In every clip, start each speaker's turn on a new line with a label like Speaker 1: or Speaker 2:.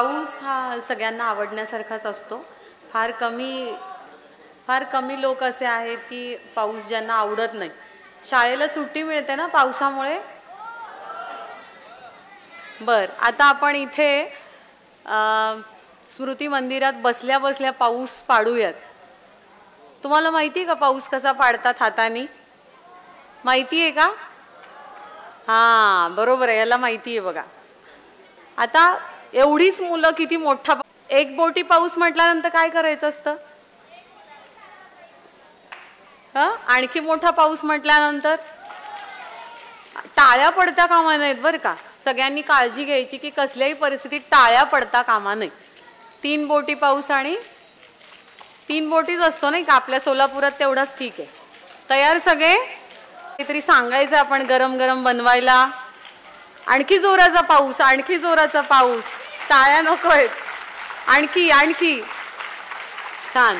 Speaker 1: पाऊस हा सगळ्यांना आवडण्यासारखाच असतो. फार कमी लोक असे आहेत की पाऊस ज्यांना आवडत नाही. शाळेला सुट्टी मिळते ना पावसामुळे. आता आपण इथे स्मृती मंदिरात बसल्या बसल्या पाऊस पाडूयात. तुम्हाला माहिती आहे का पाऊस कसा पाडतात हाताने? माहिती आहे का? हां, बरोबर आहे, याला माहिती आहे बघा. आता एवढीच मुलं किती मोठा एक बोटी पाऊस म्हटल्यानंतर काय करायचं असतं? आणखी मोठा पाऊस म्हटल्यानंतर टाळ्या पडता कामा नाहीत बरं का. सगळ्यांनी काळजी घ्यायची की कसल्याही परिस्थितीत टाळ्या पडता कामा नाही. 3 बोटी पाऊस आणि 3 बोटीच असतो नाही का आपल्या सोलापुरात, तेवढाच ठीक आहे. तयार सगळे? काहीतरी सांगायचं आपण गरम गरम बनवायला. आणखी जोराचा पाऊस, आणखी जोराचा पाऊस. टाळ्या नकोय, आणखी आणखी. छान.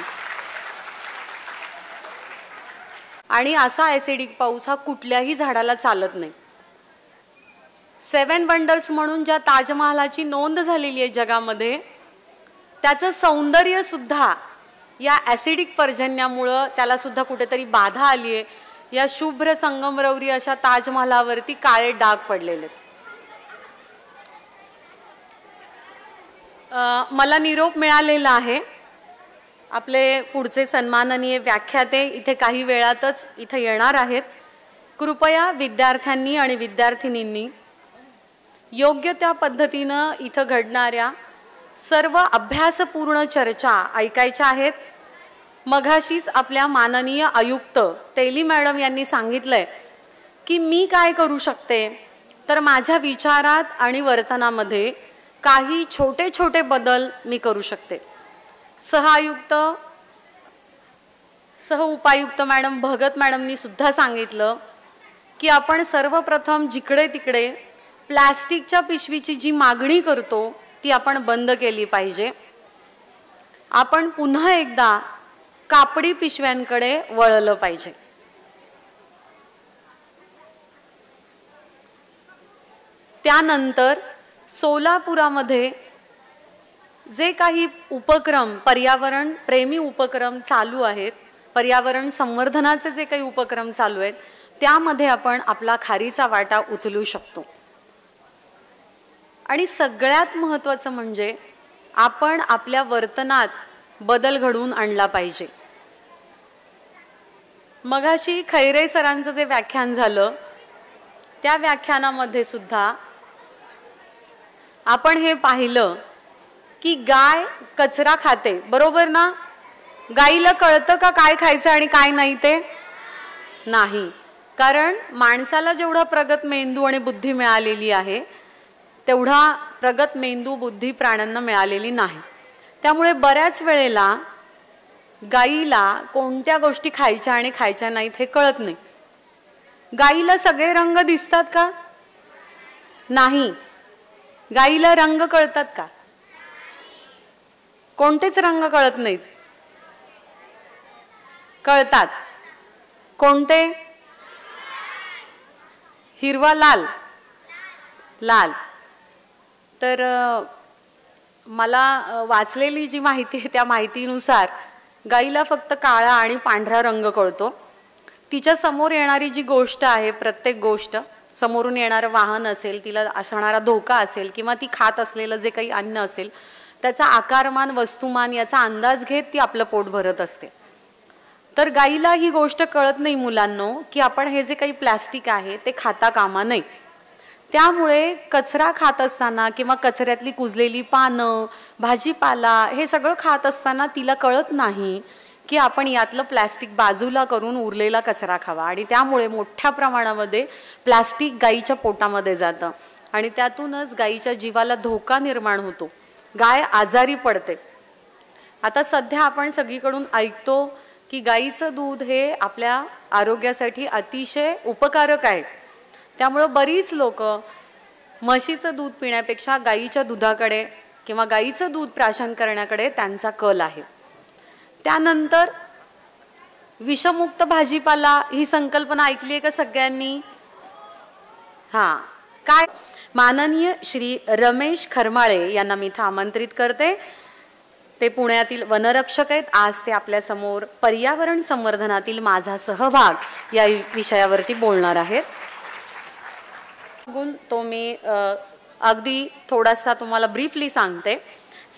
Speaker 1: आणि असा ॲसिडिक पाऊस हा कुठल्याही झाडाला चालत नाही. 7 वंडर्स म्हणून ज्या ताजमहालाची नोंद झालेली आहे जगामध्ये, त्याचं सौंदर्य सुद्धा या ॲसिडिक पर्जन्यामुळं त्याला सुद्धा कुठेतरी बाधा आली आहे. या शुभ्र संगमरवरी अशा ताजमहालावरती काळे डाग पडलेले. मला निरोप मिळालेला आहे. आपले पुढचे सन्माननीय व्याख्याते इथे काही वेळातच इथे येणार आहेत. कृपया विद्यार्थ्यांनी आणि विद्यार्थिनींनी योग्य त्या पद्धतीनं इथं घडणाऱ्या सर्व अभ्यासपूर्ण चर्चा ऐकायच्या आहेत. मघाशीच आपल्या माननीय आयुक्त तेली मॅडम यांनी सांगितलंय की मी काय करू शकते, तर माझ्या विचारात आणि वर्तनामध्ये काही छोटे छोटे बदल मी करू शकते. सह उपायुक्त मॅडम भगत मॅडमनी सुद्धा सांगितलं की आपण सर्वप्रथम जिकडे तिकडे प्लास्टिकच्या पिशवीची जी मागणी करतो ती आपण बंद केली पाहिजे. आपण पुन्हा एकदा कापडी पिशव्यांकडे वळलं पाहिजे. त्यानंतर सोलापुरामध्ये जे काही उपक्रम, पर्यावरण प्रेमी उपक्रम चालू आहेत, पर्यावरण संवर्धनाचे जे काही उपक्रम चालू आहेत, त्यामध्ये आपण आपला खारीचा वाटा उचलू शकतो. आणि सगळ्यात महत्त्वाचं म्हणजे आपण आपल्या वर्तनात बदल घडवून आणला पाहिजे. मगाशी खैरे सरांचं जे व्याख्यान झालं त्या व्याख्यानामध्ये सुद्धा आपण हे पाहिलं की गाय कचरा खाते, बरोबर ना? गाईला कळतं का काय खायचं आणि काय नाही ते? नाही. कारण माणसाला जेवढा प्रगत मेंदू आणि बुद्धी मिळालेली आहे तेवढा प्रगत मेंदू बुद्धी प्राण्यांना मिळालेली नाही. त्यामुळे बऱ्याच वेळेला गाईला कोणत्या गोष्टी खायच्या आणि खायच्या नाहीत हे कळत नाही. गाईला सगळे रंग दिसतात का? नाही. गाईला रंग कळतात का? कोणतेच रंग कळत नाहीत. कळतात. कोणते? हिरवा, लाल. लाल. तर मला वाचलेली जी माहिती आहे त्या माहितीनुसार गाईला फक्त काळा आणि पांढरा रंग कळतो. तिच्या समोर येणारी जी गोष्ट आहे, प्रत्येक गोष्ट, समोरून येणारं वाहन असेल, तिला असणारा धोका असेल किंवा ती खात असलेलं जे काही अन्न असेल, त्याचा आकारमान, वस्तुमान याचा अंदाज घेत ती आपलं पोट भरत असते. तर गाईला ही गोष्ट कळत नाही मुलांनो की आपण हे जे काही प्लास्टिक आहे ते खाता कामा नये. त्यामुळे कचरा खात असताना किंवा कचऱ्यातली कुजलेली पानं, भाजीपाला हे सगळं खात असताना तिला कळत नाही की आपण यातलं प्लास्टिक बाजूला करून उरलेला कचरा खावा. आणि त्यामुळे मोठ्या प्रमाणामध्ये प्लास्टिक गाईच्या पोटामध्ये जातं आणि त्यातूनच गाईच्या जीवाला धोका निर्माण होतो. गाय आजारी पडते. आता सध्या आपण सगळीकडून ऐकतो की गाईचं दूध हे आपल्या आरोग्यासाठी अतिशय उपकारक आहे. त्यामुळे बरीच लोक म्हशीचं दूध पिण्यापेक्षा गाईच्या दुधाकडे किंवा गाईचं दूध प्राशन करण्याकडे त्यांचा कल आहे. त्यानंतर विषमुक्त भाजीपाला ही संकल्पना ऐकली आहे का सगळ्यांनी? हां. काय माननीय श्री रमेश खरमाळे यांना मी इथं आमंत्रित करते. ते पुण्यातील वनरक्षक आहेत. आज ते आपल्या समोर पर्यावरण संवर्धनातील माझा सहभाग या विषयावरती बोलणार आहेत. तो मी अगदी थोडासा तुम्हाला ब्रीफली सांगते.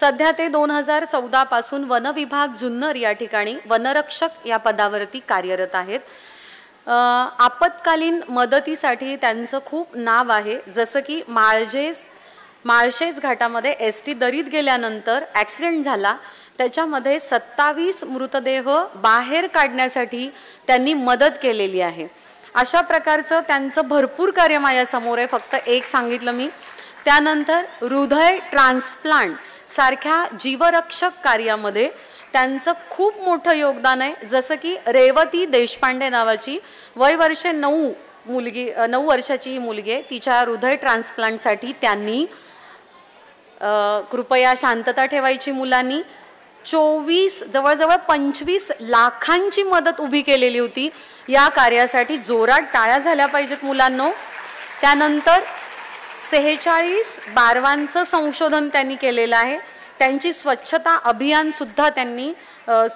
Speaker 1: सध्या ते 2014 पासून वन विभाग जुन्नर या ठिकाणी वनरक्षक या पदावरती कार्यरत आहेत. आपत्कालीन मदतीसाठी त्यांचं खूप नाव आहे. जसं की माळशेज घाटामध्ये ST दरीत गेल्यानंतर ॲक्सिडेंट झाला, त्याच्यामध्ये 27 मृतदेह बाहेर काढण्यासाठी त्यांनी मदत केलेली आहे. अशा प्रकारचं त्यांचं भरपूर कार्य माझ्यासमोर आहे. फक्त एक सांगितलं मी. त्यानंतर हृदय ट्रान्सप्लांट सारख्या जीवरक्षक कार्यामध्ये त्यांचं खूप मोठं योगदान आहे. जसं की रेवती देशपांडे नावाची वय वर्षे 9 वर्षाची ही मुलगी आहे. तिच्या हृदय ट्रान्सप्लांटसाठी त्यांनी कृपया शांतता ठेवायची मुलांनी जवळजवळ 25 लाखांची मदत उभी केलेली होती. या कार्यासाठी जोरात टाळ्या झाल्या पाहिजेत मुलांनो. त्यानंतर 46 बारवांचं संशोधन त्यांनी केलेलं आहे. त्यांची स्वच्छता अभियान सुद्धा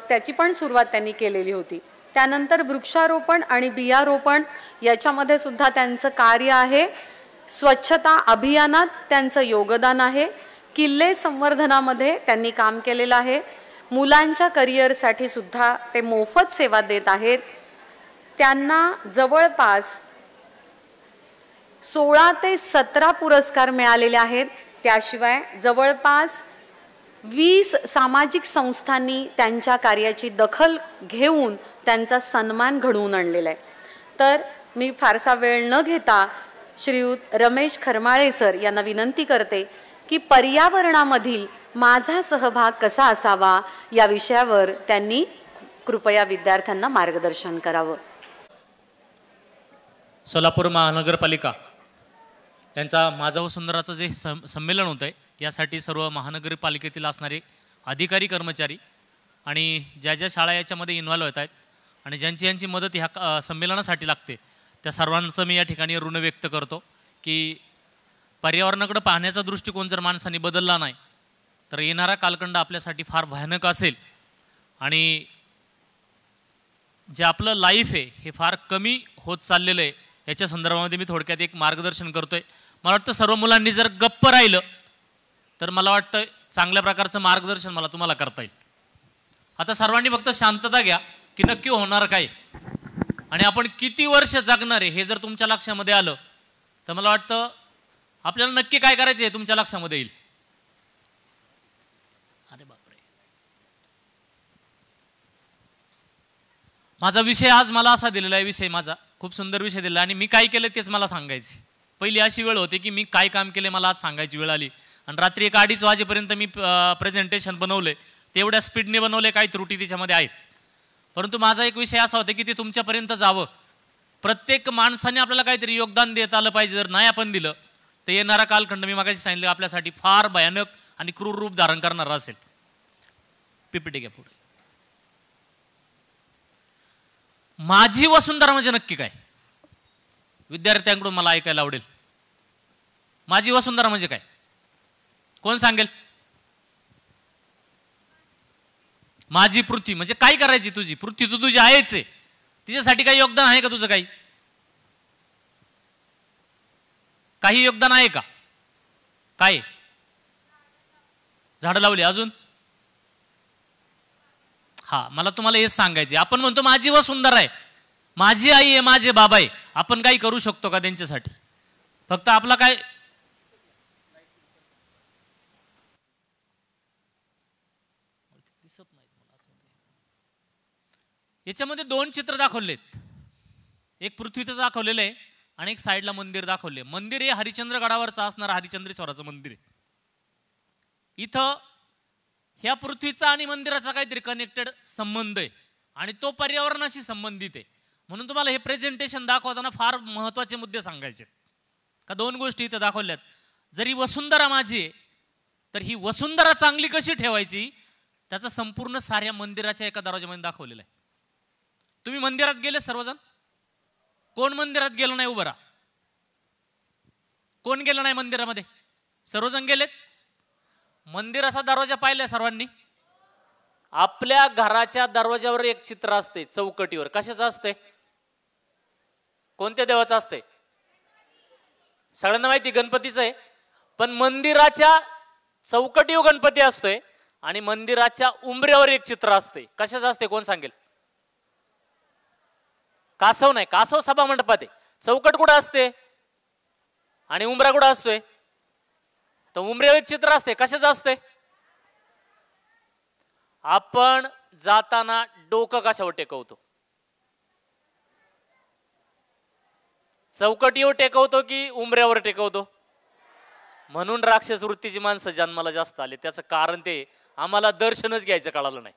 Speaker 1: त्याची पण सुरुवात त्यांनी केलेली होती. त्यानंतर वृक्षारोपण आणि बियारोपण याच्यामध्ये सुद्धा त्यांचं कार्य आहे. स्वच्छता अभियानात त्यांचं योगदान आहे. किल्ले संवर्धनामध्ये त्यांनी काम केलेलं आहे. मुलांच्या करिअरसाठी सुद्धा ते मोफत सेवा देत आहेत. त्यांना जवळपास 16 ते 17 पुरस्कार मिळालेले आहेत. त्याशिवाय जवळपास 20 सामाजिक संस्थांनी त्यांच्या कार्याची दखल घेऊन त्यांचा सन्मान घडवून आणलेला आहे. तर मी फारसा वेळ न घेता श्रीयुत रमेश खरमाळे सर यांना विनंती करते की पर्यावरणामधील माझा सहभाग कसा असावा या विषयावर त्यांनी कृपया विद्यार्थ्यांना मार्गदर्शन करावं.
Speaker 2: सोलापूर महानगरपालिका यांचा माझा वसुंधराचं जे संमेलन होतं आहे, यासाठी सर्व महानगरपालिकेतील असणारे अधिकारी कर्मचारी आणि ज्या ज्या शाळा याच्यामध्ये इन्व्हॉल्व होत आहेत आणि ज्यांची मदत ह्या संमेलनासाठी लागते त्या सर्वांचं मी या ठिकाणी ऋण व्यक्त करतो की पर्यावरणाकडे पाहण्याचा दृष्टिकोन जर माणसाने बदलला नाही तर येणारा कालखंड आपल्यासाठी फार भयानक असेल आणि जे आपलं लाईफ आहे हे फार कमी होत चाललेलं आहे. याच्या संदर्भामध्ये मी थोडक्यात एक मार्गदर्शन करतोय. मला वाटतं सर्व मुलांनी जर गप्प राहिलं तर मला वाटतं चांगल्या प्रकारचं मार्गदर्शन मला तुम्हाला करता येईल. आता सर्वांनी फक्त शांतता घ्या की नक्की होणार काय आणि आपण किती वर्ष जगणार आहे हे जर तुमच्या लक्षामध्ये आलं तर मला वाटतं आपल्याला नक्की काय करायचं आहे तुमच्या लक्षामध्ये येईल. अरे बापरे, माझा विषय आज मला असा दिलेला आहे. विषय माझा खूप सुंदर विषय दिला आणि मी काय केलं तेच मला सांगायचे. पहिली अशी वेळ होती की मी काय काम केले मला आज सांगायची वेळ आली आणि रात्री 1-2:30 वाजेपर्यंत मी प्रेझेंटेशन बनवले. तेवढ्या स्पीडने बनवले, काही त्रुटी त्याच्यामध्ये आहेत. परंतु माझा एक विषय असा होता की ते तुमच्यापर्यंत जावं. प्रत्येक माणसाने आपल्याला काहीतरी योगदान देत आलं पाहिजे. जर नाही आपण दिलं तर येणारा कालखंड मी मागाशी सांगितलं आपल्यासाठी फार भयानक आणि क्रूर रूप धारण करणारा असेल. PPT घ्या पुढे. माझी वसुंधरा म्हणजे नक्की काय विद्यार्थ्यांकडून मला ऐकायला आवडेल. माझी वसुंधरा म्हणजे काय कोण सांगेल? माझी पृथ्वी म्हणजे काय करायची तुझी पृथ्वी? तू तुझी आहेच आहे. तिच्यासाठी काही योगदान आहे का तुझं? काही योगदान आहे का? काय झाडं लावली अजून? हा, मला तुम्हाला हेच सांगायचे. आपण म्हणतो माझी वसुंधरा आहे, माझी आई आहे, माझे बाबा आहे. आपण काही करू शकतो का त्यांच्यासाठी? फक्त आपला काय दिसत नाही मला असं. याच्यामध्ये 2 चित्र दाखवलेत. एक पृथ्वीचं दाखवलेलं आहे आणि एक साईडला मंदिर दाखवले. मंदिर हे हरिश्चंद्रगडावरचं असणारं हरिश्चंद्रेश्वराचं मंदिर आहे. इथं ह्या पृथ्वीचा आणि मंदिराचा काहीतरी कनेक्टेड संबंध आहे आणि तो पर्यावरणाशी संबंधित आहे. म्हणून तुम्हाला हे प्रेझेंटेशन दाखवताना फार महत्त्वाचे मुद्दे सांगायचे का 2 गोष्टी इथं दाखवल्यात. जरी वसुंधरा माझी आहे तर ही वसुंधरा चांगली कशी ठेवायची त्याचा संपूर्ण साऱ्या मंदिराच्या एका दरवाजामध्ये दाखवलेलं आहे. तुम्ही मंदिरात गेले सर्वजण? कोण मंदिरात गेलो नाही उभं राहा. कोण गेलं नाही मंदिरामध्ये? सर्वजण गेलेत. मंदिराचा दरवाजा पाहिलाय सर्वांनी? आपल्या घराच्या दरवाजावर एक चित्र असते चौकटीवर. कशाचं असते? कोणत्या देवाचं असते? सगळ्यांना माहिती गणपतीचं आहे. पण मंदिराच्या चौकटीवर गणपती असतोय आणि मंदिराच्या उंबऱ्यावर एक चित्र असते. कशाचं असते कोण सांगेल? कासव नाही, कासव सभा मंडपात आहे. चौकट कुठं असते आणि उंबरा कुठं असतोय? तर उंबऱ्यावर एक चित्र असते. कशाचं असते? आपण जाताना डोकं कशावर टेकवतो? चौकटीवर टेकवतो की उंबऱ्यावर टेकवतो? म्हणून राक्षस वृत्तीची माणसं जन्माला जास्त आले. त्याचं कारण ते आम्हाला दर्शनच घ्यायचं कळालं नाही.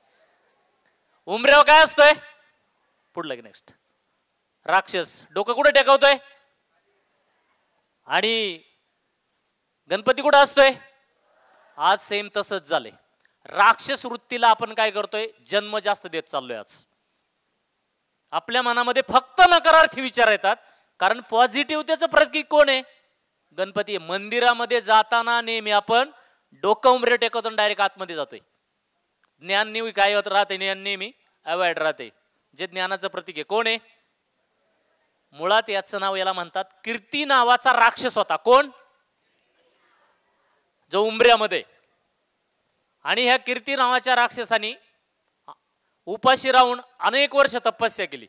Speaker 2: उंबऱ्यावर काय असतोय? पुढलं की नेक्स्ट. राक्षस डोकं कुठे टेकवतोय? आणि गणपती कुठे असतोय? आज सेम तसंच झालंय. राक्षस वृत्तीला आपण काय करतोय? जन्म जास्त देत चाललोय. आज आपल्या मनामध्ये फक्त नकारार्थी विचार येतात. कारण पॉझिटिव्ह त्याचं प्रतीक कोण आहे? गणपती. मंदिरामध्ये जाताना नेहमी आपण डोकं उंबरे टेकवतो आणि डायरेक्ट आतमध्ये जातोय. ज्ञान नेहमी काय होत राहते? ज्ञान नेहमी अवॉइड राहते. जे ज्ञानाचं प्रतीक आहे कोण आहे? मुळात याचं नाव याला म्हणतात कीर्ती नावाचा राक्षस होता. कोण? जो उंबऱ्यामध्ये. आणि ह्या कीर्ती नावाच्या राक्षसाने उपाशी राहून अनेक वर्ष तपस्या केली.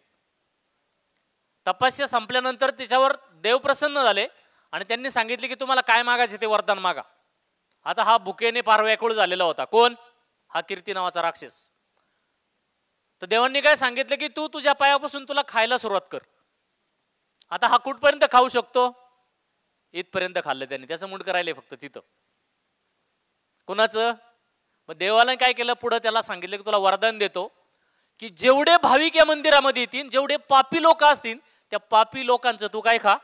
Speaker 2: तपस्या संपल्यानंतर त्याच्यावर देव प्रसन्न झाले आणि त्यांनी सांगितले की तुम्हाला काय मागायचे ते वरदान मागा. आता हा भुकेने पार व्याकुळ झालेला होता. कोण? हा कीर्ती नावाचा राक्षस. तर देवांनी काय सांगितलं की तू तुझ्या पायापासून तुला खायला सुरुवात कर. आता हा कुठपर्यंत खाऊ शकतो? इथपर्यंत खाल्लं त्यांनी. त्याचं मुंडकं राहिले फक्त तिथं. कुणाचं? मग देवाला काय केलं? पुढे त्याला सांगितलं की तुला वरदान देतो की जेवढे भाविक या मंदिरामध्ये येतील, जेवढे पापी लोक असतील, त्या पापी लोकांचं तू काय खा?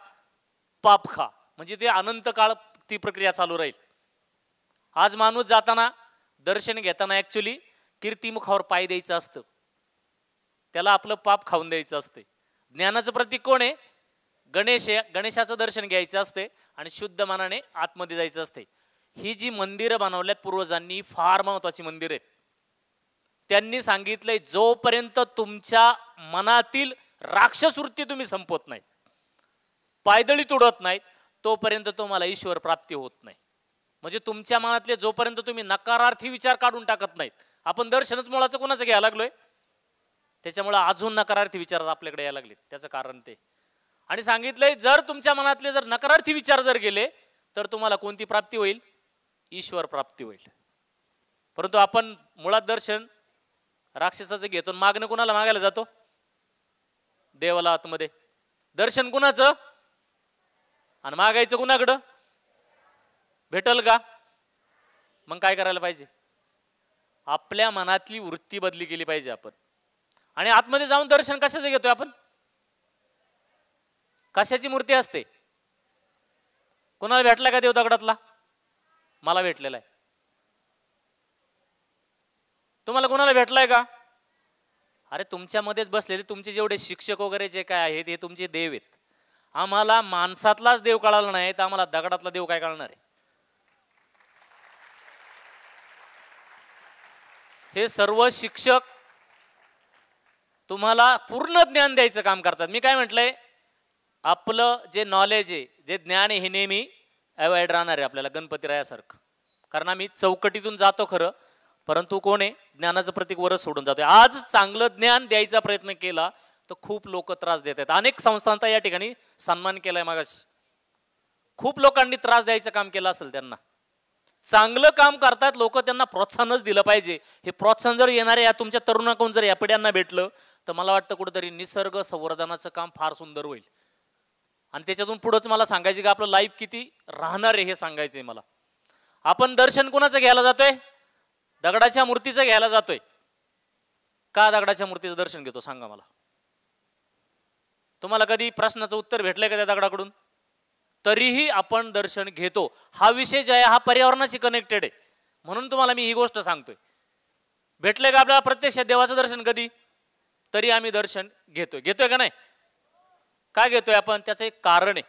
Speaker 2: पाप खा. म्हणजे ते अनंत काळ ती प्रक्रिया चालू राहील. आज माणूस जाताना दर्शन घेताना ऍक्च्युली कीर्तिमुखावर पाय द्यायचं असतं. त्याला आपलं पाप खाऊन द्यायचं असते. ज्ञानाचं प्रतीक कोण आहे? गणेश. गणेशाचं दर्शन घ्यायचं असते आणि शुद्ध मनाने आतमध्ये जायचं असते. ही जी मंदिरं बनवल्यात पूर्वजांनी, फार महत्वाची मंदिर आहेत. त्यांनी सांगितलंय जोपर्यंत तुमच्या मनातील राक्षस वृत्ती तुम्ही संपवत नाहीत, पायदळी तुडत नाहीत, तोपर्यंत तुम्हाला ईश्वर प्राप्ती होत नाही. म्हणजे तुमच्या मनातले जोपर्यंत तुम्ही नकारार्थी विचार काढून टाकत नाहीत. आपण दर्शनच मुळाचं कोणाचं घ्यायला लागलोय? त्याच्यामुळे अजून नकारार्थी विचार आपल्याकडे यायला लागले. त्याचं कारण ते. आणि सांगितलंय जर तुमच्या मनातले जर नकारार्थी विचार जर गेले तर तुम्हाला कोणती प्राप्ती होईल? ईश्वर प्राप्ती होईल. परंतु आपण मुळात दर्शन राक्षसाचं घेतो. मागणं कुणाला मागायला जातो? देवाला आतमध्ये. दर्शन कुणाचं आणि मागायचं कुणाकडं? भेटल का? मग काय करायला पाहिजे? आपल्या मनातली वृत्ती बदली केली पाहिजे आपण. आणि आतमध्ये जाऊन दर्शन कशाचं घेतोय आपण? कशाची मूर्ती असते? कोणाला भेटला का देव दगडातला? मला भेटलेला आहे. तुम्हाला कोणाला भेटलाय का? अरे तुमच्यामध्येच बसलेले तुमचे जेवढे शिक्षक वगैरे जे काय आहेत हे तुमचे देव आहेत. आम्हाला माणसातलाच देव कळाला नाही तर आम्हाला दगडातला देव काय कळणार आहे? हे सर्व शिक्षक तुम्हाला पूर्ण ज्ञान द्यायचं काम करतात. मी काय म्हटलंय? आपलं जे नॉलेज आहे, जे ज्ञान आहे, हे नेहमी अवॉइड राहणार आहे आपल्याला गणपतीरायासारखं. कारण आम्ही चौकटीतून जातो खरं, परंतु कोण आहे? ज्ञानाचं प्रतीक वरच सोडून जातोय. आज चांगलं ज्ञान द्यायचा प्रयत्न केला तर खूप लोक त्रास देत आहेत. अनेक संस्थांचा या ठिकाणी सन्मान केलाय. मागाशी खूप लोकांनी त्रास द्यायचं काम केलं असेल. त्यांना चांगलं काम करतात लोक, त्यांना प्रोत्साहनच दिलं पाहिजे. हे प्रोत्साहन जर येणारे या तुमच्या तरुणाकडून जर या पिढ्यांना भेटलं तर मला वाटतं कुठेतरी निसर्ग संवर्धनाचं काम फार सुंदर होईल. आणि त्याच्यातून पुढंच मला सांगायचं की आपलं लाईफ किती राहणार आहे हे सांगायचंय मला. आपण दर्शन कोणाचं घ्यायला जातोय? दगडाच्या मूर्तीचं घ्यायला जातोय. का दगडाच्या मूर्तीचं दर्शन घेतो सांगा मला? तुम्हाला कधी प्रश्नाचं उत्तर भेटलंय का त्या दगडाकडून? तरीही आपण दर्शन घेतो. हा विषय जो आहे हा पर्यावरणाशी कनेक्टेड आहे म्हणून तुम्हाला मी ही गोष्ट सांगतोय. भेटलंय का आपल्याला प्रत्यक्ष देवाचं दर्शन कधी? तरी आम्ही दर्शन घेतोय. घेतोय का नाही? काय घेतोय आपण? त्याचं एक कारण आहे.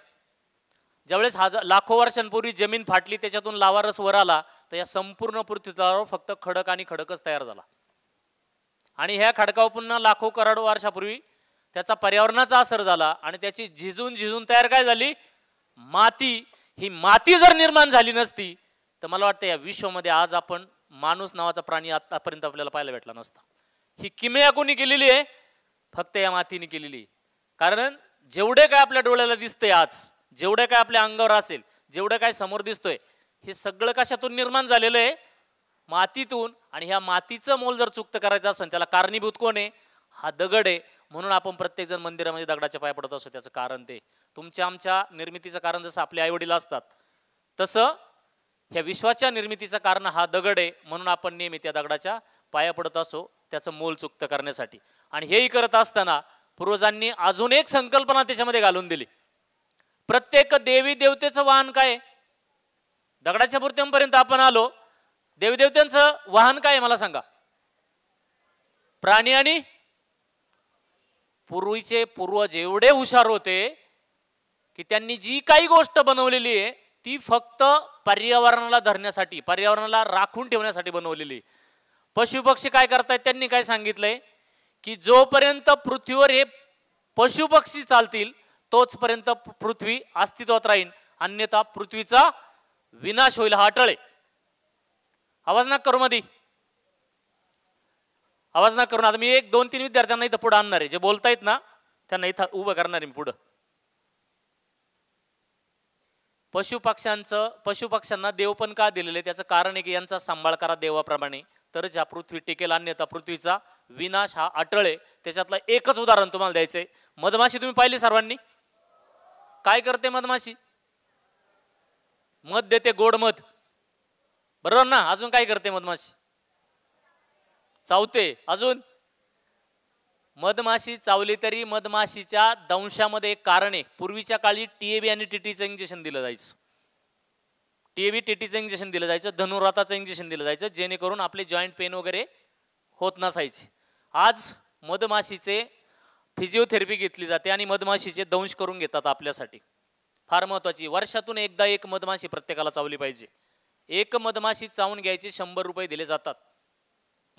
Speaker 2: ज्यावेळेस लाखो वर्षांपूर्वी जमीन फाटली, त्याच्यातून लावा रस वर आला, तर या संपूर्ण पृथ्वीतलावर फक्त खडक आणि खडकच तयार झाला. आणि ह्या खडकावर पुन्हा लाखो करोड वर्षापूर्वी त्याचा पर्यावरणाचा असर झाला आणि त्याची झिजून झिजून तयार काय झाली? माती. ही माती जर निर्माण झाली नसती तर मला वाटतं या विश्वामध्ये आज आपण माणूस नावाचा प्राणी आतापर्यंत आपल्याला पाहायला भेटला नसता. ही किमया कोणी केलेली आहे? फक्त या मातीने केलेली. कारण जेवढे काय आपल्या डोळ्याला दिसतंय आज, जेवढे काय आपल्या अंगावर असेल, जेवढं काय समोर दिसतोय, हे सगळं कशातून निर्माण झालेलं आहे? मातीतून. आणि ह्या मातीचं मोल जर चुकत करायचं असेल त्याला कारणीभूत कोण आहे? हा दगड आहे. म्हणून आपण प्रत्येक जण मंदिरामध्ये दगडाच्या पाया पडत असतो. त्याचं कारण ते तुमच्या आमच्या निर्मितीचं कारण जसं आपले आई वडील असतात, तसं ह्या विश्वाच्या निर्मितीचं कारण हा दगड आहे. म्हणून आपण नेहमी त्या दगडाच्या पाया पडत असो, त्याचं मोल चुकत करण्यासाठी. आणि हेही करत असताना पूर्वजांनी अजून एक संकल्पना त्याच्यामध्ये घालून दिली. प्रत्येक देवी देवतेचं वाहन काय? दगडाच्या मूर्त्यांपर्यंत आपण आलो. देवी देवतांचं वाहन काय मला सांगा? प्राणी. आणि पूर्वीचे पूर्वज एवढे हुशार होते की त्यांनी जी काही गोष्ट बनवलेली आहे ती फक्त पर्यावरणाला धरण्यासाठी, पर्यावरणाला राखून ठेवण्यासाठी बनवलेली. पशुपक्षी काय करतायत? त्यांनी काय सांगितलंय की जोपर्यंत पृथ्वीवर हे पशुपक्षी चालतील तोचपर्यंत पृथ्वी अस्तित्वात राहील, अन्यथा पृथ्वीचा विनाश होईल. हा अटळ आहे. आवाज ना करू मध्ये, आवाज ना करून. आता मी 1-2-3 विद्यार्थ्यांना इथं पुढे आणणार आहे. जे बोलतायत ना त्यांना इथं उभं करणार आहे मी पुढं. पशुपक्ष्यांना देव पण का दिलेले? त्याचं कारण आहे की यांचा सांभाळ करा देवाप्रमाणे, तरच ह्या पृथ्वी टिकेल, अन्यथा पृथ्वीचा विनाश हा अटळ आहे. त्याच्यातलं एकच उदाहरण तुम्हाला द्यायचंय. मधमाशी तुम्ही पाहिली सर्वांनी? काय करते मधमाशी? मध देते, गोड मध, बरोबर ना? अजून काय करते मधमाशी? चावते. अजून मधमाशी चावली तरी मधमाशीच्या दंशामध्ये एक कारण आहे. पूर्वीच्या काळी टीएबी आणि टीटीचं इंजेक्शन दिलं जायचं. टीएबी टीटीचं इंजेक्शन दिलं जायचं, धनुर्वाताचं इंजेक्शन दिलं जायचं, जेणेकरून आपले जॉईंट पेन वगैरे होत नसायचे. आज मधमाशीचे फिजिओथेरपी घेतली जाते आणि मधमाशीचे दंश करून घेतात आपल्यासाठी. फार महत्वाची. वर्षातून एकदा एक मधमाशी प्रत्येकाला चावली पाहिजे. एक मधमाशी चावून घ्यायचे 100 रुपये दिले जातात.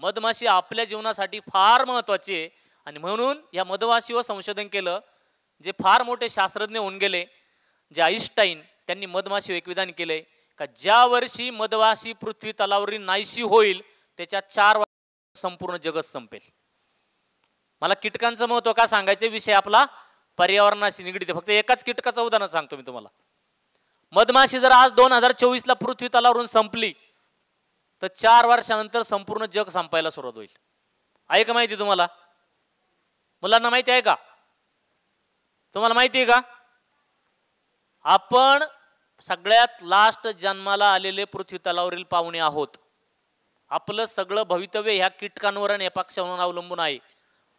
Speaker 2: मधमाशी आपल्या जीवनासाठी फार महत्वाची आहे. आणि म्हणून या मधमाशीवर संशोधन केलं. जे फार मोठे शास्त्रज्ञ होऊन गेले, जे आईन्स्टाईन, त्यांनी मधमाशी एक विधान केलंय का ज्या वर्षी मधमाशी पृथ्वी तलावरील नाहीशी होईल त्याच्या 4 वर्ष संपूर्ण जगत संपेल. मला कीटकांचं महत्व का सांगायचे? विषय आपला पर्यावरणाशी निगडीत. फक्त एकाच कीटकाचं उदाहरण सांगतो मी तुम्हाला. मधमाशी जर आज 2024ला पृथ्वी तलावरून संपली तर 4 वर्षानंतर संपूर्ण जग संपायला सुरुवात होईल. आहे का माहिती तुम्हाला? मुलांना माहिती आहे का? तुम्हाला माहिती आहे का? आपण सगळ्यात लास्ट जन्माला आलेले पृथ्वी तलावरील पाहुणे आहोत. आपलं सगळं भवितव्य ह्या कीटकांवर आणि या पक्ष्यांवर अवलंबून आहे.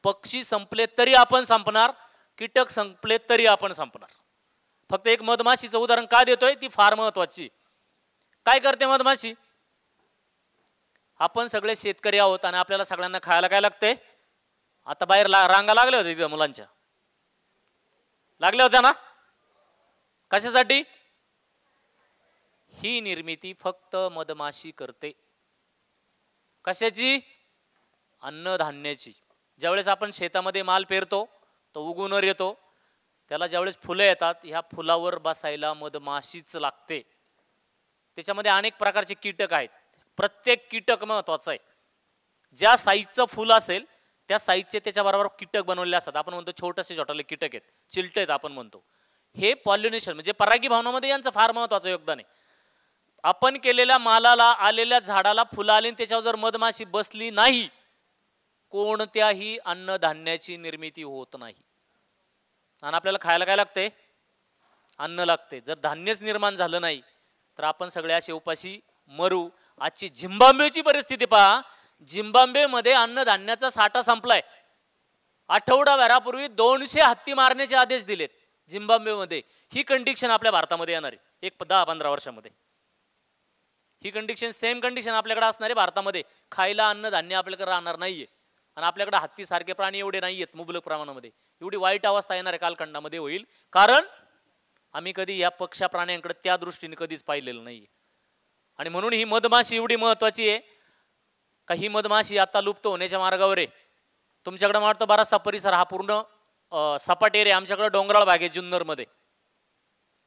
Speaker 2: पक्षी संपले तरी आपण संपणार, कीटक संपले तरी आपण संपणार. फक्त एक मधमाशीचं उदाहरण का देतोय? ती फार महत्वाची. काय करते मधमाशी? आपण सगळे शेतकरी आहोत आणि आपल्याला सगळ्यांना खायला काय लागतंय? आता बाहेर रांगा लागल्या होत्या तिथं, मुलांच्या लागल्या होत्या ना? कशासाठी? ही निर्मिती फक्त मधमाशी करते. कशाची? अन्नधान्याची. ज्यावेळेस आपण शेतामध्ये माल पेरतो तो उगवून येतो, त्याला ज्यावेळेस फुलं येतात, ह्या फुलावर बसायला मधमाशीच लागते. त्याच्यामध्ये अनेक प्रकारचे कीटक आहेत. प्रत्येक कीटक महत्वाचं आहे. ज्या साईजचं फुल असेल त्या साईजचे त्याच्याबरोबर कीटक बनवलेले असतात. आपण म्हणतो छोटेसे छोटे कीटक आहेत, चिलटे आहेत आपण म्हणतो. हे पॉलिनेशन म्हणजे परागी भावनामध्ये यांचं फार महत्वाचं योगदान आहे. आपण केलेल्या मालाला, आलेल्या झाडाला फुलं आली, त्याच्यावर जर मधमाशी बसली नाही, कोणत्याही अन्नधान्याची निर्मिती होत नाही. आणि आपल्याला खायला काय लागते? अन्न लागते. जर धान्यच निर्माण झालं नाही तर आपण सगळे असे उपाशी मरू. आजची झिम्बाब्वेची परिस्थिती पहा. झिम्बाब्वेमध्ये अन्नधान्याचा साठा संपलाय. आठवडाभरापूर्वी 200 हत्ती मारण्याचे आदेश दिलेत झिम्बाब्वेमध्ये. ही कंडिशन आपल्या भारतामध्ये येणार आहे 10-15 वर्षामध्ये. ही कंडिशन, सेम कंडिशन आपल्याकडे असणार आहे भारतामध्ये. खायला अन्नधान्य आपल्याकडे राहणार नाहीये. आणि आपल्याकडे हत्ती सारखे प्राणी एवढे नाहीयेत मुबलक प्रमाणामध्ये. एवढी वाईट अवस्था येणार आहे कालखंडामध्ये होईल. कारण आम्ही कधी या पक्ष्या प्राण्यांकडे त्या दृष्टीने कधीच पाहिलेलं नाही. आणि म्हणून ही मधमाशी एवढी महत्वाची आहे का ही मधमाशी आता लुप्त होण्याच्या मार्गावर आहे. तुमच्याकडे मला वाटतं बराचसा परिसर हा पूर्ण सपाट एरिया, आमच्याकडे डोंगराळ भाग आहे जुन्नरमध्ये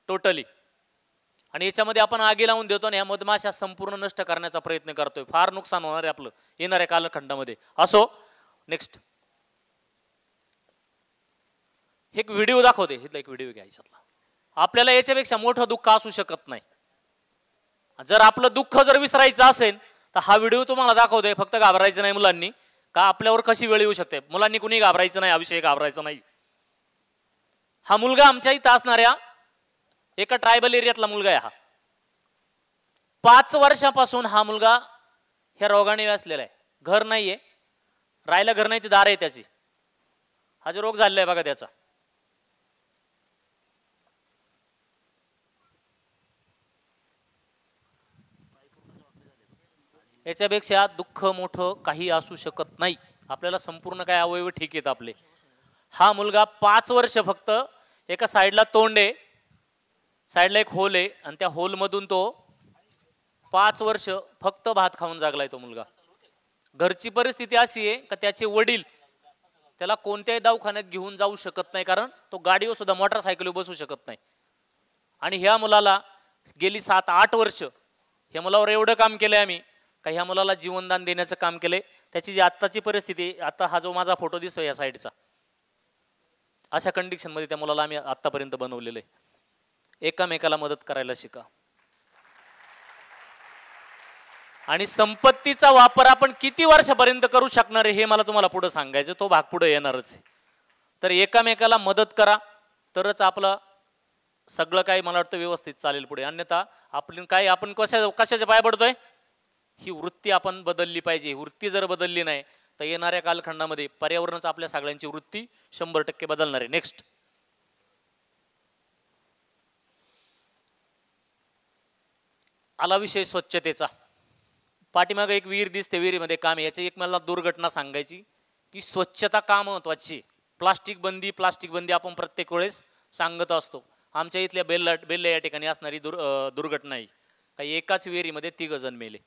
Speaker 2: टोटली. आणि याच्यामध्ये आपण आगी लावून देतो आणि ह्या मधमाशा संपूर्ण नष्ट करण्याचा प्रयत्न करतोय. फार नुकसान होणार आहे आपलं येणाऱ्या कालखंडामध्ये. असो, नेक्स्ट एक व्हिडिओ दाखवते. इथला एक व्हिडिओ घ्या. याच्यातला आपल्याला याच्यापेक्षा मोठं दुःख असू शकत नाही. जर आपलं दुःख जर विसरायचं असेल तर हा व्हिडिओ तुम्हाला दाखवतोय. फक्त घाबरायचं नाही मुलांनी, का आपल्यावर कशी वेळ येऊ शकते. मुलांनी कुणी घाबरायचं नाही, हा विषय घाबरायचा नाही. हा मुलगा आमच्या इथं असणाऱ्या एका ट्रायबल एरियातला मुलगा आहे. हा 5 वर्षापासून हा मुलगा ह्या रोगाने व्यासलेला आहे. घर नाहीये, राहायला घर नाही, ती दार आहे त्याची. हा जो रोग झालेला आहे बघा त्याचा. याच्यापेक्षा दुःख मोठं काही असू शकत नाही. आपल्याला संपूर्ण काय अवयव ठीक आहेत आपले. हा मुलगा 5 वर्ष फक्त एका साईडला तोंड आहे, साईडला एक होल आहे, आणि त्या होल मधून तो 5 वर्ष फक्त भात खाऊन जागलाय तो मुलगा. घरची परिस्थिती अशी आहे का त्याचे वडील त्याला कोणत्याही दवाखान्यात घेऊन जाऊ शकत नाही, कारण तो गाडीवर सुद्धा मोटरसायकलवर बसू शकत नाही. आणि ह्या मुलाला गेली 7-8 वर्ष ह्या मुलावर एवढं काम केलंय आम्ही का ह्या मुलाला जीवनदान देण्याचं काम केलंय. त्याची जी आत्ताची परिस्थिती, आता हा जो माझा फोटो दिसतोय या साईडचा, अशा कंडिशन मध्ये त्या मुलाला आम्ही आतापर्यंत बनवलेलं आहे. एकामेकाला मदत करायला शिका. आणि संपत्तीचा वापर आपण किती वर्षापर्यंत करू शकणार आहे हे मला तुम्हाला पुढे सांगायचं. तो भाग पुढे येणारच आहे. तर एकामेकाला मदत करा, तरच आपलं सगळं काही मला वाटतं व्यवस्थित चालेल पुढे. अन्यथा आपण कशाच्या पाय पडतोय. ही वृत्ती आपण बदलली पाहिजे. वृत्ती जर बदलली नाही तर येणाऱ्या कालखंडामध्ये पर्यावरणच आपल्या सगळ्यांची वृत्ती 100% बदलणार आहे. नेक्स्ट, आला विषय स्वच्छतेचा. पाठीमागे एक विहीर दिसते, विहिरीमध्ये काम आहे. याची एक मला दुर्घटना सांगायची की स्वच्छता का महत्वाची. प्लास्टिक बंदी आपण प्रत्येक वेळेस सांगत असतो. आमच्या इथल्या बेल्ला या ठिकाणी असणारी दुर्घटना आहे. काही एकाच विहिरीमध्ये 3 जण मेले.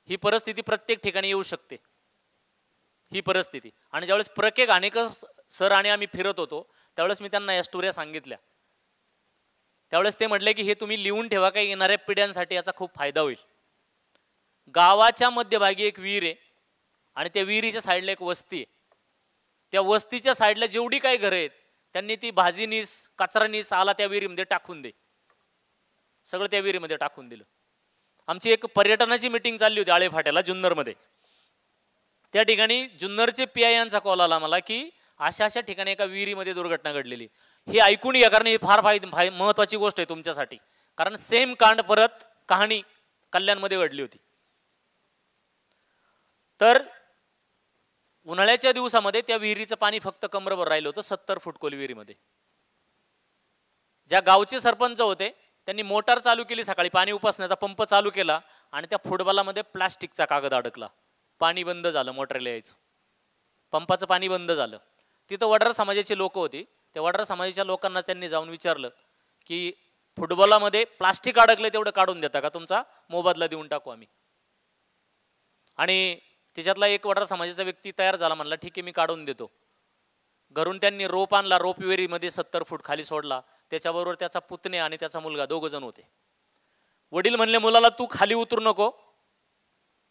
Speaker 2: ही परिस्थिती प्रत्येक ठिकाणी येऊ शकते ही परिस्थिती. आणि ज्यावेळेस प्रत्येक घाणेकर सर आणि आम्ही फिरत होतो त्यावेळेस मी त्यांना या स्टोऱ्या सांगितल्या. त्यावेळेस ते म्हटले की हे तुम्ही लिहून ठेवा, काही येणाऱ्या पिढ्यांसाठी याचा खूप फायदा होईल. गावाच्या मध्यभागी एक विहीर आहे आणि त्या विहिरीच्या साईडला एक वस्ती आहे. त्या वस्तीच्या साईडला जेवढी काही घरं आहेत त्यांनी ती भाजी नीस, कचरा नीस आला त्या विहिरीमध्ये टाकून दे, सगळं त्या विहिरीमध्ये टाकून दिलं. आमची एक पर्यटनाची मीटिंग चालली होती आळेफाट्याला जुन्नरमध्ये. त्या ठिकाणी जुन्नरचे PI यांचा कॉल आला मला की अशा ठिकाणी एका विहिरीमध्ये दुर्घटना घडलेली. हे ऐकून घ्या, कारण ही फार महत्वाची गोष्ट आहे तुमच्यासाठी. कारण सेम कांड परत कहाणी कल्याणमध्ये घडली होती. तर उन्हाळ्याच्या दिवसामध्ये त्या विहिरीचं पाणी फक्त कमरभर राहिलं होतं 70 फूट खोल विहिरीमध्ये. ज्या गावचे सरपंच होते त्यांनी मोटार चालू केली, सकाळी पाणी उपसण्याचा पंप चालू केला आणि त्या फुटबॉलामध्ये प्लास्टिकचा कागद अडकला. पाणी बंद झालं, मोटरला यायचं, पंपाचं पाणी बंद झालं. तिथं वडार समाजाची लोक होती. त्या वडार समाजाच्या लोकांना त्यांनी जाऊन विचारलं की फुटबॉलामध्ये प्लास्टिक अडकलं, तेवढं काढून देता का, तुमचा मोबदला देऊन टाकू आम्ही. आणि त्याच्यातला एक वडार समाजाचा व्यक्ती तयार झाला, म्हणला ठीक आहे मी काढून देतो. घरून त्यांनी रोप आणला, रोप विहिरीमध्ये 70 फूट खाली सोडला. त्याच्याबरोबर त्याचा पुतणे आणि त्याचा मुलगा 2 जण होते. वडील म्हणले मुलाला तू खाली उतरू नको,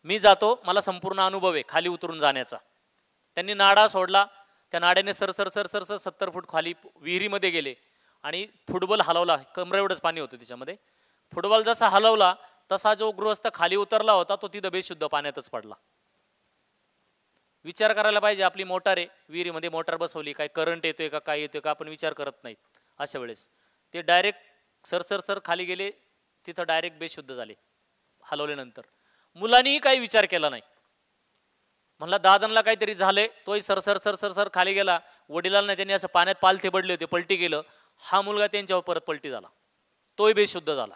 Speaker 2: मी जातो, मला संपूर्ण अनुभव आहे खाली उतरून जाण्याचा. त्यांनी नाडा सोडला. त्या नाड्याने सर 70 फूट खाली विहिरीमध्ये गेले आणि फुटबॉल हलवला. कमरे एवढंच पाणी होतं त्याच्यामध्ये. फुटबॉल जसा हलवला तसा जो गृहस्थ खाली उतरला होता तो तिथं बेशुद्ध पाण्यातच पडला. विचार करायला पाहिजे, आपली मोटार आहे, विहिरीमध्ये मोटार बसवली, काय करंट येतोय का काय येतोय का आपण विचार करत नाहीत. अशा वेळेस ते डायरेक्ट सर खाली गेले, तिथं डायरेक्ट बेशुद्ध झाले हलवल्यानंतर. मुलांनीही काही विचार केला नाही. म्हणला दादांना काहीतरी झालंय, तोही सर खाली गेला. वडिलांना त्यांनी असं पाण्यात पालथे पडले होते, पलटी केलं. हा मुलगा त्यांच्यावर परत पलटी झाला, तोही बेशुद्ध झाला.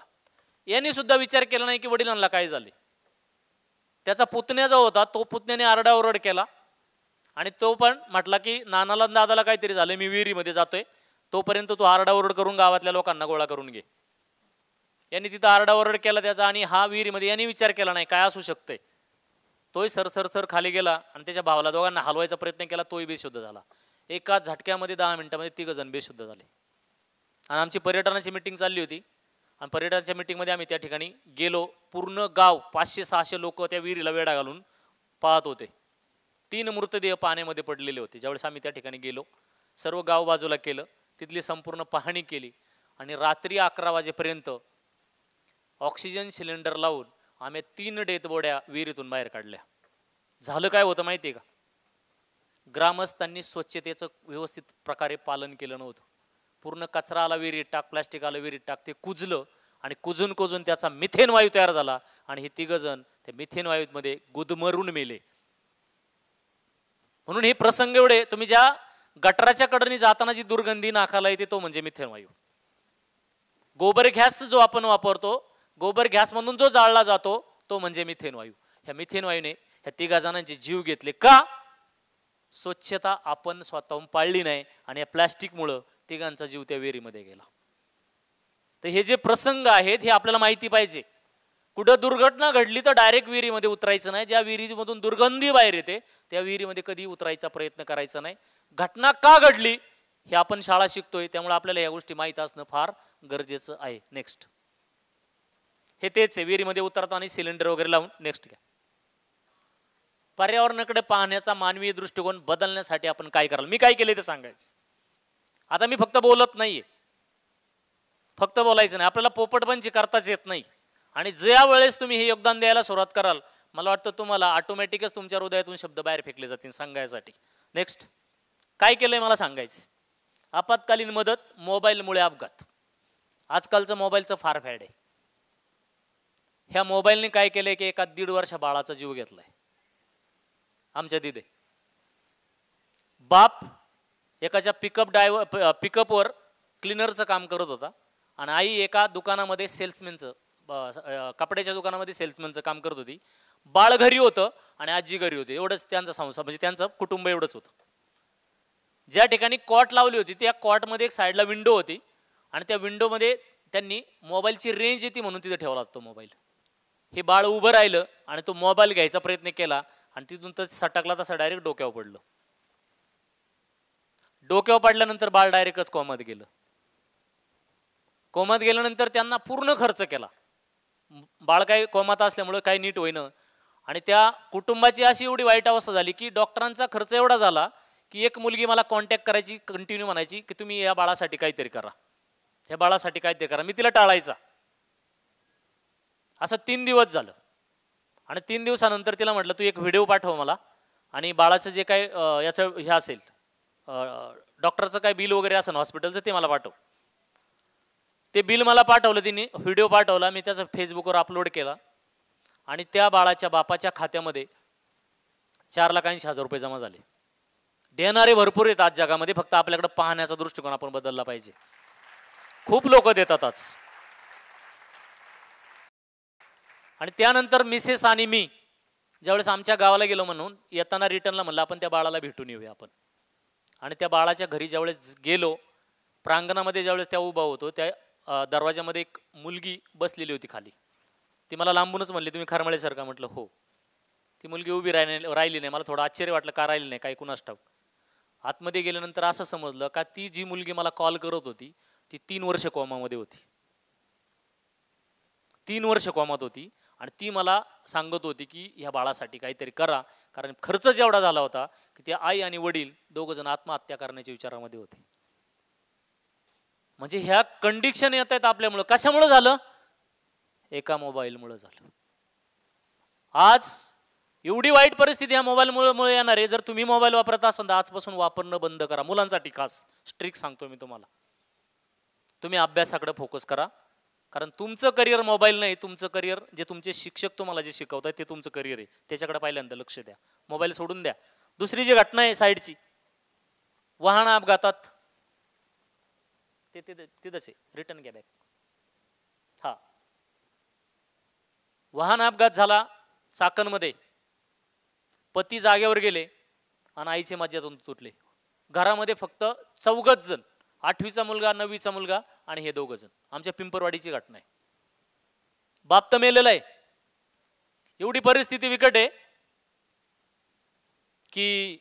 Speaker 2: यांनी सुद्धा विचार केला नाही की वडिलांना काय झाले. त्याचा पुतण्या जो होता तो पुतण्याने आरडाओरड केला आणि तो पण म्हटला की नानाला दादाला काहीतरी झालं, मी विहिरीमध्ये जातोय, तोपर्यंत तू आरडाओरड करून गावातल्या लोकांना गोळा करून घे. यांनी तिथं आरडाओरड केला त्याचा, आणि हा विहिरीमध्ये यांनी विचार केला नाही काय असू शकतंय. तोही सर खाली गेला आणि त्याच्या भावाला दोघांना हलवायचा प्रयत्न केला, तोही बेशुद्ध झाला. एका झटक्यामध्ये 10 मिनिटामध्ये 3 जण बेशुद्ध झाले. आणि आमची पर्यटनाची मीटिंग चालली होती, आणि पर्यटनाच्या मीटिंगमध्ये आम्ही त्या ठिकाणी गेलो. पूर्ण गाव 500-600 लोक त्या विहिरीला वेढा घालून पाहत होते. 3 मृतदेह पाण्यामध्ये पडलेले होते. ज्यावेळेस आम्ही त्या ठिकाणी गेलो, सर्व गाव बाजूला केलं, तिथली संपूर्ण पाहणी केली, आणि रात्री 11 वाजेपर्यंत ऑक्सिजन सिलेंडर लावून आम्ही 3 डेथ बॉड्या विहिरीतून बाहेर काढल्या. झालं काय होतं माहिती आहे का? ग्रामस्थांनी स्वच्छतेचं व्यवस्थित प्रकारे पालन केलं नव्हतं. पूर्ण कचरा आला विहिरीत टाक, प्लास्टिक आलं विहिरीत टाक, ते कुजलं, आणि कुजून त्याचा मिथेन वायू तयार झाला, आणि हे 3 जण त्या मिथेन वायूमध्ये गुदमरून मेले. म्हणून हे प्रसंग एवढे, तुम्ही ज्या गटाराच्या कडेने जाताना जी दुर्गंधी नाकाला येते तो म्हणजे मिथेन वायू. गोबर गॅस जो आपण वापरतो, गोबर गॅस मधून जो जाळला जातो तो म्हणजे मिथेन वायू. ह्या मिथेन वायूने ह्या 3 जणांचे जीव घेतले. का? स्वच्छता आपण स्वतःहून पाळली नाही, आणि या प्लास्टिकमुळं 3 जीव त्या विहिरीमध्ये गेला. तर हे जे प्रसंग आहेत हे आपल्याला माहिती पाहिजे. कुठं दुर्घटना घडली तर डायरेक्ट विहिरीमध्ये उतरायचं नाही. ज्या विहिरीमधून दुर्गंधी बाहेर येते त्या विहिरीमध्ये कधी उतरायचा प्रयत्न करायचा नाही. घटना का घडली हे आपण शाळा शिकतोय, त्यामुळे आपल्याला या गोष्टी माहीत असणं फार गरजेचं आहे. नेक्स्ट, हे तेच आहे, विहिरीमध्ये उतरतो आणि सिलेंडर वगैरे लावून. नेक्स्ट घ्या. पर्यावरणाकडे पाहण्याचा मानवीय दृष्टिकोन बदलण्यासाठी आपण काय कराल? मी काय केले ते सांगायचं. आता मी फक्त बोलत नाहीये, फक्त बोलायचं नाही, आपल्याला पोपटपंची करताच येत नाही. आणि ज्या वेळेस तुम्ही हे योगदान द्यायला सुरुवात कराल, मला वाटतं तुम्हाला ऑटोमॅटिकच तुमच्या हृदयातून शब्द बाहेर फेकले जातील सांगायसाठी. नेक्स्ट, काय केलंय मला सांगायचं. आपत्कालीन मदत, मोबाईलमुळे अपघात. आजकालचं मोबाईलचं फार फॅड आहे. ह्या मोबाईलने काय केलंय की एका 1.5 वर्ष बाळाचा जीव घेतलाय. आमच्या दिदे बाप एकाच्या पिकअपवर क्लिनरचं काम करत होता, आणि आई एका दुकानामध्ये सेल्समॅनचं, कपड्याच्या दुकानामध्ये सेल्समॅनचं काम करत होती. बाळ घरी होतं आणि आजी घरी होती. एवढंच त्यांचा संसार, म्हणजे त्यांचं कुटुंब एवढंच होतं. ज्या ठिकाणी कॉट लावली होती त्या कॉटमध्ये एक साईडला विंडो होती, आणि त्या विंडोमध्ये त्यांनी मोबाईलची रेंज येते म्हणून तिथे ठेवला तो मोबाईल. हे बाळ उभं राहिलं आणि तो मोबाईल घ्यायचा प्रयत्न केला, आणि तिथून तर सटकला, तसा डायरेक्ट डोक्यावर पडलं. डोक्यावर पडल्यानंतर बाळ डायरेक्टच कोमात गेलं. कोमात गेल्यानंतर त्यांना पूर्ण खर्च केला. बाळ काय कोमात असल्यामुळे काही नीट होईना, आणि त्या कुटुंबाची अशी एवढी वाईट अवस्था झाली की डॉक्टरांचा खर्च एवढा झाला की एक मुलगी मला कॉन्टॅक्ट करायची, कंटिन्यू म्हणायची की तुम्ही या बाळासाठी काहीतरी करा, या बाळासाठी काहीतरी करा. मी तिला टाळायचा. असं 3 दिवस झालं, आणि 3 दिवसानंतर तिला म्हटलं तू एक व्हिडिओ पाठव मला, आणि बाळाचं जे काय याचं हे असेल, डॉक्टरचं काय बिल वगैरे असेल हॉस्पिटलचं, ते मला पाठव. ते बिल मला पाठवलं तिने, व्हिडिओ पाठवला, मी त्याचा फेसबुकवर अपलोड केला, आणि त्या बाळाच्या बापाच्या खात्यामध्ये 4,80,000 रुपये जमा झाले. देणारे भरपूर आहेत आज जगामध्ये, फक्त आपल्याकडे पाहण्याचा दृष्टिकोन आपण बदलला पाहिजे. खूप लोक देतात आज. आणि त्यानंतर मिसेस आणि मी ज्यावेळेस आमच्या गावाला गेलो, म्हणून येताना रिटर्नला म्हणलं आपण त्या बाळाला भेटून येऊया आपण. आणि त्या बाळाच्या घरी ज्यावेळेस गेलो, प्रांगणामध्ये ज्यावेळेस त्या उभा होतो, त्या दरवाजामध्ये एक मुलगी बसलेली होती खाली. ती मला लांबूनच म्हणली तुम्ही खरमळे सर का? म्हटलं हो. ती मुलगी उभी राहिली नाही. मला थोडं आश्चर्य वाटलं का राहिली नाही, काही कुणास ठाऊक. आतमध्ये गेल्यानंतर असं समजलं का ती जी मुलगी मला कॉल करत होती ती 3 वर्ष कोमामध्ये होती. 3 वर्ष कोमात होती, आणि ती मला सांगत होती की ह्या बाळासाठी काहीतरी करा, कारण खर्च जेवढा झाला होता की ते आई आणि वडील 2 जण आत्महत्या करण्याच्या विचारामध्ये होते. म्हणजे ह्या कंडिशन येत आहेत आपल्यामुळं. कशामुळे झालं? एका मोबाईलमुळे झालं. आज एवढी वाईट परिस्थिती ह्या मोबाईलमुळे येणार आहे. जर तुम्ही मोबाईल वापरत असाल तर आजपासून वापरणं बंद करा. मुलांसाठी खास स्ट्रिक्ट सांगतो मी तुम्हाला. तुम्ही अभ्यासाकडे फोकस करा, कारण तुमचं करिअर मोबाईल नाही. तुमचं करिअर जे तुमचे शिक्षक तुम्हाला जे शिकवतात ते तुमचं करिअर आहे, त्याच्याकडे पहिल्यांदा लक्ष द्या. मोबाईल सोडून द्या. दुसरी जी घटना आहे साईडची, वाहन अपघातात, ते तिथंच आहे. रिटर्न घ्या बॅक. हा, वाहन अपघात झाला चाकणमध्ये. पती जागेवर गेले आणि आईचे मज्जातून तुटले. घरामध्ये फक्त 4 जण, 8वीचा मुलगा, 9वीचा मुलगा आणि हे 2 जण. आमच्या पिंपरवाडीची घटना आहे. बाप तर मेलेला आहे. एवढी परिस्थिती विकट आहे की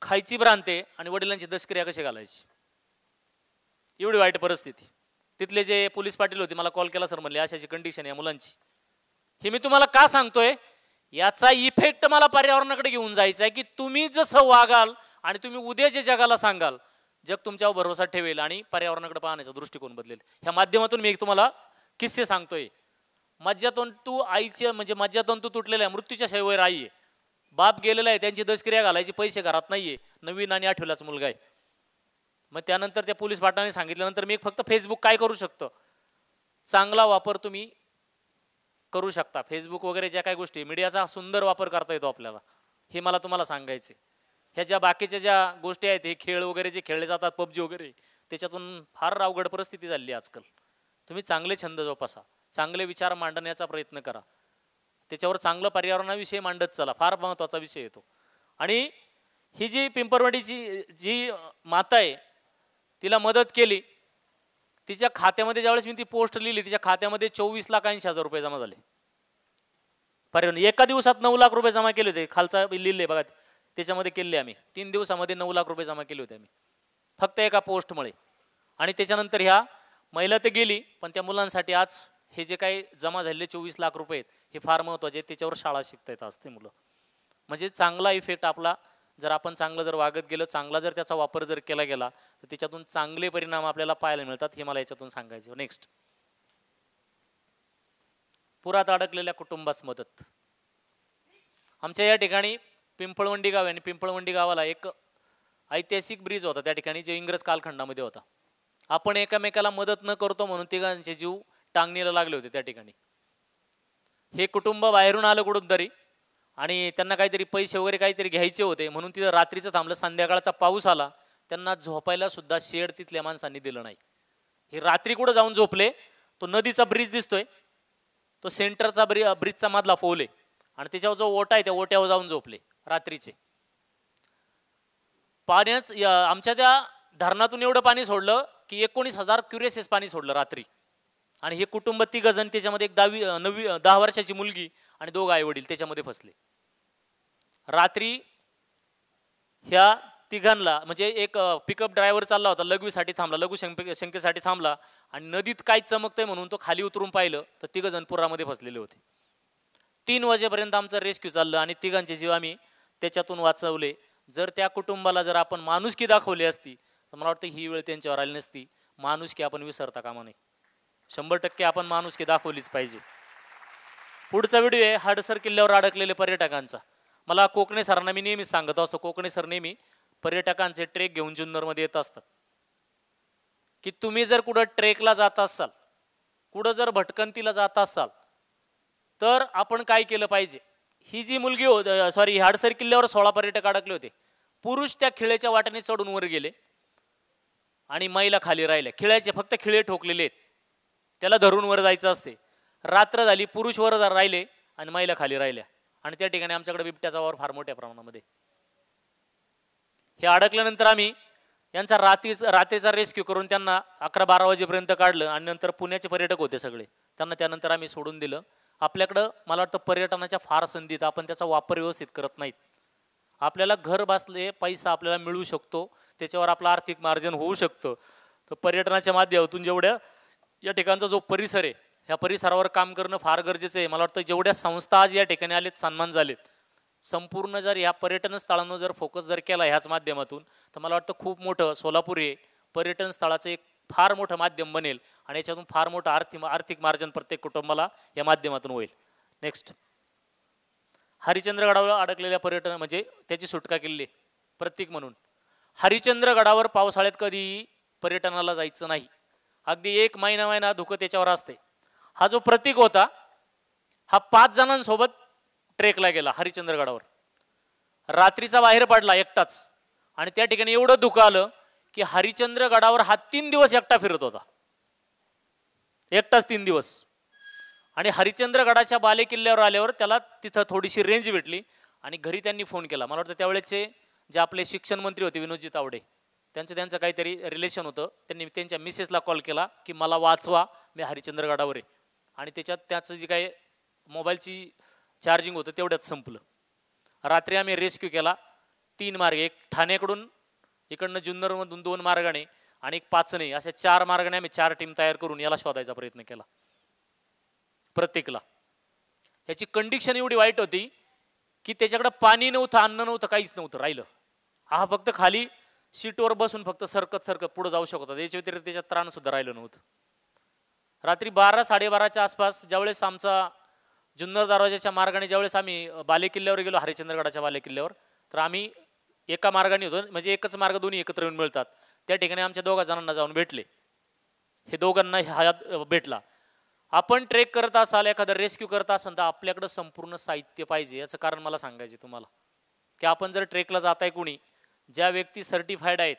Speaker 2: खायची भ्रांते आणि वडिलांची दशक्रिया कशी घालायची, एवढी वाईट परिस्थिती. तिथले जे पोलीस पाटील होते मला कॉल केला, सर म्हणले अशाची कंडिशन आहे मुलांची. हे मी तुम्हाला का सांगतोय, याचा इफेक्ट मला पर्यावरणाकडे घेऊन जायचा आहे की तुम्ही जसं वागाल आणि तुम्ही उद्या जे जगाला सांगाल, जग तुमच्यावर भरोसा ठेवेल आणि पर्यावरणाकडे पाहण्याचा दृष्टिकोन बदलेल. ह्या माध्यमातून मी तुम्हाला किस्से सांगतोय. मज्जातंतू आईचे म्हणजे मज्जातंतू तुटलेला आहे, मृत्यूच्या शैलीवर आई आहे, बाप गेलेला आहे, त्यांची दशक्रिया घालायची पैसे घरात नाहीये, 9वी आणि 8वीलाच मुलगा आहे. मग त्यानंतर त्या पोलीस पाटलाने सांगितल्यानंतर मी फक्त फेसबुक काय करू शकतो, चांगला वापर तुम्ही करू शकता. फेसबुक वगैरे ज्या काही गोष्टी मीडियाचा सुंदर वापर करता येतो आपल्याला, हे मला तुम्हाला सांगायचे. ह्या ज्या बाकीच्या ज्या गोष्टी आहेत, हे खेळ वगैरे जे खेळले जातात पबजी वगैरे, त्याच्यातून फार अवघड परिस्थिती झाली आजकाल. तुम्ही चांगले छंद जोपासा, चांगले विचार मांडण्याचा प्रयत्न करा, त्याच्यावर चांगलं पर्यावरणाविषयी मांडत चला, फार महत्त्वाचा विषय येतो. आणि ही जी पिंपरवाडीची जी माता आहे तिला मदत केली, तिच्या खात्यामध्ये ज्यावेळेस मी ती पोस्ट लिहिली तिच्या खात्यामध्ये 24,80,000 रुपये जमा झाले. पर्यावरण एका दिवसात 9 लाख रुपये जमा केले होते. खालचा लिहिले बघा, त्याच्यामध्ये केले आम्ही 3 दिवसामध्ये 9 लाख रुपये जमा केले होते आम्ही फक्त एका पोस्टमुळे. आणि त्याच्यानंतर ह्या महिला ते गेली, पण त्या मुलांसाठी आज हे जे काही जमा झालेले 24 लाख रुपये आहेत हे फार महत्त्वाचे आहेत. त्याच्यावर शाळा शिकता येत असते मुलं. म्हणजे चांगला इफेक्ट आपला, जर आपण चांगलं जर वागत गेलो, चांगला जर त्याचा वापर जर केला गेला तर त्याच्यातून चांगले परिणाम आपल्याला पाहायला मिळतात, हे मला याच्यातून सांगायचं. नेक्स्ट, पुरात अडकलेल्या कुटुंबास मदत. आमच्या या ठिकाणी पिंपळवंडी गाव आहे आणि पिंपळवंडी गावाला एक ऐतिहासिक ब्रिज होता त्या ठिकाणी, जो इंग्रज कालखंडामध्ये होता. आपण एकामेकाला मदत न करतो म्हणून तिघांचे जीव टांगणीला लागले होते त्या ठिकाणी. हे कुटुंब बाहेरून आलं कुठून तरी आणि त्यांना काहीतरी पैसे वगैरे काहीतरी घ्यायचे होते म्हणून तिथं रात्रीचं थांबलं. संध्याकाळचा पाऊस आला, त्यांना झोपायला सुद्धा शेड तिथल्या माणसांनी दिलं नाही. हे रात्री कुठं जाऊन झोपले, तो नदीचा ब्रिज दिसतोय, तो सेंटरचा ब्रिजचा मधला पोल आहे आणि त्याच्यावर जो ओटा आहे त्या ओट्यावर जाऊन झोपले रात्रीचे. पाण्याच आमच्या त्या धरणातून एवढं पाणी सोडलं की 19,000 क्युरेसेस पाणी सोडलं रात्री. आणि हे कुटुंब 3 जण, त्याच्यामध्ये एक 10 वर्षाची मुलगी आणि 2 आई वडील त्याच्यामध्ये फसले. रात्री ह्या तिघांना म्हणजे एक पिकअप ड्रायव्हर चालला होता, लघवीसाठी थांबला, लघु शंकेसाठी थांबला आणि नदीत काय चमकतंय म्हणून तो खाली उतरून पाहिलं तर 3 जण पुरामध्ये फसलेले होते. 3 वाजेपर्यंत आमचं रेस्क्यू चाललं आणि तिघांचे जीव आम्ही त्याच्यातून वाचवले. जर त्या कुटुंबाला जर आपण माणुसकी दाखवली असती तर मला वाटतं ही वेळ त्यांच्यावर आली नसती. माणुसकी आपण विसरता कामा नये. 100% आपण माणुसकी दाखवलीच पाहिजे. पुढचा व्हिडिओ आहे हडसर किल्ल्यावर अडकलेले पर्यटकांचा. मला कोकणे सरांना मी नेहमीच सांगत असतो, कोकणे सर नेहमी पर्यटकांचे ट्रेक घेऊन जुन्नरमध्ये येत असतात की तुम्ही जर कुठं ट्रेकला जात असाल, कुठं जर भटकंतीला जात असाल तर आपण काय केलं पाहिजे. ही जी मुलगी हडसर किल्ल्यावर 16 पर्यटक अडकले होते. पुरुष त्या खिळेच्या वाटेने चढून वर गेले आणि महिला खाली राहिल्या. खिळ्याचे फक्त खिळे ठोकलेले आहेत, त्याला धरून वर जायचं असते. रात्र झाली, पुरुष वर राहिले आणि महिला खाली राहिल्या आणि त्या ठिकाणी आमच्याकडे बिबट्याचा वावर फार मोठ्या प्रमाणामध्ये. हे अडकल्यानंतर आम्ही यांचा रात्रीचा रेस्क्यू करून त्यांना 11-12 वाजेपर्यंत काढलं आणि नंतर पुण्याचे पर्यटक होते सगळे, त्यांना त्यानंतर आम्ही सोडून दिलं. आपल्याकडं मला वाटतं पर्यटनाच्या फार संधीत आपण त्याचा वापर व्यवस्थित करत नाहीत. आपल्याला घर बसले पैसा आपल्याला मिळू शकतो, त्याच्यावर आपलं आर्थिक मार्जन होऊ शकतं. तर पर्यटनाच्या माध्यमातून जेवढ्या या ठिकाणचा जो परिसर आहे ह्या परिसरावर काम करणं फार गरजेचं आहे. मला वाटतं जेवढ्या संस्था आज या ठिकाणी आलेत, सन्मान झालेत, संपूर्ण जर या पर्यटन स्थळांवर जर फोकस जर केला ह्याच माध्यमातून तर मला वाटतं खूप मोठं सोलापूर हे पर्यटन स्थळाचं एक फार मोठं माध्यम बनेल आणि याच्यातून फार मोठं आर्थिक मार्जन प्रत्येक कुटुंबाला या माध्यमातून होईल. नेक्स्ट, हरिश्चंद्रगडावर अडकलेल्या पर्यटन म्हणजे त्याची सुटका केली प्रतीक म्हणून. हरिश्चंद्रगडावर पावसाळ्यात कधीही पर्यटनाला जायचं नाही. अगदी 1 महिना धुकं त्याच्यावर असते. हा जो प्रतीक होता हा 5 जणांसोबत ट्रेकला गेला हरिश्चंद्रगडावर. रात्रीचा बाहेर पडला एकटाच आणि त्या ठिकाणी एवढं धुकं आलं की हरिश्चंद्रगडावर हा 3 दिवस एकटा फिरत होता, एकटाच 3 दिवस. आणि हरिश्चंद्रगडाच्या बाले किल्ल्यावर आल्यावर त्याला तिथं थोडीशी रेंज भेटली आणि घरी त्यांनी फोन केला. मला वाटतं त्यावेळेचे जे आपले शिक्षण मंत्री होते विनोदजी तावडे, त्यांचं काहीतरी रिलेशन होतं. त्यांनी त्यांच्या मिसेसला कॉल केला की मला वाचवा, मी हरिश्चंद्रगडावर आहे. आणि त्याच्यात त्याचं जी काही मोबाईलची चार्जिंग होतं तेवढ्यात संपलं. रात्री आम्ही रेस्क्यू केला. 3 मार्ग, एक ठाण्याकडून इकडनं जुन्नरमधून 2 मार्गाने आणि एक पाचणे, अशा 4 मार्गाने आम्ही 4 टीम तयार करून याला शोधायचा प्रयत्न केला प्रत्येकला. याची कंडिशन एवढी वाईट होती की त्याच्याकडे पाणी नव्हतं, अन्न नव्हतं, काहीच नव्हतं राहिलं. हा फक्त खाली सीटवर बसून फक्त सरकत पुढे जाऊ शकत होता. याच्या व्यतिरिक्त त्याच्यात त्राण सुद्धा राहिलं नव्हतं. रात्री 12-12:30च्या आसपास ज्यावेळेस आमचा जुन्नर दरवाजाच्या मार्गाने ज्यावेळेस आम्ही बालेकिल्ल्यावर गेलो, हरिश्चंद्रगडाच्या बालेकिल्ल्यावर, तर आम्ही एका मार्गाने होतो, म्हणजे एकच मार्ग दोन्ही एकत्र येऊन मिळतात. त्या ठिकाणी आमच्या 2 जणांना जाऊन भेटले. हे दोघांना हयात भेटला. आपण ट्रेक करत असाल, एखादं रेस्क्यू करत असाल तर आपल्याकडं संपूर्ण साहित्य पाहिजे. याचं कारण मला सांगायचे तुम्हाला की आपण जर ट्रेकला जाताय, कोणी ज्या व्यक्ती सर्टिफाईड आहेत,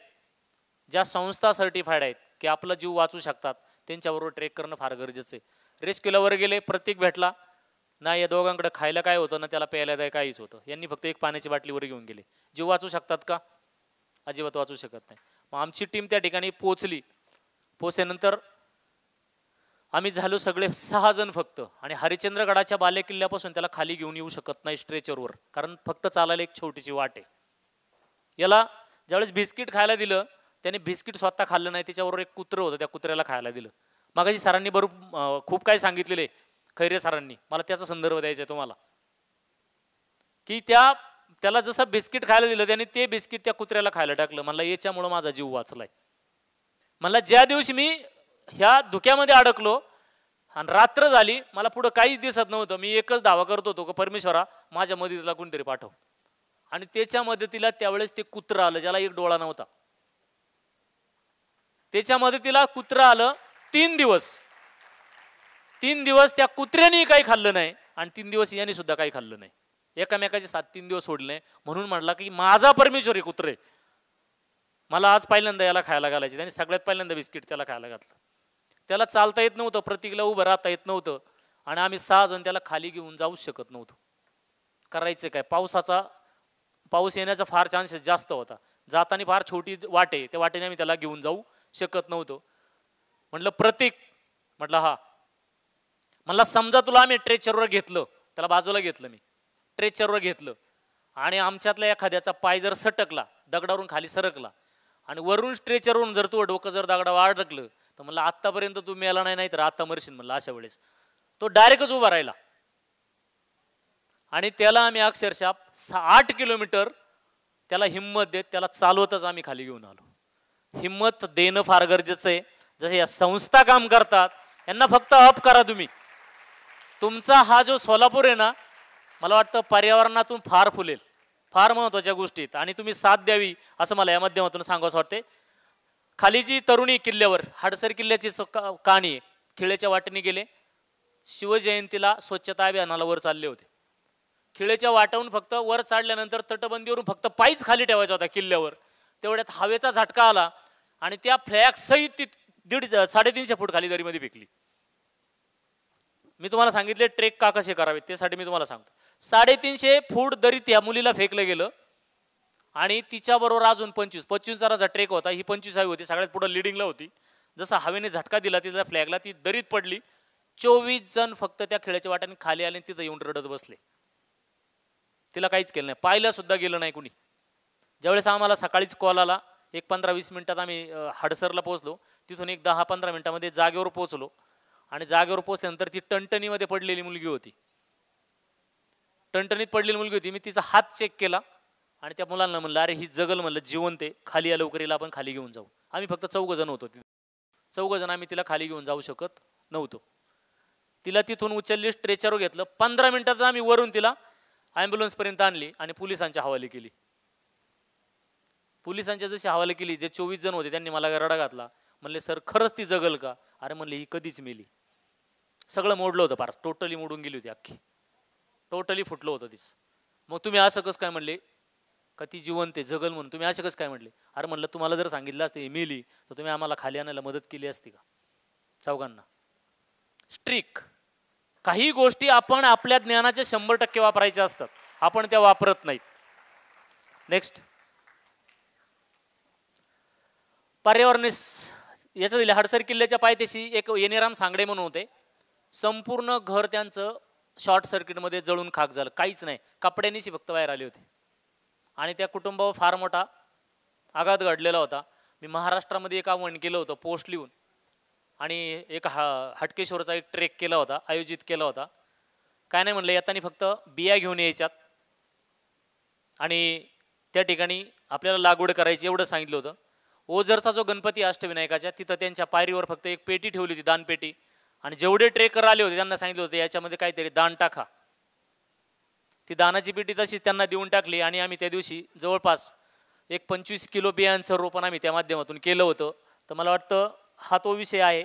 Speaker 2: ज्या संस्था सर्टिफाईड आहेत की आपला जीव वाचू शकतात, त्यांच्याबरोबर ट्रेक करणं फार गरजेचं आहे. रेस्क्यूला वर गेले, प्रत्येक भेटला ना. या दोघांकडे खायला काय होतं ना त्याला प्यायला काय काहीच होतं. यांनी फक्त एक पाण्याची बाटली वर घेऊन गेले. जीव वाचू शकतात का? अजिबात वाचू शकत नाही. मग आमची टीम त्या ठिकाणी पोहोचली. पोहोचल्यानंतर आम्ही झालो सगळे 6 जण फक्त. आणि हरिश्चंद्रगडाच्या बालेकिल्ल्यापासून त्याला खाली घेऊन येऊ शकत नाही स्ट्रेचरवर, कारण फक्त चालायला एक छोटीशी वाट आहे. याला ज्यावेळेस बिस्किट खायला दिलं, त्याने बिस्किट स्वतः खाल्लं नाही, त्याच्याबरोबर एक कुत्रं होतं, त्या कुत्र्याला खायला दिलं. मागाशी सरांनी खूप काय सांगितलेले, खैरे सरांनी, मला त्याचा संदर्भ द्यायचा आहे तुम्हाला, की त्याला जसं बिस्किट खायला दिलं त्याने ते बिस्किट त्या कुत्र्याला खायला टाकलं. म्हणलं याच्यामुळं माझा जीव वाचलाय. म्हणलं ज्या दिवशी मी ह्या धुक्यामध्ये अडकलो आणि रात्र झाली, मला पुढं काहीच दिसत नव्हतं, मी एकच दावा करत होतो की परमेश्वरा माझ्या मदतीला कोणतरी पाठव. आणि त्याच्या मदतीला त्यावेळेस ते कुत्रं आलं, ज्याला एक डोळा नव्हता. त्याच्या मदतीला कुत्रं आलं. 3 दिवस त्या कुत्र्याने काही खाल्लं नाही आणि 3 दिवस याने सुद्धा काही खाल्लं नाही. एकामेकाचे साथ 3 दिवस सोडले नाही. म्हणून म्हटला की माझा परमेश्वर हे कुत्रे, मला आज पहिल्यांदा याला खायला घालायचे. त्याने सगळ्यात पहिल्यांदा बिस्किट त्याला खायला घातलं. त्याला चालता येत नव्हतं, प्रतीकला उभं राहता येत नव्हतं, आणि आम्ही 6 जण त्याला खाली घेऊन जाऊच शकत नव्हतो. करायचं काय, पाऊस येण्याचा फार चान्सेस जास्त होता. जाताना फार छोटी वाटे, त्या वाटेने आम्ही त्याला घेऊन जाऊ शकत नव्हतो. म्हटलं प्रतीक, म्हटलं हा, म्हणला समजा तुला आम्ही ट्रेचरवर घेतलं, त्याला बाजूला घेतलं, मी ट्रेचरवर घेतलं आणि आमच्यातल्या एखाद्याचा पाय जर सटकला, दगडावरून खाली सरकला आणि वरून स्ट्रेचरवरून जर तू डोकं जर दगडावर अडकलं, तर म्हणलं आत्तापर्यंत तू मेला नाही, तर आता मरशील. म्हणलं अशा वेळेस तो डायरेक्टच उभा राहिला. आणि त्याला आम्ही अक्षरशः 8 किलोमीटर त्याला हिंमत देत त्याला चालवतच आम्ही खाली घेऊन आलो. हिंमत देणं फार गरजेचं आहे. जसे या संस्था काम करतात, यांना फक्त अप करा तुम्ही. तुमचा हा जो सोलापूर आहे ना, मला वाटतं पर्यावरणातून फार फुलेल, फार महत्वाच्या गोष्टीत, आणि तुम्ही साथ द्यावी असं मला या माध्यमातून सांगावंसं वाटते. खाली जी तरुणी किल्ल्यावर, हडसर किल्ल्याची कहाणी, खिळेच्या वाटेने गेले, शिवजयंतीला स्वच्छता अभियानाला वर चालले होते. खिळेच्या वाटावून फक्त वर चढल्यानंतर तटबंदीवरून फक्त पायच खाली ठेवायचा होता किल्ल्यावर. तेवढ्यात हवेचा झटका आला आणि त्या फ्लॅग सहित 350 फूट खाली दरीमध्ये फेकली. मी तुम्हाला सांगितले ट्रेक का कसे करावेत, त्यासाठी मी तुम्हाला सांगतो. 350 फूट दरीत या मुलीला फेकलं गेलं आणि तिच्याबरोबर अजून 25 जणांचा ट्रेक होता. ही 25वी होती, सगळ्यात पुढे लिडिंगला होती. जसा हवेने झटका दिला तिच्या फ्लॅगला, ती दरीत पडली. 24 जण फक्त त्या खिळ्याच्या वाट्याने खाली आले, तिथं येऊन रडत बसले. तिला काहीच केलं नाही, पाहिलं सुद्धा गेलं नाही कुणी. ज्यावेळेस आम्हाला सकाळीच कॉल आला, एक 15-20 मिनिटात आम्ही हडसरला पोहोचलो. तिथून एक 10-15 मिनिटामध्ये जागेवर पोहोचलो. आणि जागेवर पोहोचल्यानंतर ती टणटणीमध्ये पडलेली मुलगी होती. टणटणीत पडलेली मुलगी होती. मी तिचा हात चेक केला आणि त्या मुलांना म्हणलं, अरे ही जगल, म्हणलं जिवंत आहे, खाली या लवकर, हिला आपण खाली घेऊन जाऊ. आम्ही फक्त 4 जण होतो. 4 जण आम्ही तिला खाली घेऊन जाऊ शकत नव्हतो. तिला तिथून उचलली, स्ट्रेचरवर घेतलं. 15 मिनिटात आम्ही वरून तिला ॲम्ब्युलन्सपर्यंत आणली आणि पोलिसांच्या हवाले केली. पोलिसांच्या जशी हवाले केली, जे 24 जण होते त्यांनी मला रडा घातला. म्हणले सर खरंच ती जगल का? अरे म्हणले ही कधीच मेली. सगळं मोडलं होतं, फार टोटली मोडून गेली होती, अख्खी टोटली फुटलं होतं तिचं. मग तुम्ही असं कसं काय म्हणले का ती जिवंत आहे, जगल म्हणून तुम्ही असं कसं काय म्हणले? अरे म्हणलं तुम्हाला जर सांगितलं असते मेली तर तुम्ही आम्हाला खाली आणायला मदत केली असती का? चौघांना. स्ट्रिक काही गोष्टी आपण आपल्या ज्ञानाचे 100% वापरायचे असतात, आपण त्या वापरत नाहीत. नेक्स्ट. पर्यावरण याचं दिले हडसर किल्ल्याच्या पायथ्याशी एक येणेराम सांगडे म्हणून होते. संपूर्ण घर त्यांचं शॉर्ट सर्किटमध्ये जळून खाक झालं, काहीच नाही, कपड्यांनीच फक्त बाहेर आले होते. आणि त्या कुटुंबावर फार मोठा आघात घडलेला होता. मी महाराष्ट्रामध्ये एक आव्हान केलं होतं पोस्ट लिहून, आणि एक हटकेश्वरचा एक ट्रेक केला होता, आयोजित केला होता. काय नाही म्हणलं, येताना फक्त बिया घेऊन यायच्यात आणि त्या ठिकाणी आपल्याला लागवड करायची एवढं सांगितलं होतं. ओझरचा जो गणपती अष्टविनायकाच्या तिथं त्यांच्या पायरीवर फक्त एक पेटी ठेवली होती, दानपेटी, आणि जेवढे ट्रेकर आले होते त्यांना सांगितलं होतं याच्यामध्ये काहीतरी दान टाका. ती दानाची पेटी तशीच त्यांना देऊन टाकली आणि आम्ही त्या दिवशी जवळपास एक 25 किलो बियांचं रोपण आम्ही त्या माध्यमातून केलं होतं. तर मला वाटतं हा तो विषय आहे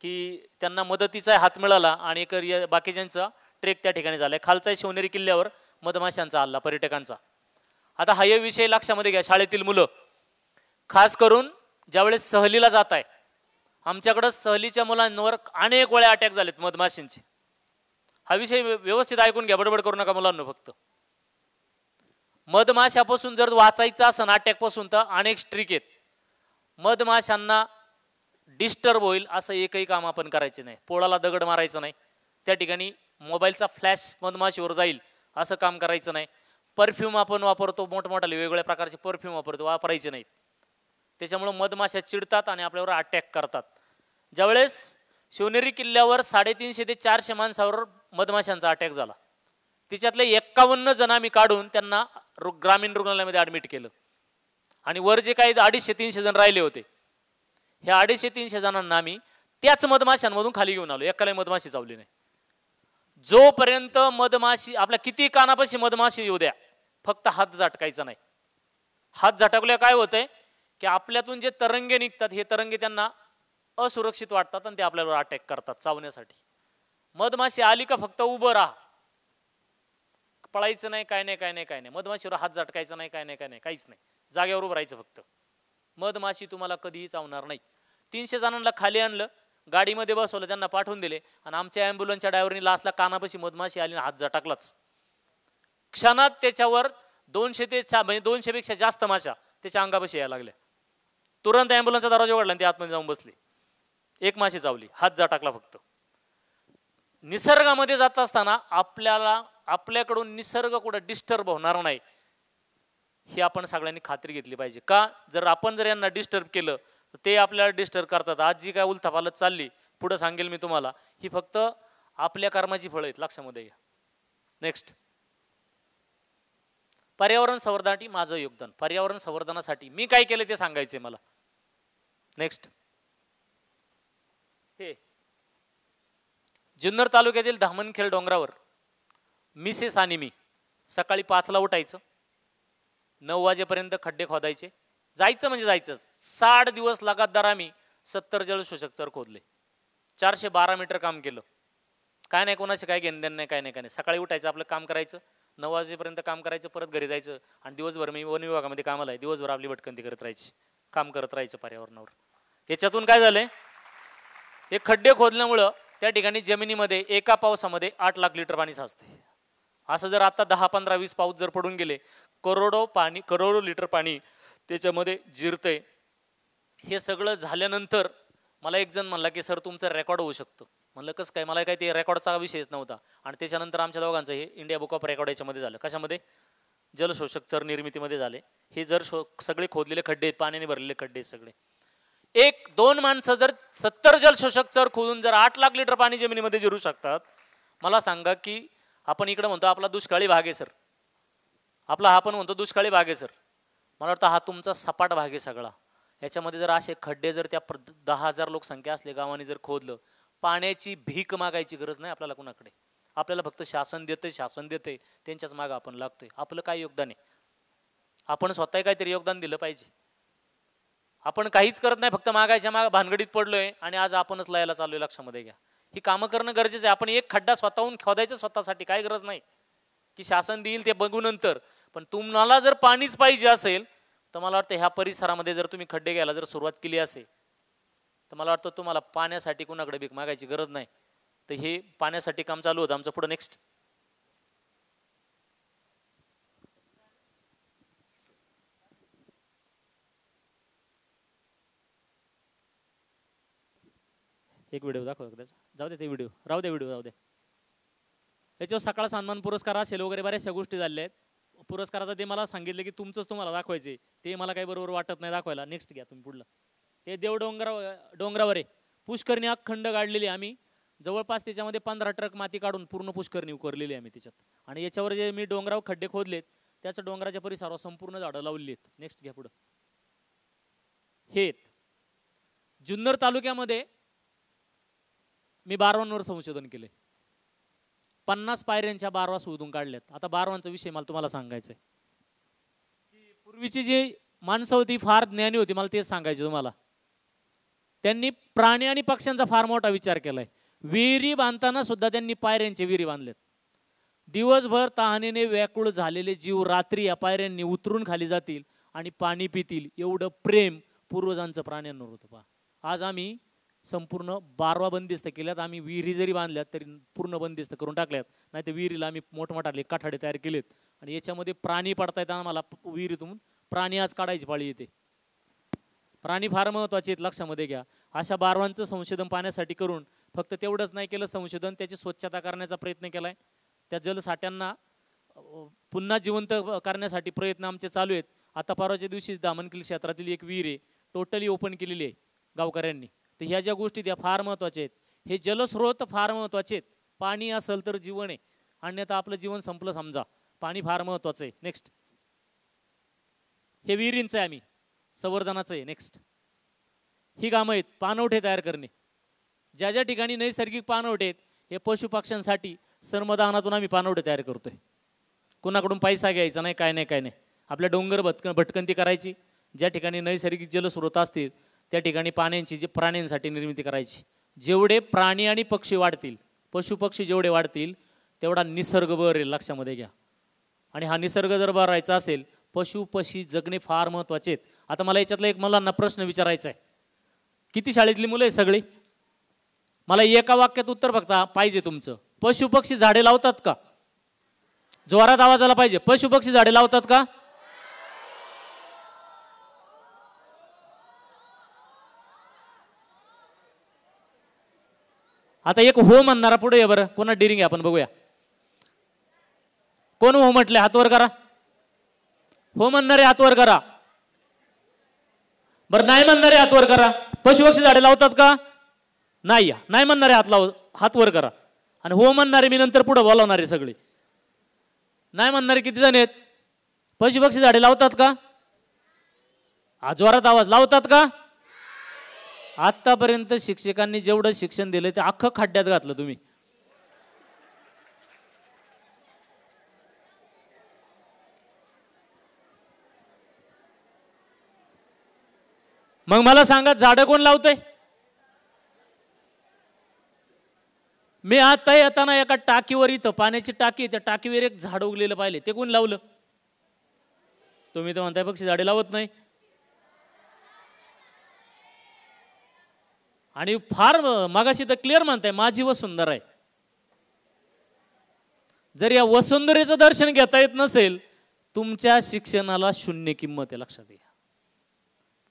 Speaker 2: की त्यांना मदतीचा हात मिळाला आणि एक बाकीच्यांचा ट्रेक त्या ठिकाणी झाला. खालचा शिवनेरी किल्ल्यावर मधमाशांचा हल्ला पर्यटकांचा. आता हा विषय लक्षामध्ये घ्या, शाळेतील मुलं खास करून ज्यावेळेस सहलीला जात आहे, आमच्याकडं सहलीच्या मुलांवर अनेक वेळा अटॅक झालेत मधमाशींचे. हा विषय व्यवस्थित ऐकून घ्या, बडबड करू नका मुलांना. फक्त मधमाशापासून जर वाचायचं असं अटॅकपासून तर अनेक स्ट्रिक आहेत. मधमाशांना डिस्टर्ब होईल असं एकही काम आपण करायचे नाही. पोळाला दगड मारायचं नाही, त्या ठिकाणी मोबाईलचा फ्लॅश मधमाशीवर जाईल असं काम करायचं नाही. परफ्यूम आपण वापरतो, मोठमोठाले वेगवेगळ्या प्रकारचे परफ्यूम वापरायचे नाहीत. त्याच्यामुळे मधमाशा चिडतात आणि आपल्यावर अटॅक करतात. ज्यावेळेस शिवनेरी किल्ल्यावर 350 ते 400 माणसावर मधमाशांचा अटॅक झाला, तिच्यातले 51 जण आम्ही काढून त्यांना ग्रामीण रुग्णालयामध्ये ॲडमिट केलं. आणि वर जे काही 250-300 जण राहिले होते, ह्या 250-300 जणांना आम्ही त्याच मधमाशांमधून खाली घेऊन आलो. एकालाही मधमाशी चावली नाही. जोपर्यंत मधमाशी आपल्या किती कानापाशी मधमाशी येऊ द्या, फक्त हात झटकायचा नाही. हात झटकल्या काय होतंय की आपल्यातून जे तरंगे निघतात, हे तरंगे त्यांना असुरक्षित वाटतात आणि ते आपल्यावर अटॅक करतात चावण्यासाठी. मधमाशी आली का फक्त उभं राहा, पळायचं नाही, काय नाही काय नाही काय नाही. मधमाशीवर हात झटकायचा नाही, काय नाही काय नाही, काहीच नाही, जागेवर उभं राहायचं फक्त. मधमाशी तुम्हाला कधीही चावणार नाही. 300 जणांना खाली आणलं, गाडीमध्ये बसवलं, त्यांना पाठवून दिले आणि आमच्या ॲम्ब्युलन्सच्या ड्रायव्हरनी लास्टला कानापाशी मधमाशी आली आणि हात झटकलाच. क्षणात त्याच्यावर 200 ते म्हणजे 200 पेक्षा जास्त माशा त्याच्या अंगापाशी यायला लागल्या. तुरंत ॲम्ब्युलन्सचा दरवाजा उघडला आणि ते आतमध्ये जाऊन बसले. एक माशी चावली, हात झटकला फक्त. निसर्गामध्ये जात असताना आपल्याकडून निसर्ग कुठं डिस्टर्ब होणार नाही ही आपण सगळ्यांनी खात्री घेतली पाहिजे. का, जर आपण यांना डिस्टर्ब केलं तर ते आपल्याला डिस्टर्ब करतात. आज जी काय उलथापालथ चालली, पुढे सांगेल मी तुम्हाला, ही फक्त आपल्या कर्माची फळं आहेत, लक्षामध्ये घ्या. नेक्स्ट, पर्यावरण संवर्धनासाठी माझं योगदान. पर्यावरण संवर्धनासाठी मी काय केलं ते सांगायचंय मला. नेक्स्ट, हे जुन्नर तालुक्यातील धामणखेड डोंगरावर मिसेस आणि मी सकाळी 5ला उठायचं, 9 वाजेपर्यंत खड्डे खोदायचे, जायचं म्हणजे जायचं. 60 दिवस लगातार आम्ही 70 जलशोषक चर खोदले, 412 मीटर काम केलं. काय नाही, कोणाचे काय घेणं देणं नाही, काय नाही काय नाही. सकाळी उठायचं, आपलं काम करायचं, 9 वाजेपर्यंत काम करायचं, परत घरी जायचं आणि दिवसभर मी वन विभागामध्ये कामाला आहे, दिवसभर आपली भटकंती करत राहायची, काम करत राहायचं पर्यावरणावर. याच्यातून काय झालंय, हे खड्डे खोदल्यामुळं त्या ठिकाणी जमिनीमध्ये एका पावसामध्ये 8 लाख लिटर पाणी साचते. असं जर आता 10, 15, 20 पाऊस जर पडून गेले, करोडो लिटर पाणी त्याच्यामध्ये जिरतंय. हे सगळं झाल्यानंतर मला एक जण म्हणला की सर तुमचं रेकॉर्ड होऊ शकतं. म्हणलं कसं काय, मला काय ते रेकॉर्डचा विषयच नव्हता. आणि त्याच्यानंतर आमच्या दोघांचं हे इंडिया बुक ऑफ रेकॉर्ड याच्यामध्ये झालं. कशामध्ये, जलशोषक चर निर्मितीमध्ये झाले. हे जर सगळे खोदलेले खड्डे आहेत, पाण्याने भरलेले खड्डे आहेत सगळे. 1-2 माणसं जर 70 जलशोषक चर खोदून जर 8 लाख लिटर पाणी जमिनीमध्ये जिरू शकतात, मला सांगा की आपण इकडे म्हणतो आपला दुष्काळी भाग आहे सर, आपला हा पण म्हणतो दुष्काळी भाग आहे सर, मला वाटतं हा तुमचा सपाट भाग आहे सगळा. याच्यामध्ये जर असे खड्डे जर त्या 10,000 लोकसंख्या असले गावाने जर खोदलं, पाण्याची भीक मागायची गरज नाही आपल्याला कुणाकडे. आपल्याला फक्त शासन देते, त्यांच्याच मागं आपण लागतोय. आपलं काय योगदान आहे, आपण स्वतः काहीतरी योगदान दिलं पाहिजे. आपण काहीच करत नाही, फक्त मागायच्या भानगडीत पडलोय आणि आज आपणच लयाला चाललोय. लक्षामध्ये घ्या, ही कामं करणं गरजेचं आहे. आपण एक खड्डा स्वतःहून खोदायचं स्वतःसाठी, काय गरज नाही की शासन देईल ते बघू नंतर. पण तुम्हाला जर पाणीच पाहिजे असेल तर मला वाटतं ह्या परिसरामध्ये जर तुम्ही खड्डे घ्यायला जर सुरुवात केली असेल तर मला वाटतं तुम्हाला पाण्यासाठी कुणाकडे भीक मागायची गरज नाही. तर हे पाण्यासाठी काम चालू होतं आमचं. पुढे नेक्स्ट, एक व्हिडिओ दाखव त्याचा, जाऊ दे ते व्हिडिओ, राहू दे व्हिडिओ, राहू दे. याच्यावर सकाळ सन्मान पुरस्कार असेल वगैरे बऱ्याचशा गोष्टी झाल्या आहेत. पुरस्काराचं ते मला सांगितलं की तुमचंच तुम्हाला दाखवायचे, ते मला काही बरोबर वाटत नाही दाखवायला. नेक्स्ट घ्या तुम्ही पुढलं. हे देव डोंगरावर आहे, पुष्करणी अखंड काढलेली आम्ही, जवळपास त्याच्यामध्ये 15 ट्रक माती काढून पूर्ण पुष्करणी उकरलेली आम्ही त्याच्यात. आणि याच्यावर जे मी डोंगरावर खड्डे खोदलेत त्याचं डोंगराच्या परिसरावर संपूर्ण झाडं लावलेली आहेत. नेक्स्ट घ्या पुढं. हे जुन्नर तालुक्यामध्ये मी बारवांवर संशोधन केले, 50 पायऱ्यांच्या बारवा शोधून काढल्यात. आता बारवांचा विषय मला तुम्हाला सांगायचा आहे की पूर्वीची जी माणसं होती फार ज्ञानी होती, मला तेच सांगायचे तुम्हाला. त्यांनी प्राणी आणि पक्ष्यांचा फार मोठा विचार केलाय. विहिरी बांधताना सुद्धा त्यांनी पायऱ्यांचे विहिरी बांधलेत. दिवसभर तहानेने व्याकुळ झालेले जीव रात्री या पायऱ्यांनी उतरून खाली जातील आणि पाणी पितील, एवढं प्रेम पूर्वजांचं प्राण्यांवर होतं. पहा, आज आम्ही संपूर्ण बारवा बंदिस्त केल्यात. आम्ही विहिरी जरी बांधल्यात तरी पूर्ण बंदिस्त करून टाकल्यात. नाही तर विहिरीला आम्ही मोठमोठाले काठाडे तयार केलेत आणि याच्यामध्ये प्राणी पडतायत. आम्हाला विहिरीतून प्राणी आज काढायची पाळी येते. प्राणी फार महत्वाचे आहेत, लक्षामध्ये घ्या. अशा बारवांचं संशोधन पाण्यासाठी करून फक्त तेवढंच नाही केलं संशोधन, त्याची स्वच्छता करण्याचा प्रयत्न केलाय. त्या जलसाठ्यांना पुन्हा जिवंत करण्यासाठी प्रयत्न आमचे चालू आहेत. आता परवाच्या दिवशी दामनकिल्ली क्षेत्रातील एक विहीर आहे, टोटली ओपन केलेली आहे गावकऱ्यांनी. तर ह्या ज्या गोष्टी त्या फार महत्वाच्या आहेत. हे जलस्रोत फार महत्वाचे आहेत. पाणी असेल तर जीवन आहे, अन्यथा आपलं जीवन संपलं समजा. पाणी फार महत्वाचं आहे. नेक्स्ट. हे विहिरींचं आहे, आम्ही संवर्धनाचं आहे. नेक्स्ट. ही कामं आहेत पाणवठे तयार करणे. ज्या ज्या ठिकाणी नैसर्गिक पाणवठे आहेत, हे पशुपक्ष्यांसाठी श्रमदानातून आम्ही पाणवठे तयार करतोय. कोणाकडून पैसा घ्यायचा नाही, काय नाही, काय नाही. आपल्या डोंगर भटकंती करायची. ज्या ठिकाणी नैसर्गिक जलस्रोत असतील त्या ठिकाणी पाण्याची जे प्राण्यांसाठी निर्मिती करायची. जेवढे प्राणी आणि पक्षी वाढतील, पशुपक्षी जेवढे वाढतील तेवढा निसर्ग बरेल, लक्षामध्ये घ्या. आणि हा निसर्ग जर बरा राहायचा असेल, पशु पक्षी जगणे फार महत्वाचे आहेत. आता मला याच्यातला एक मुलांना प्रश्न विचारायचा आहे. किती शाळेतली मुलं आहे सगळी? मला एका वाक्यात उत्तर फक्त पाहिजे तुमचं. पशु पक्षी झाडे लावतात का? जोरात आवाज आला पाहिजे. पशु पक्षी झाडे लावतात का? आता एक हो म्हणणारा पुढे या बरं. कोणा डिरिंग आहे आपण बघूया. कोण हो म्हटले? हात वर करा. हो म्हणणारे हात वर करा. बरं, नाही म्हणणारे हात वर करा. पशुपक्षी झाडे लावतात का? नाही. नाही म्हणणारे हात वर करा. आणि हो म्हणणारे मी नंतर पुढे बोलावणारे सगळे. नाही म्हणणारे किती जण आहेत? पशुपक्षी झाडे लावतात का? जोरात आवाज. लावतात का? आतापर्यंत शिक्षकांनी जेवढं शिक्षण दिलं ते अख्खं खड्ड्यात घातलं तुम्ही. मग मला सांगा, झाडं कोण लावतंय? मी आता येताना एका टाकीवर, इथं पाण्याची टाकी, त्या टाकीवर एक झाड उगलेलं पाहिले. ते कोण लावलं? तुम्ही तर म्हणताय पक्षी झाडे लावत नाही. आणि फार मागाशी तर क्लिअर म्हणताय माझी वसुंधरा आहे. जर या वसुंधरेचं दर्शन घेता येत नसेल, तुमच्या शिक्षणाला शून्य किंमत आहे, लक्षात घ्या.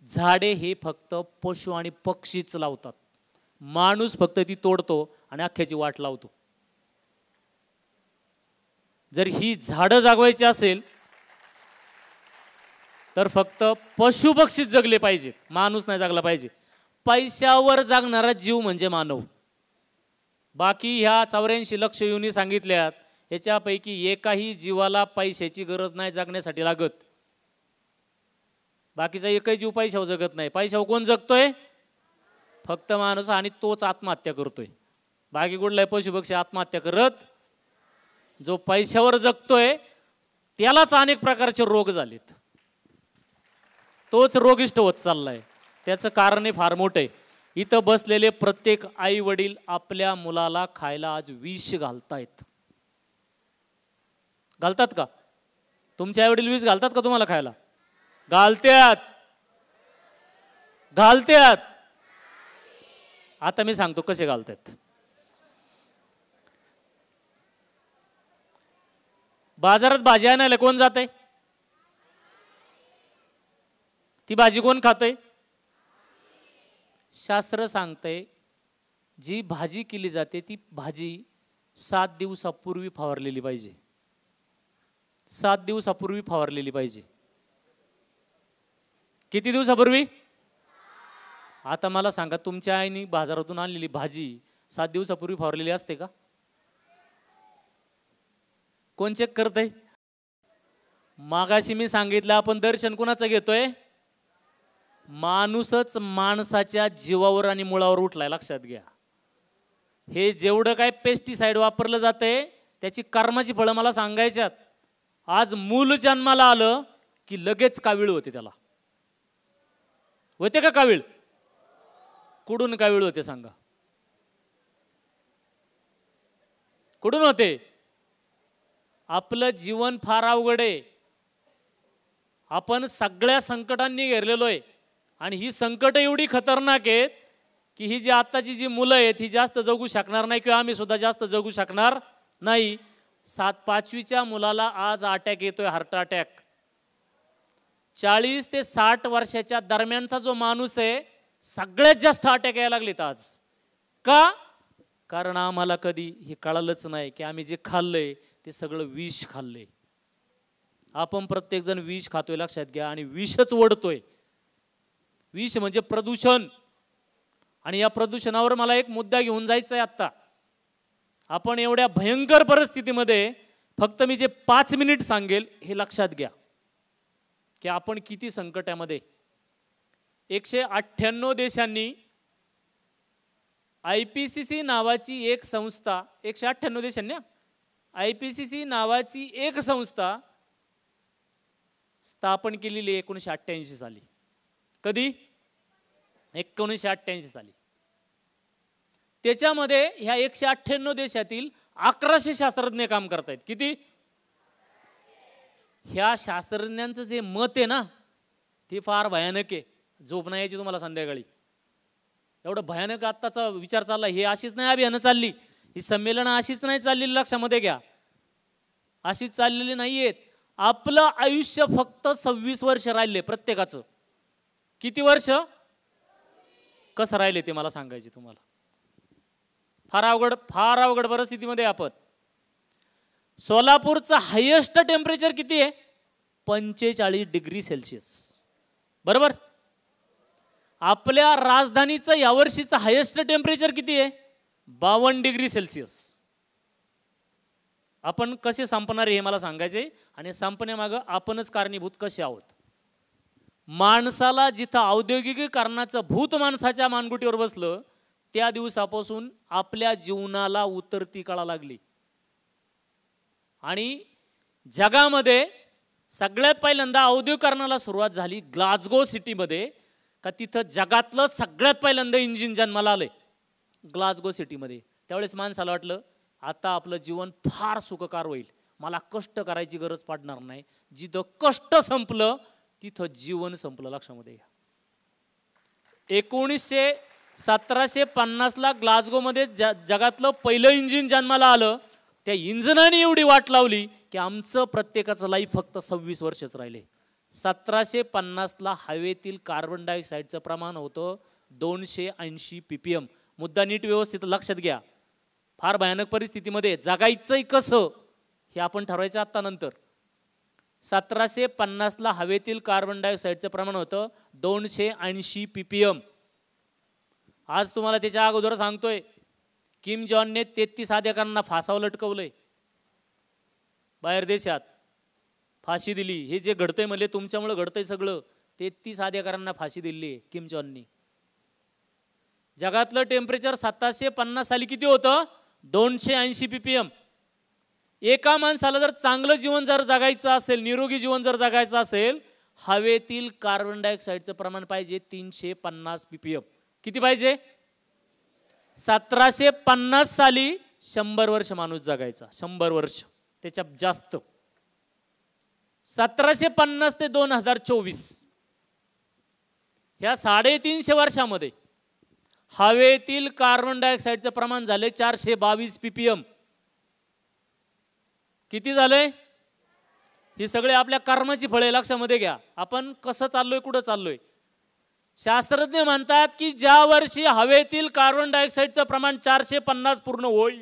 Speaker 2: झाडे हे फक्त पशु आणि पक्षीच लावतात. माणूस फक्त ती तोडतो आणि अख्ख्याची वाट लावतो. जर ही झाडं जागवायची असेल तर फक्त पशु पक्षीच जगले पाहिजेत, माणूस नाही जगला पाहिजे. पैशावर जगणारा जीव म्हणजे मानव. बाकी ह्या 84 लक्ष योनी सांगितल्यात, याच्यापैकी एकाही जीवाला पैशाची गरज नाही जगण्यासाठी लागत. बाकीचा एकही जीव पैशावर जगत नाही. पैशावर कोण जगतोय? फक्त माणूस, आणि तोच आत्महत्या करतोय. बाकी कुठलाही पशुपक्षी आत्महत्या करत. जो पैशावर जगतोय त्यालाच अनेक प्रकारचे रोग झालेत. तोच रोगिष्ट होत चाललाय. त्याचं कारण फार मोठं आहे. इथं बसलेले प्रत्येक आई वडील आपल्या मुलाला खायला आज विष घालतायत. घालतात का? तुमचे आई वडील विष घालतात का तुम्हाला खायला? घालत्यात. घालत्यात. आता मी सांगतो कसे घालतात. बाजारात भाजी आणायला कोण जाते? ती भाजी कोण खाते? शास्त्र सांगते जी भाजी केली जाते ती भाजी 7 दिवसापूर्वी फवारलेली पाहिजे. 7 दिवसापूर्वी फवारलेली पाहिजे. किती दिवसापूर्वी? आता मला सांगा, तुमच्या आईने बाजारातून आणलेली भाजी 7 दिवसापूर्वी फवारलेली असते का? कोण चेक करतंय? मागाशी मी सांगितलं, आपण दर्शन कुणाचं घेतोय? माणूसच माणसाच्या जीवावर आणि मुळावर उठलाय, लक्षात घ्या. हे जेवढं काय पेस्टिसाइड वापरलं जातंय त्याची कर्माची फळं मला सांगायच्यात. आज मूल जन्माला आलं की लगेच कावीळ होते. त्याला होते का कावीळ? कुठून कावीळ होते सांगा? कुठून होते? आपलं जीवन फार अवघड आहे. आपण सगळ्या संकटांनी घेरलेलो आहे आणि ही संकट एवढी खतरनाक आहेत की ही जी आत्ताची जी मुलं आहेत ही जास्त जगू शकणार नाही, किंवा आम्ही सुद्धा जास्त जगू शकणार नाही. 5वीच्या मुलाला आज अटॅक येतोय, हार्ट अटॅक. 40 ते 60 वर्षाच्या दरम्यानचा जो माणूस आहे सगळ्यात जास्त अटॅक यायला लागलेत आज. का? कारण आम्हाला कधी हे कळालंच नाही की आम्ही जे खाल्लंय ते सगळं विष खाल्लंय. आपण प्रत्येक जण विष खातोय, लक्षात घ्या, आणि विषच ओढतोय. विष म्हणजे प्रदूषण. आणि या प्रदूषणावर मला एक मुद्दा घेऊन जायचा आहे आत्ता. आपण एवढ्या भयंकर परिस्थितीमध्ये, फक्त मी जे 5 मिनिट सांगेल हे लक्षात घ्या की आपण किती संकटामध्ये. 198 देशांनी IPCC नावाची एक संस्था, 198 देशांनी IPCC नावाची एक संस्था स्थापन केलेली 1988 साली. कधी? 1988 साली. त्याच्यामध्ये ह्या 198 देशातील 1100 शास्त्रज्ञ काम करतायत. किती? ह्या शास्त्रज्ञांचं जे मत आहे ना ते फार भयानक आहे. झोप नाही यायची तुम्हाला संध्याकाळी. एवढं भयानक आत्ताचा विचार चालला. हे अशीच नाही अभियानं चालली, ही संमेलनं अशीच नाही चाललेली, लक्षामध्ये घ्या. अशीच चाललेली नाहीयेत. आपलं आयुष्य फक्त 26 वर्ष राहिले प्रत्येकाचं. किती वर्ष? कसं राहिले ते मला सांगायचे तुम्हाला. फार अवघड परिस्थितीमध्ये आपण. सोलापूरचं हायेस्ट टेम्परेचर किती आहे? 45 डिग्री सेल्सिअस. बरोबर? आपल्या राजधानीचं यावर्षीचं हायेस्ट टेम्परेचर किती आहे? 52 डिग्री सेल्सिअस. आपण कसे संपणार हे मला सांगायचे, आणि संपण्यामागं आपणच कारणीभूत कसे आहोत. माणसाला जिथं औद्योगिकीकरणाचं भूत माणसाच्या मानगुटीवर बसलं त्या दिवसापासून आपल्या जीवनाला उतरती कळा लागली. आणि जगामध्ये सगळ्यात पहिल्यांदा औद्योगिकरणाला सुरुवात झाली ग्लासगो सिटीमध्ये. का तिथं जगातलं सगळ्यात पहिल्यांदा इंजिन जन्माला आलंय ग्लासगो सिटीमध्ये. त्यावेळेस माणसाला वाटलं आता आपलं जीवन फार सुखकर होईल, मला कष्ट करायची गरज पडणार नाही. जिथं कष्ट संपलं तिथं जीवन संपलं, लक्षामध्ये घ्या. 1750ला ग्लासगोमध्ये जगातलं पहिलं इंजिन जन्माला आलं. त्या इंजिनाने एवढी वाट लावली की आमचं प्रत्येकाचं लाईफ फक्त 26 वर्षच राहिले. 1750ला हवेतील कार्बन डायऑक्साईडचं प्रमाण होतं 280 ppm. मुद्दा नीट व्यवस्थित लक्षात घ्या. फार भयानक परिस्थितीमध्ये जगायचंय कसं हे आपण ठरवायचं आता नंतर. 1750ला हवेतील कार्बन डायऑक्साईडचं प्रमाण होतं 280 ppm. आज तुम्हाला त्याच्या अगोदर सांगतोय, किम जॉनने 33 अधिकाऱ्यांना फासावर लटकवलंय. बाहेर देशात फाशी दिली. हे जे घडतंय म्हणजे तुमच्यामुळे घडतंय सगळं. 33 अधिकाऱ्यांना फाशी दिली किम जॉननी. जगातलं टेम्परेचर 1750 साली किती होतं? 280 ppm. एका माणसाला जर चांगलं जीवन जर जगायचं असेल, निरोगी जीवन जर जगायचं असेल, हवेतील कार्बन डायऑक्साईडचं प्रमाण पाहिजे 350 ppm. किती पाहिजे? 1750 साली 100 वर्ष माणूस जगायचा. 100 वर्ष त्याच्या जास्त. 1750 ते 2024 ह्या 350 वर्षामध्ये हवेतील कार्बन डायऑक्साईडचं प्रमाण झाले 422 ppm. किती झालंय? ही सगळे आपल्या कर्माची फळे, लक्षामध्ये घ्या. आपण कसं चाललोय, कुठं चाललोय.
Speaker 3: शास्त्रज्ञ म्हणतात की ज्या वर्षी हवेतील कार्बन डायऑक्साईडचं प्रमाण 450 पूर्ण होईल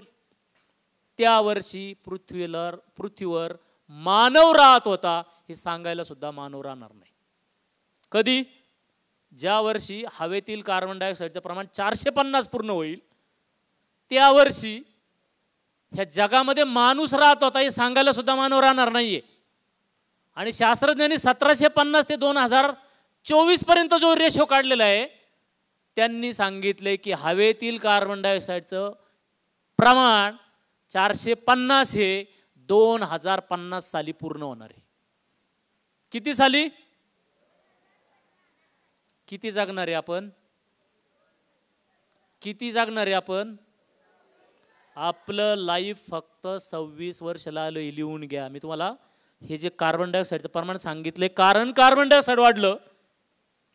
Speaker 3: त्या वर्षी पृथ्वीवर मानव राहत होता हे सांगायला सुद्धा मानव राहणार नाही. कधी? ज्या वर्षी हवेतील कार्बन डायऑक्साईडचं प्रमाण 450 पूर्ण होईल त्या वर्षी ह्या जगामध्ये माणूस राहत होता हे सांगायला सुद्धा मानव राहणार नाहीये. आणि शास्त्रज्ञांनी 1750 ते 2024 पर्यंत जो रेशो काढलेला आहे त्यांनी सांगितले की हवेतील कार्बन डायऑक्साईडचं प्रमाण 450 हे 2050 साली पूर्ण होणार आहे. किती साली? किती जगणार आहे आपण? किती जगणार आहे आपण? आपलं लाईफ फक्त 26 वर्षाला आलं. लिहून घ्या. मी तुम्हाला हे जे कार्बन डायऑक्साईडचं प्रमाण सांगितलंय कारण कार्बन डायऑक्साईड वाढलं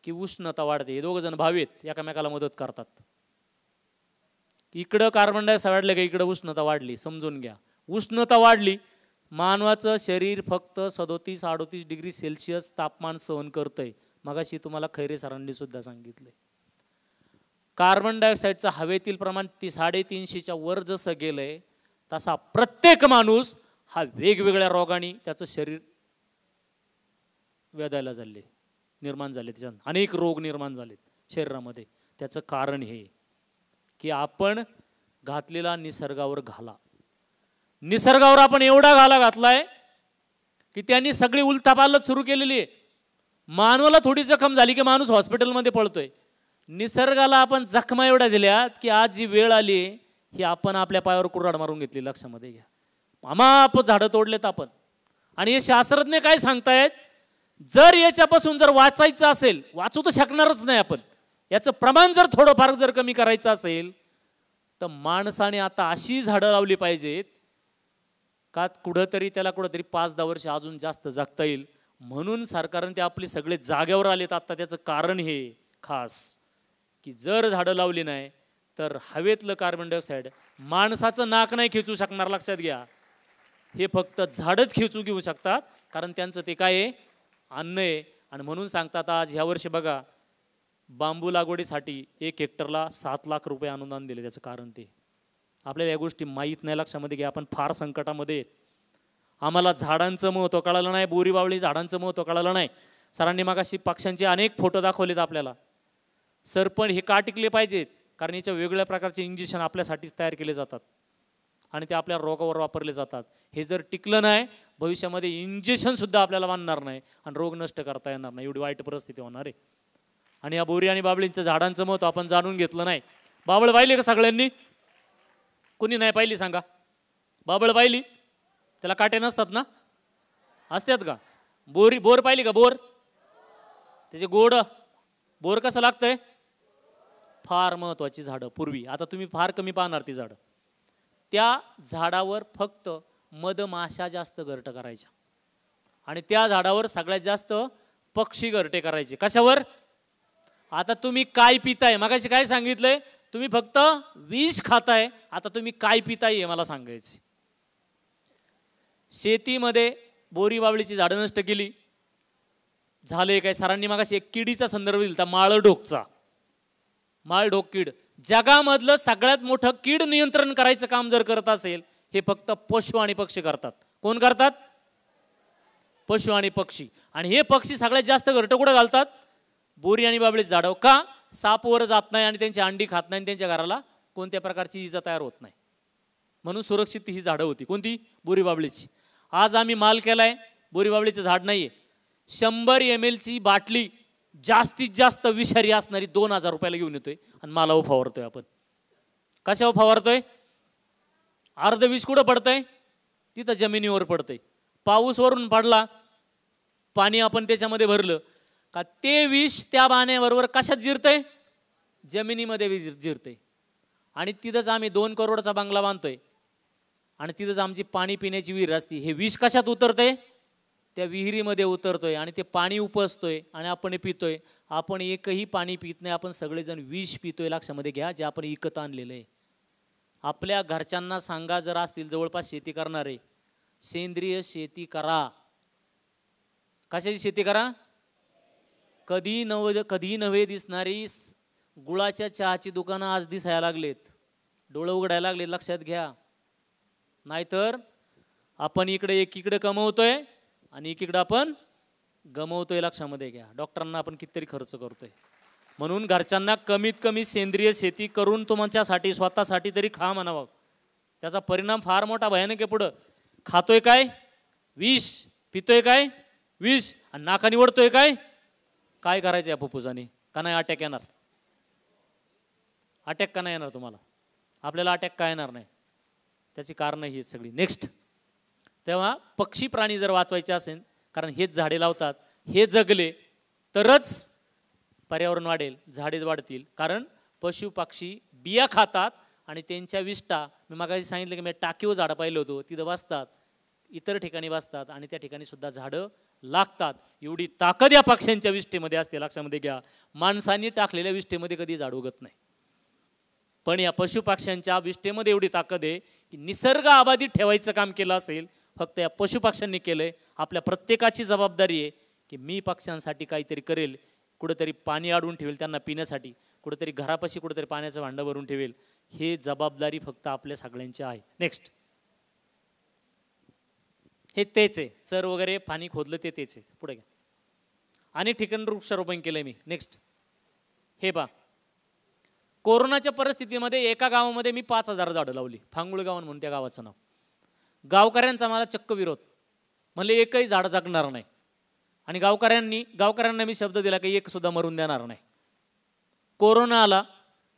Speaker 3: की उष्णता वाढते. हे दोघ जण भाऊ आहेत, एकामेकाला मदत करतात. इकडं कार्बन डायऑक्साईड वाढलं का इकडं उष्णता वाढली. समजून घ्या. उष्णता वाढली, मानवाचं शरीर फक्त 37-38 डिग्री सेल्सिअस तापमान सहन करतंय. मगाशी तुम्हाला खैरे सरांनी सुद्धा सांगितलंय. कार्बन डायऑक्साईडचं हवेतील प्रमाण 350च्या वर जसं गेलंय तसा प्रत्येक माणूस हा वेगवेगळ्या रोगाने त्याचं शरीर व्याधायला झाले, निर्माण झाले. त्याच्यात अनेक रोग निर्माण झालेत शरीरामध्ये. त्याचं कारण हे की आपण घातलेला निसर्गावर घाला. निसर्गावर आपण एवढा घाला घातलाय की त्यांनी सगळी उलथापालथ सुरू केलेली आहे. मानवाला थोडी जखम झाली की माणूस हॉस्पिटलमध्ये पळतोय. निसर्गाला आपण जखमा एवढ्या दिल्यात की आज जी वेळ आली ही आपण आपल्या पायावर कुऱ्हाड मारून घेतली. लक्षामध्ये घ्या. मामाप झाडं तोडलेत आपण. आणि हे शास्त्रज्ञ काय सांगतायत, जर याच्यापासून जर वाचायचं असेल, वाचू तर शकणारच नाही आपण, याचं प्रमाण जर थोडंफार जर कमी करायचं असेल तर माणसाने आता अशी झाडं लावली पाहिजेत का कुठंतरी त्याला कुठंतरी 5-10 वर्ष अजून जास्त जगता येईल. म्हणून सरकारने ते आपले सगळे जागेवर आलेत. आता त्याचं कारण हे खास की जर झाडं लावली नाही तर हवेतलं कार्बन डायऑक्साईड माणसाचं नाक नाही खेचू शकणार. लक्षात घ्या. हे फक्त झाडच खेचू घेऊ शकतात कारण त्यांचं ते काय आहे, अन्न आहे. आणि म्हणून सांगतात आज ह्या वर्षी बघा बांबू लागवडीसाठी 1 हेक्टरला 7 लाख रुपये अनुदान दिले. त्याचं कारण ते आपल्याला या गोष्टी माहीत नाही. लक्षामध्ये घ्या. आपण फार संकटामध्ये आहेत. आम्हाला झाडांचं महत्त्व कळालं नाही, बोरीबावळी झाडांचं महत्त्व कळालं नाही. सरांनी मगाशी पक्ष्यांचे अनेक फोटो दाखवलेत आपल्याला. सरपण हे का टिकले पाहिजेत कारण याच्या वेगवेगळ्या प्रकारचे इंजेक्शन आपल्यासाठीच तयार केले जातात आणि ते आपल्या रोगावर वापरले जातात. हे जर टिकलं नाही भविष्यामध्ये इंजेक्शन सुद्धा आपल्याला बांधणार नाही आणि रोग नष्ट करता येणार नाही. एवढी वाईट परिस्थिती होणार आहे. आणि या बोरी आणि बाबळींचं झाडांचं महत्त्व आपण जाणून घेतलं नाही. बाबळ पाहिली का सगळ्यांनी? कुणी नाही पाहिली सांगा? बाबळ पाहिली? त्याला काटे नसतात ना? असतात का? बोर पाहिली का? बोर त्याचे गोड बोर कसं लागतंय? फार महत्वाची झाडं पूर्वी. आता तुम्ही फार कमी पाहणार ती झाडं. त्या झाडावर फक्त मधमाशा जास्त घरटं करायच्या आणि त्या झाडावर सगळ्यात जास्त पक्षी घरटे करायचे. कशावर? आता तुम्ही काय पिताय? मगाशी काय सांगितलंय? तुम्ही फक्त विष खाताय. आता तुम्ही काय पिताय हे मला सांगायचे. शेतीमध्ये बोरी बावळीची झाडं नष्ट केली. झाले काय? सरांनी मगाशी एक किडीचा संदर्भ दिला, माळढोकचा. माळढोक कीड जगामधलं सगळ्यात मोठं कीड नियंत्रण करायचं काम जर करत असेल हे फक्त पशु आणि पक्षी करतात. कोण करतात? पशु आणि पक्षी. आणि हे पक्षी सगळ्यात जास्त घरटं कुठं घालतात? बोरी आणि बाबळीचं झाड. का? सापवर जात नाही आणि त्यांची अंडी खात नाही आणि त्यांच्या घराला कोणत्या प्रकारची इजा तयार होत नाही. म्हणून सुरक्षित ही झाडं होती. कोणती? बोरी बाबळीची. आज आम्ही माल केलाय, बोरी बाबळीचं झाड नाहीये. 100 ml ची बाटली जास्तीत जास्त विषारी असणारी 2000 रुपयाला घेऊन येतोय आणि मालावर फवारतोय आपण. कशावर फवारतोय? अर्ध विष कुठं पडतंय? तिथं जमिनीवर पडतंय. पाऊस वरून पडला, पाणी आपण त्याच्यामध्ये भरलं का ते विष त्या पाण्याबरोबर कशात जिरतंय? जमिनीमध्ये जिरतंय. आणि तिथंच आम्ही 2 करोडचा बंगला बांधतोय आणि तिथंच आमची पाणी पिण्याची विहीर असती. हे विष कशात उतरतंय? त्या विहिरीमध्ये उतरतोय आणि ते पाणी उपसतोय आणि आपण पितोय. आपण एकही पाणी पित नाही, आपण सगळेजण विष पितोय. लक्षामध्ये घ्या. जे आपण विकत आणलेलं आहे. आपल्या घरच्यांना सांगा जर असतील जवळपास शेती करणारे, सेंद्रिय शेती करा. कशाची शेती करा? कधी नव्हे दिसणारी गुळाच्या चहाची दुकानं आज दिसायला लागलेत, डोळं उघडायला लागले, लक्षात घ्या. नाहीतर आपण एकीकडे कमवतोय आणि एकीकडे आपण गमवतोय, लक्षामध्ये घ्या. डॉक्टरांना आपण कितीतरी खर्च करतोय. म्हणून घरच्यांना कमीत कमी सेंद्रिय शेती करून तुमच्यासाठी स्वतःसाठी तरी खा म्हणावं. त्याचा परिणाम फार मोठा भयानक आहे. पुढं खातोय काय विष, पितोय काय विष, आणि नाकाने ओढतोय काय. काय करायचं या फुफ्फुसाने? का नाही अटॅक येणार? अटॅक का नाही येणार तुम्हाला? आपल्याला अटॅक का येणार नाही? त्याची कारणं ही सगळी. नेक्स्ट, तेव्हा पक्षी प्राणी जर वाचवायचे असेल, कारण हेच झाडे लावतात, हे जगले तरच पर्यावरण वाढेल, झाडे वाढतील. कारण पशु पक्षी बिया खातात आणि त्यांच्या विष्ठा, मी मागाशी सांगितलं की मी टाकीवर झाडं पाहिलं होतं, तिथं बसतात, इतर ठिकाणी बसतात आणि त्या ठिकाणी सुद्धा झाडं लागतात. एवढी ताकद या पक्ष्यांच्या विष्ठेमध्ये असते, लक्षामध्ये घ्या. माणसांनी टाकलेल्या विष्ठेमध्ये कधी झाड उगत नाही, पण या पशुपक्ष्यांच्या विष्ठेमध्ये एवढी ताकद आहे की निसर्ग अबाधित ठेवायचं काम केलं असेल फक्त या पशुपक्ष्यांनी केलंय. आपल्या प्रत्येकाची जबाबदारी आहे की मी पक्ष्यांसाठी काहीतरी करेल, कुठेतरी पाणी अडवून ठेवेल त्यांना पिण्यासाठी, कुठेतरी घरापाशी कुठेतरी पाण्याचं भांडं भरून ठेवेल. हे जबाबदारी फक्त आपल्या सगळ्यांची आहे. नेक्स्ट, हे तेच आहे, चर वगैरे पाणी खोदलं ते तेच आहे. पुढे घ्या. अनेक ठिकाणी वृक्षारोपण केलंय मी. नेक्स्ट, हे पहा, कोरोनाच्या परिस्थितीमध्ये एका गावामध्ये मी 5,000 झाडं लावली. फांगुळ गाव म्हणून त्या गावाचं नाव. गावकऱ्यांचा मला चक्क विरोध, म्हणले एकही झाड जगणार नाही. आणि गावकऱ्यांना मी शब्द दिला की एक सुद्धा मरून देणार नाही. कोरोना आला,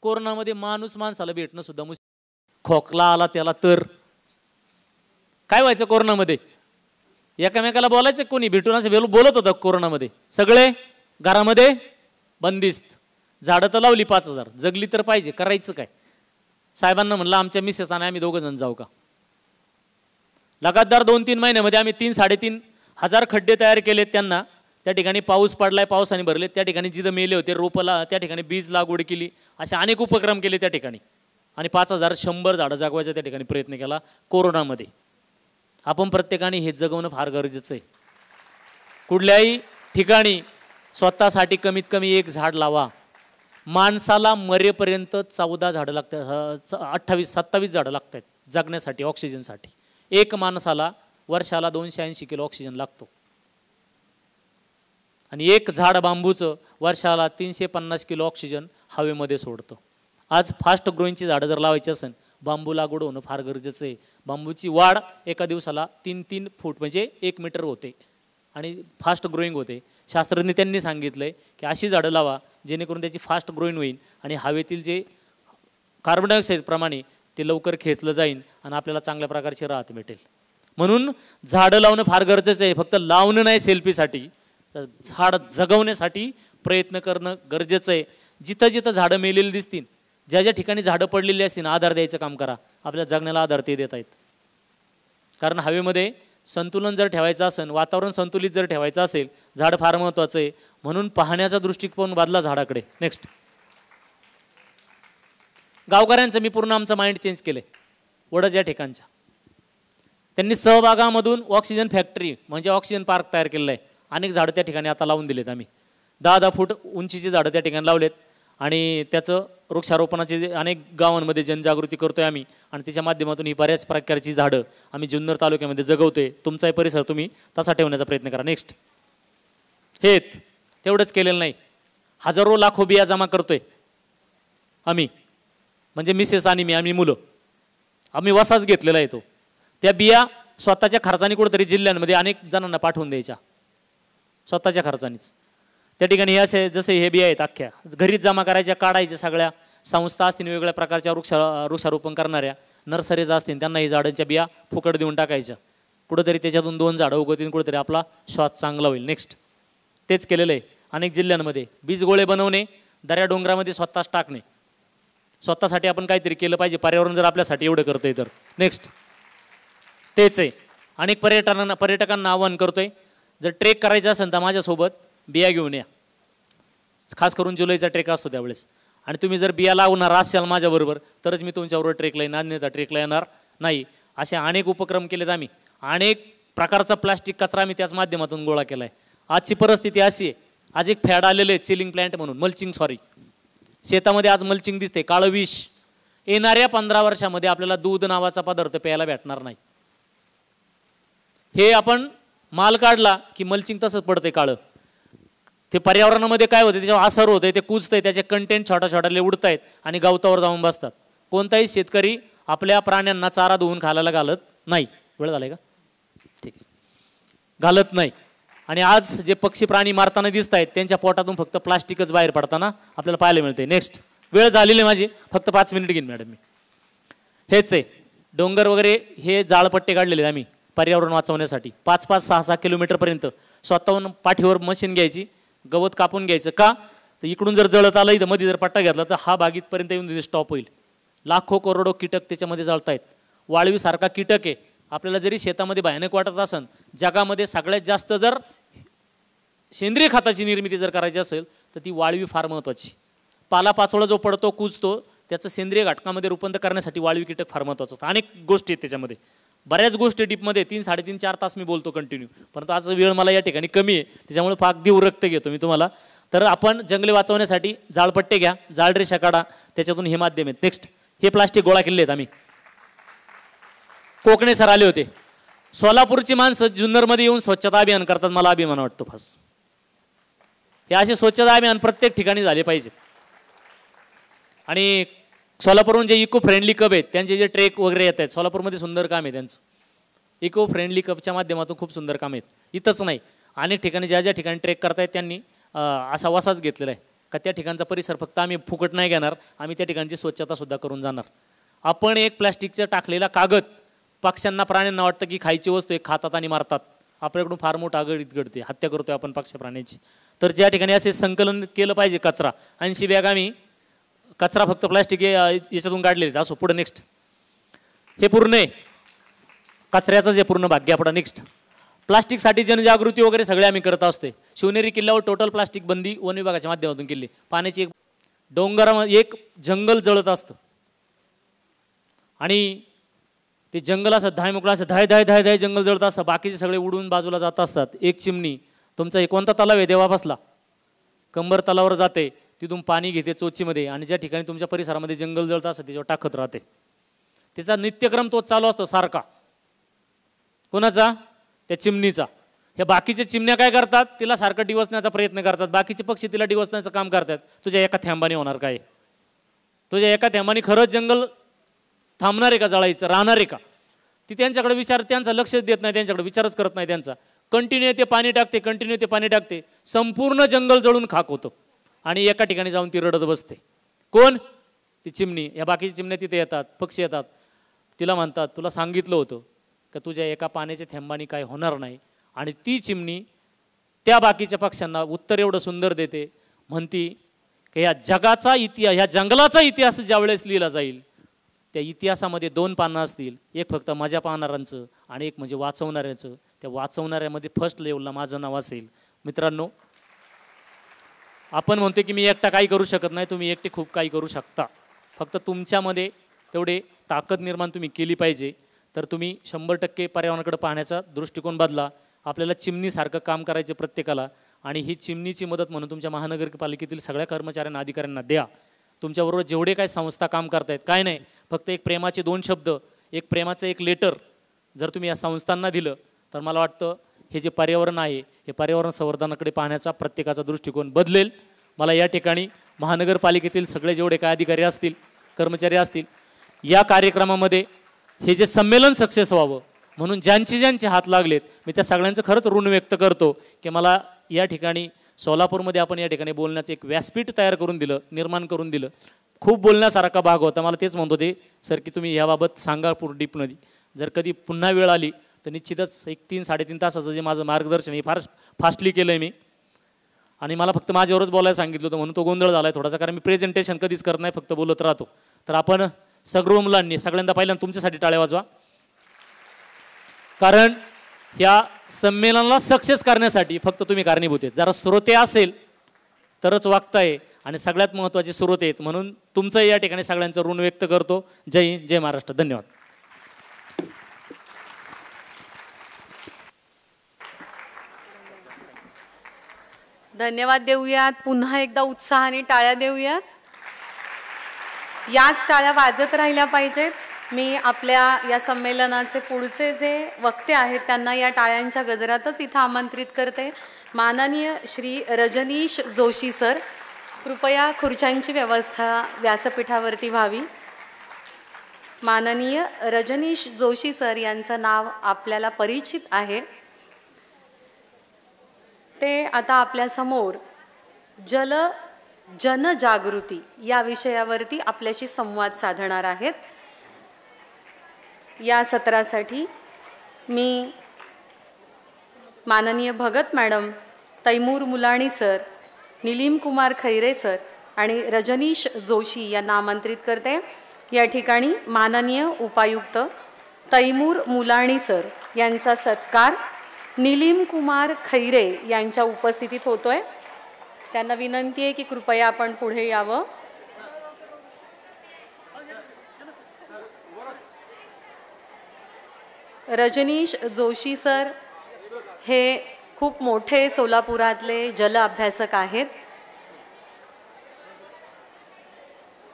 Speaker 3: कोरोनामध्ये माणूस माणसाला भेटणं सुद्धा खोकला आला त्याला तर काय व्हायचं कोरोनामध्ये? एकामेकाला बोलायचं कोणी भेटून असं बोलत होतं कोरोनामध्ये. सगळे घरामध्ये बंदिस्त. झाडं तर लावली 5,000, जगली तर पाहिजे, करायचं काय? साहेबांना म्हणलं आमच्या मिसेस आणि आम्ही 2 जण जाऊ का? लगातार 2-3 महिन्यामध्ये आम्ही 3-3.5 खड्डे तयार केलेत त्यांना. त्या ठिकाणी पाऊस पडलाय, पावसाने भरले. त्या ठिकाणी जिथं मेले होते रोपला त्या ठिकाणी बीज लागवड केली. असे अनेक उपक्रम केले त्या ठिकाणी आणि 5,100 झाडं जगवायचा त्या ठिकाणी प्रयत्न केला कोरोनामध्ये. आपण प्रत्येकाने हे जगवणं फार गरजेचं आहे. कुठल्याही ठिकाणी स्वतःसाठी कमीत कमी 1 झाड लावा. माणसाला मरेपर्यंत 14 झाडं लागतात, 28-27 झाडं लागतात जगण्यासाठी, ऑक्सिजनसाठी. एक माणसाला वर्षाला 280 किलो ऑक्सिजन लागतो आणि 1 झाड बांबूचं वर्षाला 350 किलो ऑक्सिजन हवेमध्ये सोडतं. आज फास्ट ग्रोईंगची झाडं जर लावायची असेल, बांबू लागवड होणं फार गरजेचं आहे. बांबूची वाढ एका दिवसाला 3-3 फूट म्हणजे 1 मीटर होते आणि फास्ट ग्रोईंग होते. शास्त्रज्ञ त्यांनी सांगितलंय की अशी झाडं लावा जेणेकरून त्याची फास्ट ग्रोईंग होईल आणि हवेतील जे कार्बन डायऑक्साईड प्रमाणे ते लवकर खेचलं जाईल आणि आपल्याला चांगल्या प्रकारची राहत भेटेल. म्हणून झाडं लावणं फार गरजेचं आहे. फक्त लावणं नाही सेल्फीसाठी, तर झाड जगवण्यासाठी प्रयत्न करणं गरजेचं आहे. जिथं जिथं झाडं मेलेली दिसतील, ज्या ज्या ठिकाणी झाडं पडलेली असतील, आधार द्यायचं काम करा. आपल्या जगण्याला आधार ते देत आहेत. कारण हवेमध्ये संतुलन जर ठेवायचं असेल, वातावरण संतुलित जर ठेवायचं असेल, झाड फार महत्त्वाचं आहे. म्हणून पाहण्याचा दृष्टिकोन बदला झाडाकडे. नेक्स्ट, गावकऱ्यांचं मी पूर्ण आमचं माइंड चेंज केलंय. वडच या ठिकाणच्या त्यांनी सहभागामधून ऑक्सिजन फॅक्टरी म्हणजे ऑक्सिजन पार्क तयार केलेलं आहे. अनेक झाडं त्या ठिकाणी आता लावून दिलेत. आम्ही 10-10 फूट उंचीची झाडं त्या ठिकाणी लावलेत आणि त्याचं वृक्षारोपणाची अनेक गावांमध्ये जनजागृती करतोय आम्ही आणि त्याच्या माध्यमातून ही बऱ्याच प्रकारची झाडं आम्ही जुन्नर तालुक्यामध्ये जगवतोय. तुमचाही परिसर तुम्ही तसा ठेवण्याचा प्रयत्न करा. नेक्स्ट, हे तेवढंच केलेलं नाही, हजारो लाखो बिया जमा करतोय आम्ही, म्हणजे मिसेस आणि आम्ही मुलं, आम्ही वसाच घेतलेला आहे तो. त्या बिया स्वतःच्या खर्चाने कुठेतरी जिल्ह्यांमध्ये अनेक जणांना पाठवून द्यायच्या स्वतःच्या खर्चानेच. त्या ठिकाणी हे असे जसे हे बिया आहेत अख्ख्या घरीच जमा करायच्या, काढायच्या. सगळ्या संस्था असतील वेगवेगळ्या प्रकारच्या वृक्षारोपण करणाऱ्या, नर्सरीज असतील, त्यांना ही झाडांच्या बिया फुकट देऊन टाकायच्या. कुठेतरी त्याच्यातून 2 झाडं उगवतील, कुठेतरी आपला श्वास चांगला होईल. नेक्स्ट, तेच केलेलं आहे अनेक जिल्ह्यांमध्ये. बीज गोळे बनवणे, दऱ्या डोंगरामध्ये स्वतःच टाकणे. स्वतःसाठी आपण काहीतरी केलं पाहिजे, पर्यावरण जर आपल्यासाठी एवढं करतंय तर. नेक्स्ट, तेच आहे. अनेक पर्यटकांना आवाहन करतोय, जर ट्रेक करायचं असेल तर माझ्यासोबत बिया घेऊन या. खास करून जुलैचा ट्रेक असतो त्यावेळेस. आणि तुम्ही जर बिया लावणार असाल माझ्याबरोबर तरच मी तुमच्याबरोबर ट्रेकला येणार, अन्यथा ट्रेकला येणार नाही. असे अनेक उपक्रम केलेत आम्ही. अनेक प्रकारचा प्लास्टिक कचरा आम्ही त्याच माध्यमातून गोळा केला आहे. आजची परिस्थिती अशी आहे, आज एक फॅड आलेलं आहे चिलिंग प्लॅन्ट म्हणून, मल्चिंग, सॉरी, शेतामध्ये आज मल्चिंग दिसते, काळं विष. येणाऱ्या 15 वर्षामध्ये आपल्याला दूध नावाचा पदार्थ प्यायला भेटणार नाही. हे आपण माल काढला की मल्चिंग तसंच पडते काळं. ते पर्यावरणामध्ये काय होते, त्याच्यावर असर होते, ते कुजतंय, त्याचे कंटेंट छोट्या छोट्याले उडतायत आणि गवतावर जाऊन बसतात. कोणताही शेतकरी आपल्या प्राण्यांना चारा धुवून खायला घालत नाही. वेळ झालाय का? ठीक आहे, घालत नाही. आणि आज जे पक्षी प्राणी मारताना दिसत आहेत त्यांच्या पोटातून फक्त प्लास्टिकच बाहेर पडताना आपल्याला पाहायला मिळते. नेक्स्ट. वेळ झालेली आहे माझी, फक्त 5 मिनिट घेईन मॅडम मी. हेच आहे, डोंगर वगैरे हे जाळपट्टे काढलेले आहेत आम्ही पर्यावरण वाचवण्यासाठी. 5-5, 6-6 किलोमीटरपर्यंत स्वतःहून पाठीवर मशीन घ्यायची, गवत कापून घ्यायचं. का तर इकडून जर जळत आलं इथं मध्ये जर पट्टा घेतला तर हा बाग इथपर्यंत येऊन तिथे स्टॉप होईल. लाखो करोडो कीटक त्याच्यामध्ये जळतायत. वाळवीसारखा कीटक आहे. आपल्याला जरी शेतामध्ये भयानक वाटत असेल, जगामध्ये सगळ्यात जास्त जर सेंद्रिय खताची निर्मिती जर करायची असेल तर ती वाळवी फार महत्त्वाची. पालापाचोळा जो पडतो, कुजतो, त्याचं सेंद्रिय घटकामध्ये रूपांतर करण्यासाठी वाळवी कीटक फार महत्त्वाचं असतं. अनेक गोष्टी आहेत त्याच्यामध्ये, बऱ्याच गोष्टी डीपमध्ये 3-3.5-4 तास मी बोलतो कंटिन्यू, परंतु आज वेळ मला या ठिकाणी कमी आहे, त्याच्यामुळे पाक देऊ रक्त घेतो मी तुम्हाला. तर आपण जंगले वाचवण्यासाठी जाळपट्टे घ्या, जाळरेषा काढा, त्याच्यातून हे माध्यम आहेत. नेक्स्ट. हे प्लास्टिक गोळा केले आहेत आम्ही. कोकणे सर आले होते. सोलापूरची माणसं जुन्नरमध्ये येऊन स्वच्छता अभियान करतात, मला अभिमान वाटतो फास. हे असे स्वच्छता अभियान प्रत्येक ठिकाणी झाले पाहिजेत. आणि सोलापूरहून जे इको फ्रेंडली क्लब आहेत त्यांचे जे ट्रेक वगैरे येत आहेत, सोलापूरमध्ये सुंदर काम आहे त्यांचं. इको फ्रेंडली क्लबच्या माध्यमातून खूप सुंदर काम आहेत. इथंच नाही, अनेक ठिकाणी ज्या ज्या ठिकाणी ट्रेक करतायत त्यांनी असा वसाच घेतलेला आहे का त्या ठिकाणचा परिसर फक्त आम्ही फुकट नाही घेणार, आम्ही त्या ठिकाणची स्वच्छता सुद्धा करून जाणार. आपण एक प्लास्टिकचा टाकलेला कागद पक्ष्यांना प्राण्यांना वाटतं की खायची वस्तू एक खातात आणि मारतात. आपल्याकडून फार मोठा आगळीत घडते, हत्या करतोय आपण पक्ष प्राण्यांची. तर ज्या ठिकाणी असे संकलन केलं पाहिजे, कचरा 80 बॅग आम्ही कचरा फक्त प्लास्टिक याच्यातून काढलेले. असो पुढे. नेक्स्ट. हे पूर्ण आहे कचऱ्याचं जे पूर्ण भाग्य. आपण नेक्स्ट. प्लास्टिकसाठी जनजागृती वगैरे सगळे आम्ही करत असते. शिवनेरी किल्ल्यावर टोटल प्लास्टिक बंदी वन विभागाच्या माध्यमातून केली. पाण्याची एक डोंगरामध्ये एक जंगल जळत असतं आणि ते जंगल असं धाय मोकळं असं धाय धाय धाय धाय जंगल जळत असतं, बाकीचे सगळे उडून बाजूला जात असतात. एक चिमणी, तुमचा हे कोणता तलाव आहे देवापासला, कंबर तलावर जाते, तिथून पाणी घेते चोचीमध्ये आणि ज्या ठिकाणी तुमच्या परिसरामध्ये जंगल जळत असतं त्याच्यावर टाकत राहते. त्याचा नित्यक्रम तोच चालू असतो सारखा. कोणाचा? त्या चिमणीचा. ह्या बाकीच्या चिमण्या काय करतात, तिला सारखं डिवसण्याचा प्रयत्न करतात. बाकीचे पक्षी तिला डिवसण्याचं काम करतात. तुझ्या एका थेंबाने होणार काय? तुझ्या एका थेंबाने खरंच जंगल थांबणार आहे का जळायचं, राहणार आहे का? ती त्यांच्याकडे विचार, त्यांचा लक्षच देत नाही, त्यांच्याकडे विचारच करत नाही त्यांचा. कंटिन्यू ते पाणी टाकते, कंटिन्यू ते पाणी टाकते, संपूर्ण जंगल जळून खाक होतं आणि एका ठिकाणी जाऊन ती रडत बसते. कोण? ती चिमणी. या बाकीच्या चिमण्या तिथे येतात, पक्षी येतात, तिला म्हणतात तुला सांगितलं होतं का तुझ्या एका पाण्याच्या थेंबाने काय होणार नाही. आणि ती चिमणी त्या बाकीच्या पक्ष्यांना उत्तर एवढं सुंदर देते, म्हणती की ह्या जगाचा इतिहास, ह्या जंगलाचा इतिहास ज्यावेळेस लिहिला जाईल त्या इतिहासामध्ये 2 पानं असतील, एक फक्त माझ्या पाहणाऱ्यांचं आणि एक म्हणजे वाचवणाऱ्याचं. त्या वाचवणाऱ्यामध्ये फर्स्ट लेवलला माझं नाव असेल. मित्रांनो, आपण म्हणतो की मी एकटा काही करू शकत नाही, तुम्ही एकटे खूप काही करू शकता. फक्त तुमच्यामध्ये तेवढे ताकद निर्माण तुम्ही केली पाहिजे. तर तुम्ही 100% पर्यावरणाकडे पाहण्याचा दृष्टिकोन बदला. आपल्याला चिमणीसारखं काम करायचे प्रत्येकाला, आणि ही चिमणीची मदत म्हणून तुमच्या महानगरपालिकेतील सगळ्या कर्मचाऱ्यांना, अधिकाऱ्यांना द्या. तुमच्याबरोबर जेवढे काय संस्था काम करतायत, काय नाही, फक्त एक प्रेमाचे 2 शब्द, एक प्रेमाचं एक लेटर जर तुम्ही या संस्थांना दिलं तर मला वाटतं हे जे पर्यावरण आहे हे पर्यावरण संवर्धनाकडे पाहण्याचा प्रत्येकाचा दृष्टिकोन बदलेल. मला या ठिकाणी महानगरपालिकेतील सगळे जेवढे काय अधिकारी असतील, कर्मचारी असतील, या कार्यक्रमामध्ये हे जे संमेलन सक्सेस व्हावं म्हणून ज्यांचे हात लागलेत मी त्या सगळ्यांचं खरंच ऋण व्यक्त करतो की मला या ठिकाणी सोलापूरमध्ये आपण या ठिकाणी बोलण्याचं एक व्यासपीठ तयार करून दिलं, निर्माण करून दिलं. खूप बोलण्यासारखा भाग होता. मला तेच म्हणतो ते सर की तुम्ही याबाबत सांगा पूर्ण डीपमध्ये. जर कधी पुन्हा वेळ आली तर निश्चितच एक 3-3.5 तासाचं जे माझं मार्गदर्शन हे फार फास्टली केलं आहे मी, आणि मला फक्त माझ्यावरच बोलायला सांगितलं होतं म्हणून तो गोंधळ झाला आहे थोडासा, कारण मी प्रेझेंटेशन कधीच करत नाही, फक्त बोलत राहतो. तर आपण सर्व मुलांनी सगळ्यांदा पहिल्यांदा तुमच्यासाठी टाळ्या वाजवा, कारण ह्या संमेलनाला सक्सेस करण्यासाठी फक्त तुम्ही कारणीभूत आहेत. जरा श्रोते असेल तरच वागताय आणि सगळ्यात महत्त्वाचे श्रोते आहेत, म्हणून तुमचं या ठिकाणी सगळ्यांचं ऋण व्यक्त करतो. जय हिंद, जय महाराष्ट्र. धन्यवाद.
Speaker 1: धन्यवाद देऊयात. पुन्हा एकदा उत्साहाने टाळ्या देऊयात. याच टाळ्या वाजत राहिल्या पाहिजेत. मी आपल्या या संमेलनाचे पुढचे जे वक्ते आहेत त्यांना या टाळ्यांच्या गजरातच इथं आमंत्रित करते. माननीय श्री रजनीश जोशी सर, कृपया खुर्च्यांची व्यवस्था व्यासपीठावरती व्हावी. माननीय रजनीश जोशी सर यांचं नाव आपल्याला परिचित आहे. ते आता आपल्यासमोर जनजागृती या विषयावरती आपल्याशी संवाद साधणार आहेत. या सत्रासाठी मी माननीय Bhagat madam, Taimur Mulani sir, Nilim Kumar Khaire sir आणि रजनीश जोशी यांना आमंत्रित करते. या ठिकाणी माननीय उपायुक्त तैमूर मुलाणी सर यांचा सत्कार निलीम कुमार खैरे यांच्या उपस्थितीत होतोय. त्यांना विनंती आहे की कृपया आपण पुढे यावं. रजनीश जोशी सर हे खूप मोठे सोलापुरातले जल अभ्यासक आहेत.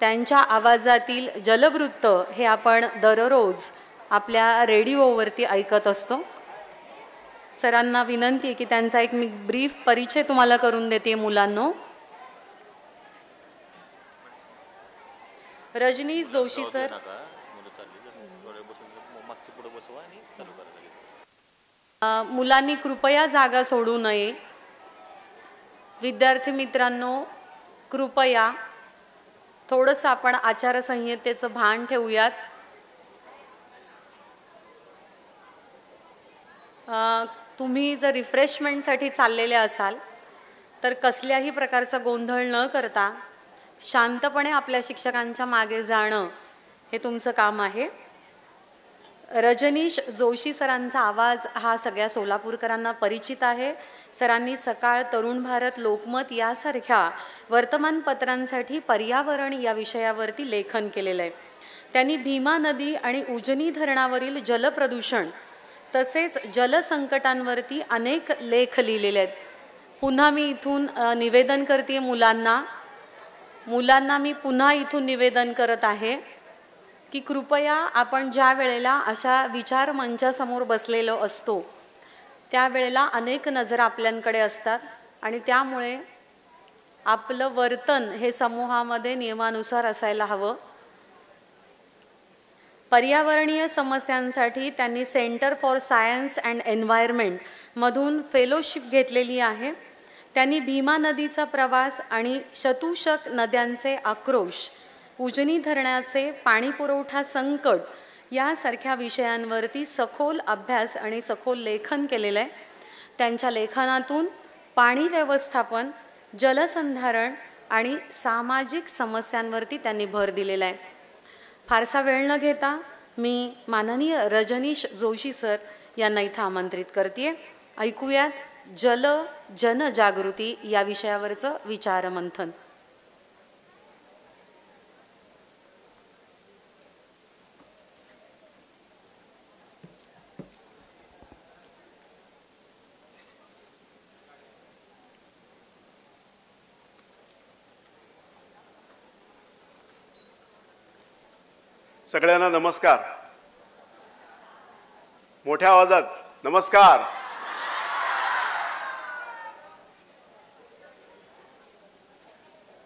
Speaker 1: त्यांच्या आवाजातील जलवृत्त हे आपण दररोज आपल्या रेडिओवरती ऐकत असतो. सरांना विनंती आहे की त्यांचा एक मी ब्रीफ परिचय तुम्हाला करून देते. मुलांनो, रजनीश जोशी सर मुलांनी कृपया जागा सोडू नये. विद्यार्थी मित्रांनो, कृपया थोडंसं आपण आचारसंहितेचं भान ठेवूयात. तुम्ही जर रिफ्रेशमेंटसाठी चाललेले असाल तर कसल्याही प्रकारचा गोंधळ न करता शांतपणे आपल्या शिक्षकांच्या मागे जाणं हे तुमचं काम आहे. रजनीश जोशी सरांचा आवाज हा सगळ्या सोलापूरकरांना परिचित आहे. सरांनी सकाळ, तरुण भारत, लोकमत यासारख्या वर्तमानपत्रांसाठी पर्यावरण या विषयावरती लेखन केलेलं आहे. त्यांनी भीमा नदी आणि उजनी धरणावरील जलप्रदूषण तसेच जलसंकटांवरती अनेक लेख लिहिलेले आहेत. पुन्हा मी इथून निवेदन करते मुलांना मी पुन्हा इथून निवेदन करत आहे की कृपया आपण ज्या वेळेला अशा विचार मंचासमोर बसलेलो असतो त्यावेळेला अनेक नजरा आपल्याकडे असतात आणि त्यामुळे आपलं वर्तन हे समूहामध्ये नियमानुसार असायला हवं. पर्यावरणीय समस्यांसाठी त्यांनी centre for science and environment मधून फेलोशिप घेतलेली आहे. त्यांनी भीमा नदीचा प्रवास आणि शतूषक नद्यांचे आक्रोश, उजनी धरणाचे पाणीपुरवठा संकट यासारख्या विषयांवरती सखोल अभ्यास आणि सखोल लेखन केलेलं आहे. त्यांच्या लेखनातून पाणी व्यवस्थापन, जलसंधारण आणि सामाजिक समस्यांवरती त्यांनी भर दिलेला आहे. फारसा वेळ न घेता मी माननीय रजनीश जोशी सर यांना इथं आमंत्रित करते. ऐकूयात जनजागृती या विषयावरचं विचारमंथन.
Speaker 4: सगळ्यांना नमस्कार. मोठ्या आवाजात नमस्कार.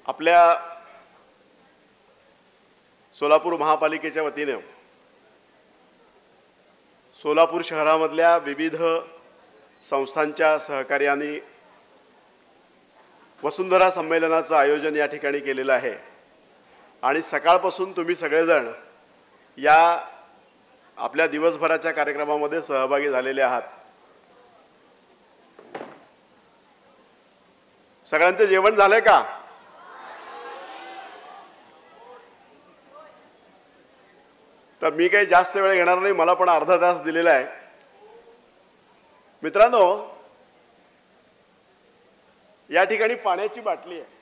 Speaker 4: आपल्या सोलापूर महापालिकेच्या वतीने सोलापूर शहरामधल्या विविध संस्थांच्या सहकार्याने वसुंधरा संमेलनाचं आयोजन या ठिकाणी केलेलं आहे. आणि सकाळपासून तुम्ही सगळेजण या आपल्या दिवसभराच्या कार्यक्रमामध्ये सहभागी झालेले आहात. सगळ्यांचं जेवण झालंय का? तर मी काही जास्त वेळ घेणार नाही, मला पण अर्धा तास दिलेला आहे. मित्रांनो, या ठिकाणी पाण्याची बाटली आहे.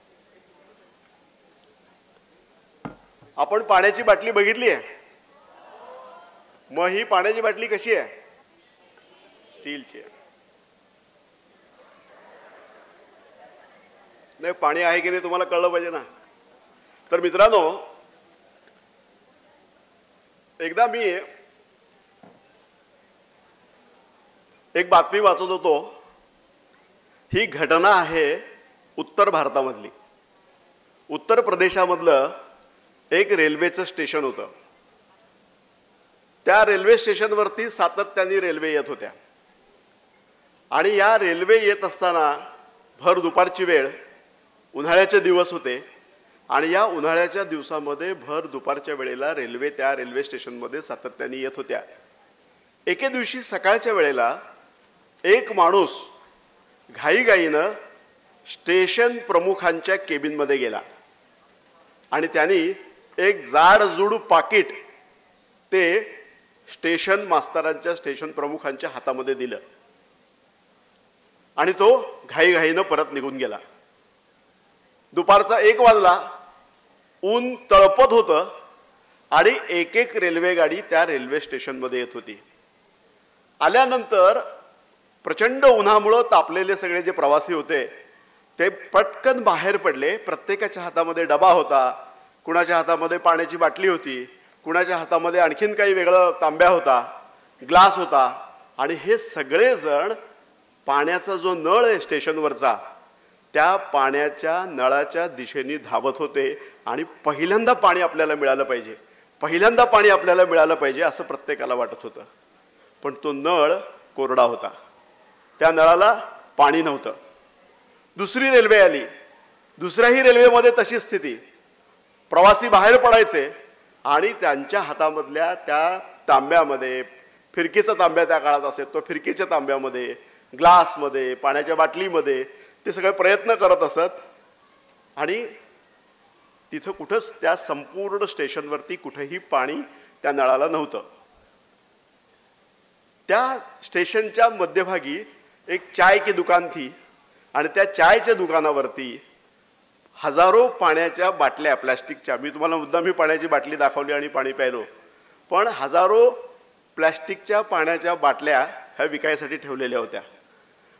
Speaker 4: आपण पाण्याची बाटली बघितली आहे? मग ही पाण्याची बाटली कशी आहे? स्टीलची आहे. नाही, पाणी आहे की नाही तुम्हाला कळलं पाहिजे ना. तर मित्रांनो, एकदा मी एक बातमी वाचत होतो. ही घटना आहे उत्तर भारतामधली. उत्तर प्रदेशामधलं एक रेल्वेचं स्टेशन होतं. त्या रेल्वे स्टेशनवरती सातत्याने रेल्वे येत होत्या आणि या रेल्वे येत असताना भर दुपारची वेळ, उन्हाळ्याचे दिवस होते आणि या उन्हाळ्याच्या दिवसामध्ये भर दुपारच्या वेळेला रेल्वे त्या रेल्वे स्टेशनमध्ये सातत्याने येत होत्या. एके दिवशी सकाळच्या वेळेला एक माणूस घाईघाईनं स्टेशन प्रमुखांच्या केबिनमध्ये गेला आणि त्यांनी एक जाडजूड पाकिट ते स्टेशन मास्तरांच्या, स्टेशन प्रमुखांच्या हातामध्ये दिलं आणि तो घाईघाईनं परत निघून गेला. दुपारचा 1 वाजला. ऊन तळपत होतं आणि एक एक रेल्वे गाडी त्या रेल्वे स्टेशनमध्ये येत होती. आल्यानंतर प्रचंड उन्हामुळं तापलेले सगळे जे प्रवासी होते ते पटकन बाहेर पडले. प्रत्येकाच्या हातामध्ये डबा होता, कुणाच्या हातामध्ये पाण्याची बाटली होती, कुणाच्या हातामध्ये आणखीन काही वेगळं तांब्या होता, ग्लास होता आणि हे सगळेजण पाण्याचा जो नळ आहे स्टेशनवरचा, त्या पाण्याच्या नळाच्या दिशेने धावत होते आणि पहिल्यांदा पाणी आपल्याला मिळालं पाहिजे, पहिल्यांदा पाणी आपल्याला मिळालं पाहिजे असं प्रत्येकाला वाटत होतं. पण तो नळ कोरडा होता, त्या नळाला पाणी नव्हतं. दुसरी रेल्वे आली. दुसऱ्याही रेल्वेमध्ये तशी स्थिती. प्रवासी बाहेर पडायचे आणि त्यांच्या हातामधल्या त्या तांब्यामध्ये, फिरकीचा तांब्या त्या काळात असेल, तो फिरकीच्या तांब्यामध्ये, ग्लासमध्ये, पाण्याच्या बाटलीमध्ये ते सगळे प्रयत्न करत असत आणि तिथं कुठंच त्या संपूर्ण स्टेशनवरती कुठेही पाणी त्या नळाला नव्हतं. त्या स्टेशनच्या मध्यभागी एक चाय की दुकान थी आणि त्या चायच्या दुकानावरती हजारो पाण्याच्या बाटल्या प्लॅस्टिकच्या, मी तुम्हाला मुद्दाम ही पाण्याची बाटली दाखवली आणि पाणी प्यायलो, पण हजारो प्लॅस्टिकच्या पाण्याच्या बाटल्या ह्या विकायसाठी ठेवलेल्या होत्या.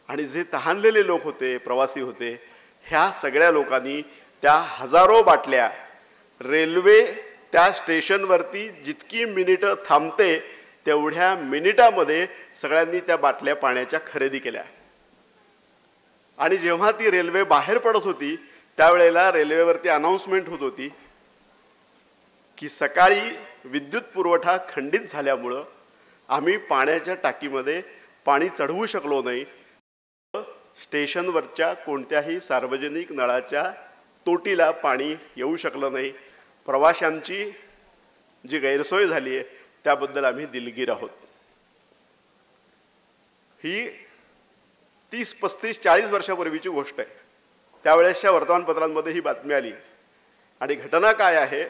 Speaker 4: आणि जे तहानलेले लोक होते, प्रवासी होते, ह्या सगळ्या लोकांनी त्या हजारो बाटल्या रेल्वे त्या स्टेशनवरती जितकी मिनिटं थांबते तेवढ्या मिनिटामध्ये सगळ्यांनी त्या बाटल्या पाण्याच्या खरेदी केल्या. आणि जेव्हा ती रेल्वे बाहेर पडत होती त्यावेळेला रेल्वेवरती अनाउन्समेंट होत होती की सकाळी विद्युत पुरवठा खंडित झाल्यामुळं आम्ही पाण्याच्या टाकीमध्ये पाणी चढवू शकलो नाही. स्टेशनवरच्या कोणत्याही सार्वजनिक नळाच्या तोटीला पाणी येऊ शकलं नाही. प्रवाशांची जी गैरसोय झाली आहे त्याबद्दल आम्ही दिलगीर आहोत. ही 30, 35, 40 वर्षापूर्वीची गोष्ट आहे. त्यावेळेसच्या वर्तमानपत्रांमध्ये ही बातमी आली आणि घटना काय आहे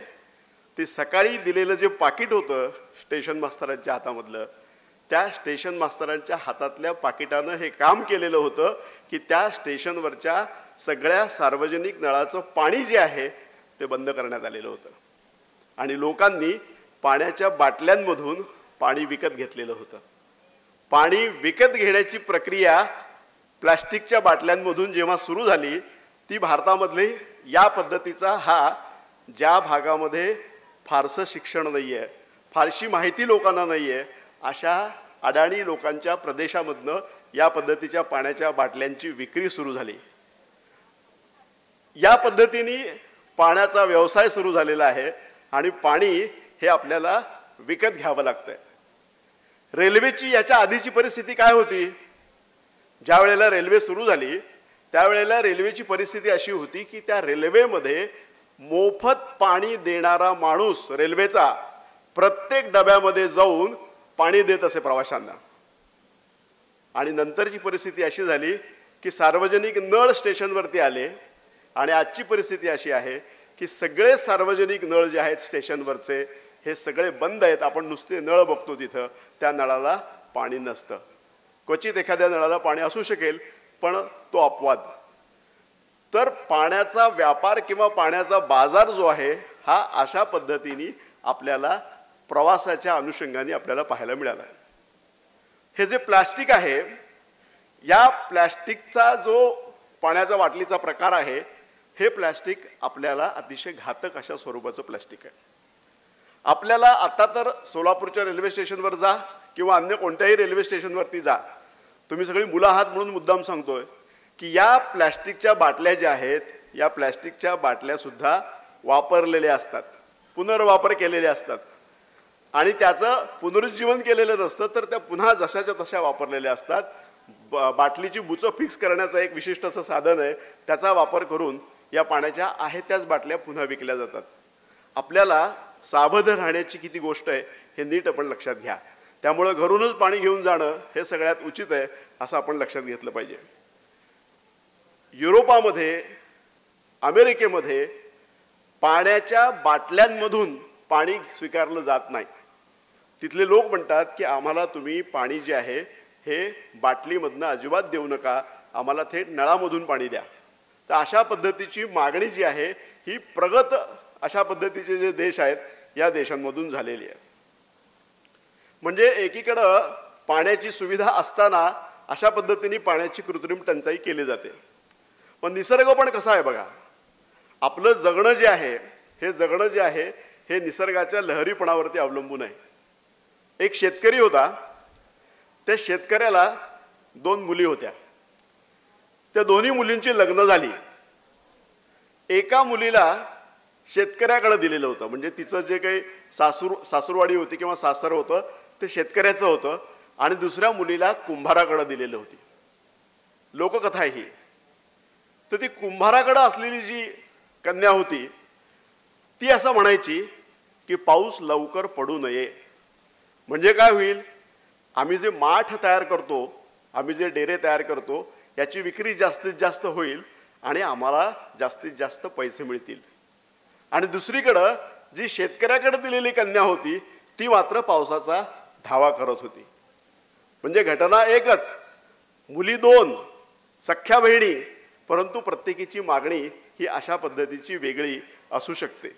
Speaker 4: ती, सकाळी दिलेलं जे पाकिट होतं स्टेशन मास्तरांच्या हातामधलं, त्या स्टेशन मास्तरांच्या हातातल्या पाकिटानं हे काम केलेलं होतं की त्या स्टेशनवरच्या सगळ्या सार्वजनिक नळाचं पाणी जे आहे ते बंद करण्यात आलेलं होतं आणि लोकांनी पाण्याच्या बाटल्यांमधून पाणी विकत घेतलेलं होतं. पाणी विकत घेण्याची प्रक्रिया प्लास्टिकच्या बाटल्यांमधून जेव्हा सुरू झाली, ती भारतामधली या पद्धतीचा हा, ज्या भागामध्ये फारसं शिक्षण नाही आहे, फारशी माहिती लोकांना नाही आहे, अशा अडाणी लोकांच्या प्रदेशामधनं या पद्धतीच्या पाण्याच्या बाटल्यांची विक्री सुरू झाली. या पद्धतीने पाण्याचा व्यवसाय सुरू झालेला आहे आणि पाणी हे आपल्याला विकत घ्यावं लागतंय. रेल्वेची याच्या आधीची परिस्थिती काय होती? ज्या वेळेला रेल्वे सुरू झाली त्यावेळेला रेल्वेची परिस्थिती अशी होती की त्या रेल्वेमध्ये मोफत पाणी देणारा माणूस रेल्वेचा प्रत्येक डब्यामध्ये जाऊन पाणी देत असे प्रवाशांना. आणि नंतरची परिस्थिती अशी झाली की सार्वजनिक नळ स्टेशनवरती आले आणि आजची परिस्थिती अशी आहे की सगळे सार्वजनिक नळ जे आहेत स्टेशनवरचे हे सगळे बंद आहेत. आपण नुसते नळ बघतो तिथं, त्या नळाला पाणी नसतं. क्वचित एखाद्या नळाला पाणी असू शकेल पण तो अपवाद. तर पाण्याचा व्यापार किंवा पाण्याचा बाजार जो आहे हा अशा पद्धतीने आपल्याला प्रवासाच्या अनुषंगाने आपल्याला पाहायला मिळाला. हे जे प्लास्टिक आहे, या प्लास्टिकचा जो पाण्याच्या बाटलीचा प्रकार आहे हे प्लॅस्टिक आपल्याला अतिशय घातक अशा स्वरूपाचं प्लॅस्टिक आहे. आपल्याला आता तर सोलापूरच्या रेल्वे स्टेशनवर जा किंवा अन्य कोणत्याही रेल्वे स्टेशनवरती जा, तुम्ही सगळी मुलं आहात म्हणून मुद्दाम सांगतोय की या प्लॅस्टिकच्या बाटल्या ज्या आहेत, या प्लॅस्टिकच्या बाटल्यासुद्धा वापरलेल्या असतात, पुनर्वापर केलेले असतात आणि त्याचं पुनरुज्जीवन केलेलं नसतं, तर त्या पुन्हा जशाच्या तशा वापरलेल्या असतात. बाटलीची बुचं फिक्स करण्याचं एक विशिष्ट असं साधन आहे, त्याचा वापर करून या पाण्याच्या आहे त्याच बाटल्या पुन्हा विकल्या जातात. आपल्याला सावध राहण्याची किती गोष्ट आहे हे नीट आपण लक्षात घ्या. त्यामुळे घरूनच पाणी घेऊन जाणं हे सगळ्यात उचित आहे असं आपण लक्षात घेतलं पाहिजे. युरोपामध्ये, अमेरिकेमध्ये पाण्याच्या बाटल्यांमधून पाणी स्वीकारलं जात नाही. तिथले लोक म्हणतात की आम्हाला तुम्ही पाणी जे आहे हे बाटलीमधनं अजिबात देऊ नका, आम्हाला थेट नळामधून पाणी द्या. तर अशा पद्धतीची मागणी जी आहे ही प्रगत अशा पद्धतीचे जे देश आहेत या देशांमधून झालेली आहे. म्हणजे एकीकडं पाण्याची सुविधा असताना अशा पद्धतीने पाण्याची कृत्रिम टंचाई केली जाते. पण निसर्ग पण कसा आहे बघा, आपलं जगणं जे आहे हे जगणं जे आहे हे निसर्गाच्या लहरीपणावरती अवलंबून आहे. एक शेतकरी होता, त्या शेतकऱ्याला 2 मुली होत्या. त्या दोन्ही मुलींची लग्न झाली. एका मुलीला शेतकऱ्याकडे दिलेलं होतं, म्हणजे तिचं जे काही सासूरवाडी होती किंवा सासर होतं ते शेतकऱ्याचं होतं, आणि दुसऱ्या मुलीला कुंभाराकडे दिलेलं होती. लोककथा आहे ही. तर ती कुंभाराकडे असलेली जी कन्या होती ती असं म्हणायची की पाऊस लवकर पडू नये. म्हणजे काय होईल, आम्ही जे माठ तयार करतो, आम्ही जे डेरे तयार करतो याची विक्री जास्तीत जास्त होईल आणि आम्हाला जास्तीत जास्त पैसे मिळतील. आणि दुसरीकडं जी शेतकऱ्याकडे दिलेली कन्या होती ती मात्र पावसाचा धावा करत होती. म्हणजे घटना एकच, मुली 2 सख्या बहिणी, परंतु प्रत्येकीची मागणी ही अशा पद्धतीची वेगळी असू शकते.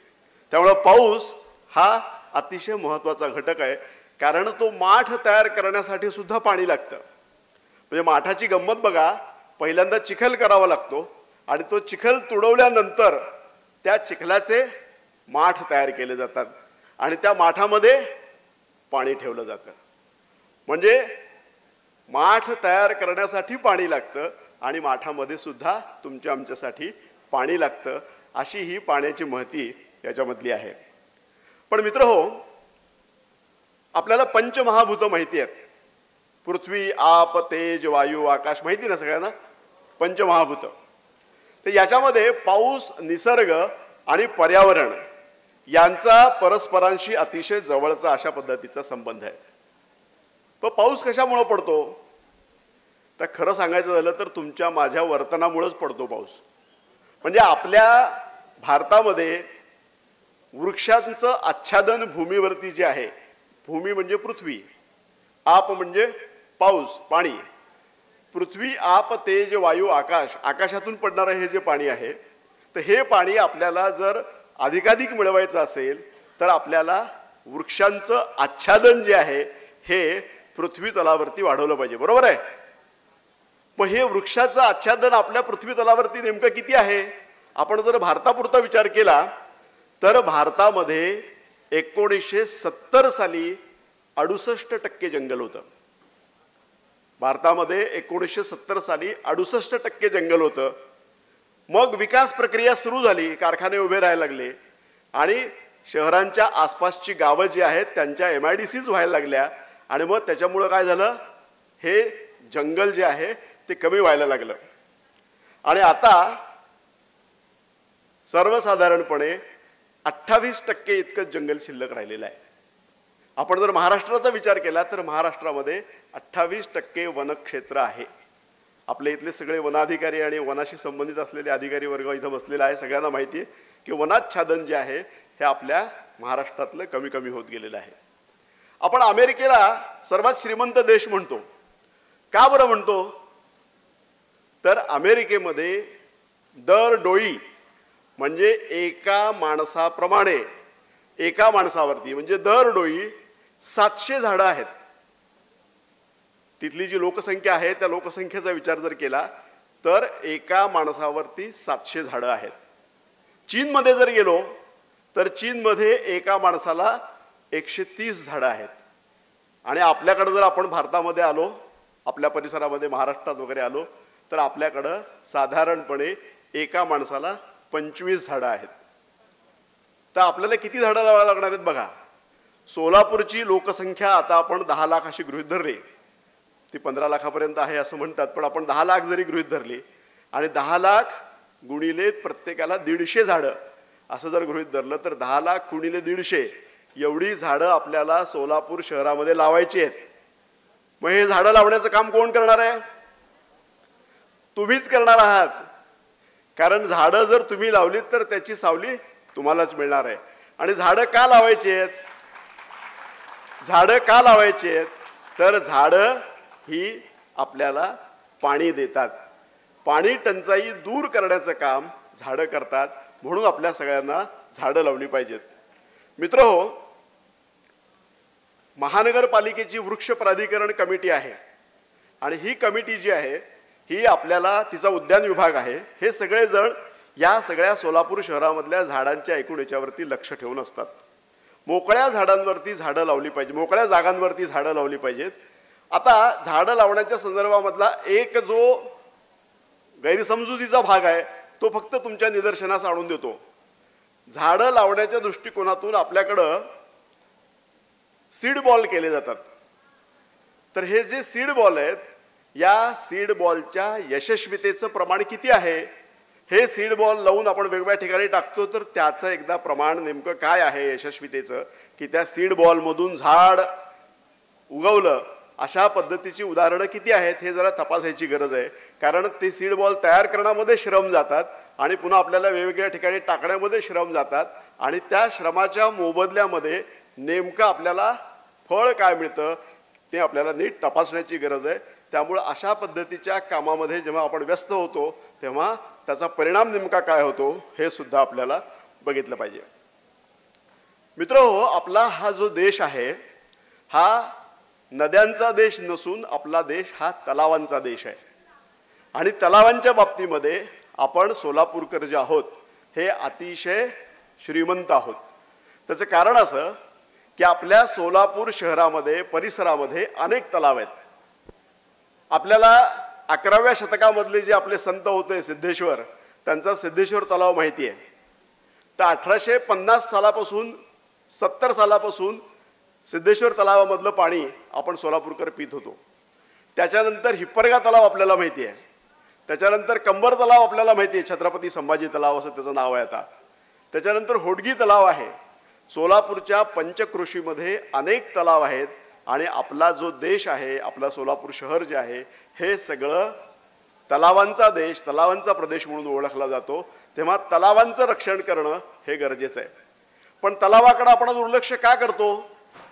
Speaker 4: त्यामुळे पाऊस हा अतिशय महत्त्वाचा घटक आहे, कारण तो माठ तयार करण्यासाठी सुद्धा पाणी लागतं. म्हणजे माठाची गंमत बघा, पहिल्यांदा चिखल करावा लागतो आणि तो चिखल तुडवल्यानंतर त्या चिखलाचे माठ तयार केले जातात आणि त्या माठामध्ये पाणी ठेवलं जातं. म्हणजे माठ तयार करण्यासाठी पाणी लागतं आणि माठामध्ये सुद्धा तुमच्या आमच्यासाठी पाणी लागतं. अशी ही पाण्याची महती त्याच्यामधली आहे. पण मित्रहो, आपल्याला पंचमहाभूत माहिती आहेत. पृथ्वी, आप, तेज, वायू, आकाश माहिती ना सगळ्यांना, पंचमहाभूत. तर याच्यामध्ये पाऊस, निसर्ग आणि पर्यावरण यांचा परस्परांशी अतिशय जवळचा अशा पद्धतीचा संबंध आहे. पण पाऊस कशामुळे पडतो, तर खरं सांगायचं झालं तर तुमच्या माझ्या वर्तनामुळेच पडतो पाऊस. म्हणजे आपल्या भारतामध्ये वृक्षांचं आच्छादन भूमीवरती जे आहे, भूमी म्हणजे पृथ्वी, आप म्हणजे पाऊस, पाणी, पृथ्वी, आप, तेज, वायू, आकाश, आकाशातून पडणारं हे जे पाणी आहे, तर हे पाणी आपल्याला जर अधिकाधिक मिळवायचं असेल तर आपल्याला वृक्षांचं आच्छादन जे आहे हे पृथ्वी तलावरती वाढवलं पाहिजे. बरोबर आहे. मग हे वृक्षाचं आच्छादन आपल्या पृथ्वी तलावरती नेमकं किती आहे? आपण जर भारतापुरता विचार केला तर भारतामध्ये 1970 साली 68% जंगल होतं. भारतामध्ये 1970 साली 68% जंगल होतं. मग विकास प्रक्रिया सुरू झाली, कारखाने उभे राहायला लागले आणि शहरांच्या आसपासची गावं जी आहेत त्यांच्या MIDCs व्हायला लागल्या आणि मग त्याच्यामुळं काय झालं, हे जंगल जे आहे ते कमी व्हायला लागलं. आणि आता सर्वसाधारणपणे 28% इतकं जंगल शिल्लक राहिलेलं आहे. आपण जर महाराष्ट्राचा विचार केला तर महाराष्ट्रामध्ये 28% वनक्षेत्र आहे. आपल्या इथले सगळे वनाधिकारी आणि वनाशी संबंधित असलेले अधिकारी वर्ग इथं बसलेला आहे. सगळ्यांना माहिती आहे की वनाच्छादन जे आहे हे आपल्या महाराष्ट्रातलं कमी कमी होत गेलेलं आहे. आपण अमेरिकेला सर्वात श्रीमंत देश म्हणतो. का बरं म्हणतो, तर अमेरिकेमध्ये दर डोळी म्हणजे एका माणसाप्रमाणे, एका माणसावरती म्हणजे दर डोळी 700 झाडं आहेत. तिथली जी लोकसंख्या आहे त्या लोकसंख्येचा विचार जर केला तर एका माणसावरती 700 झाडं आहेत. चीनमध्ये जर गेलो तर चीनमध्ये एका माणसाला 130 झाडं आहेत. आणि आपल्याकडे जर आपण भारतामध्ये आलो, आपल्या परिसरामध्ये महाराष्ट्रात वगैरे आलो तर आपल्याकडं साधारणपणे एका माणसाला 25 झाडं आहेत. तर आपल्याला किती झाडं लावायला लागणार आहेत बघा. सोलापूरची लोकसंख्या आता आपण 10 लाख अशी गृहीत धरली, ती 15 लाखापर्यंत आहे असं म्हणतात, पण आपण 10 लाख जरी गृहीत धरली आणि 10 लाख गुणिले प्रत्येकाला 150 झाडं असं जर गृहीत धरलं तर 10 लाख गुणिले 150 एवढी झाडं आपल्याला सोलापूर शहरामध्ये लावायची आहेत. मग हे झाडं लावण्याचं काम कोण करणार आहे? तुम्हीच करणार आहात. कारण झाडं जर तुम्ही लावलीत तर त्याची सावली तुम्हालाच मिळणार आहे. आणि झाडं का लावायची आहेत? झाडं का लावायची आहेत? तर झाडं ही आपल्याला पाणी देतात. पाणी टंचाई दूर करण्याचं काम झाडं करतात. म्हणून आपल्या सगळ्यांना झाडं लावली पाहिजेत. मित्रहो, महानगरपालिकेची वृक्ष प्राधिकरण कमिटी आहे आणि ही कमिटी जी आहे ही आपल्याला, तिचा उद्यान विभाग आहे, हे सगळेजण या सगळ्या सोलापूर शहरामधल्या झाडांच्या एकूण याच्यावरती लक्ष ठेवून असतात. मोकळ्या झाडांवरती झाडं लावली पाहिजे, मोकळ्या जागांवरती झाडं लावली पाहिजेत. आता झाडं लावण्याच्या संदर्भामधला एक जो गैरसमजुतीचा भाग आहे तो फक्त तुमच्या निदर्शनास आणून देतो. झाडं लावण्याच्या दृष्टिकोनातून आपल्याकडं सीड बॉल केले जातात. तर हे जे सीड बॉल आहेत, या सीड बॉलच्या यशस्वीतेचं प्रमाण किती आहे? हे सीड बॉल लावून आपण वेगवेगळ्या ठिकाणी टाकतो तर त्याचं एकदा प्रमाण नेमकं काय आहे यशस्वीतेचं, की त्या सीड बॉलमधून झाड उगवलं अशा पद्धतीची उदाहरणं किती आहेत हे जरा तपासायची गरज आहे. कारण ते सीड बॉल तयार करण्यामध्ये श्रम जातात आणि पुन्हा आपल्याला वेगवेगळ्या ठिकाणी टाकण्यामध्ये श्रम जातात आणि त्या श्रमाच्या मोबदल्यामध्ये नेमकं आपल्याला फळ काय मिळतं ते आपल्याला नीट तपासण्याची गरज आहे. त्यामुळे अशा पद्धतीच्या कामामध्ये जेव्हा आपण व्यस्त होतो तेव्हा त्याचा परिणाम नेमका काय होतो हे सुद्धा आपल्याला बघितलं पाहिजे. मित्रहो, आपला हा जो देश आहे हा नद्यांचा देश नसून आपला देश हा तलावांचा देश आहे. आणि तलावांच्या बाबतीमध्ये आपण सोलापूरकर जे आहोत हे अतिशय श्रीमंत आहोत. त्याचं कारण असं की आपल्या सोलापूर शहरामध्ये परिसरामध्ये अनेक तलाव आहेत. आपल्याला 11व्या शतकामधले जे आपले संत होते सिद्धेश्वर, त्यांचा सिद्धेश्वर तलाव माहिती आहे. तर 1850 सालापासून 70 सालापासून सिद्धेश्वर तलावामधलं पाणी आपण सोलापूरकर पित होतो. त्याच्यानंतर हिप्परगा तलाव आपल्याला माहिती आहे. त्याच्यानंतर कंबर तलाव आपल्याला माहिती आहे, छत्रपती संभाजी तलाव असं त्याचं नाव आहे आता. त्याच्यानंतर होडगी तलाव आहे. सोलापूरच्या पंचकृषीमध्ये अनेक तलाव आहेत आणि आपला जो देश आहे, आपला सोलापूर शहर जे आहे हे सगळं तलावांचा देश, तलावांचा प्रदेश म्हणून ओळखला जातो. तेव्हा तलावांचं रक्षण करणं हे गरजेचं आहे. पण तलावाकडे आपण दुर्लक्ष का करतो?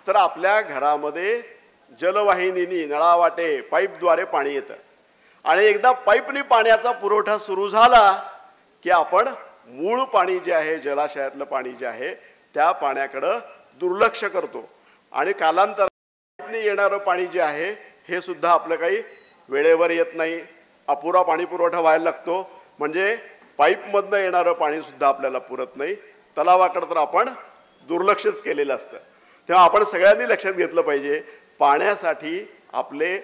Speaker 4: तर आपल्या घरामध्ये जलवाहिनीनी नळावाटे पाईपद्वारे पाणी येतं आणि एकदा पाईपनी पाण्याचा पुरवठा सुरू झाला की आपण मूळ पाणी जे आहे, जलाशयातलं पाणी जे आहे त्या पाण्याकडं दुर्लक्ष करतो आणि कालांतराने येणारं पाणी जे आहे हे सुद्धा आपलं काही वेळेवर येत नाही. अपुरा पाणी पुरवठा व्हायला लागतो. म्हणजे पाईपमधनं येणारं पाणी सुद्धा आपल्याला पुरत नाही. तलावाकडे तर आपण दुर्लक्षच केलेलं असतं. तेव्हा आपण सगळ्यांनी लक्षात घेतलं पाहिजे, पाण्यासाठी आपले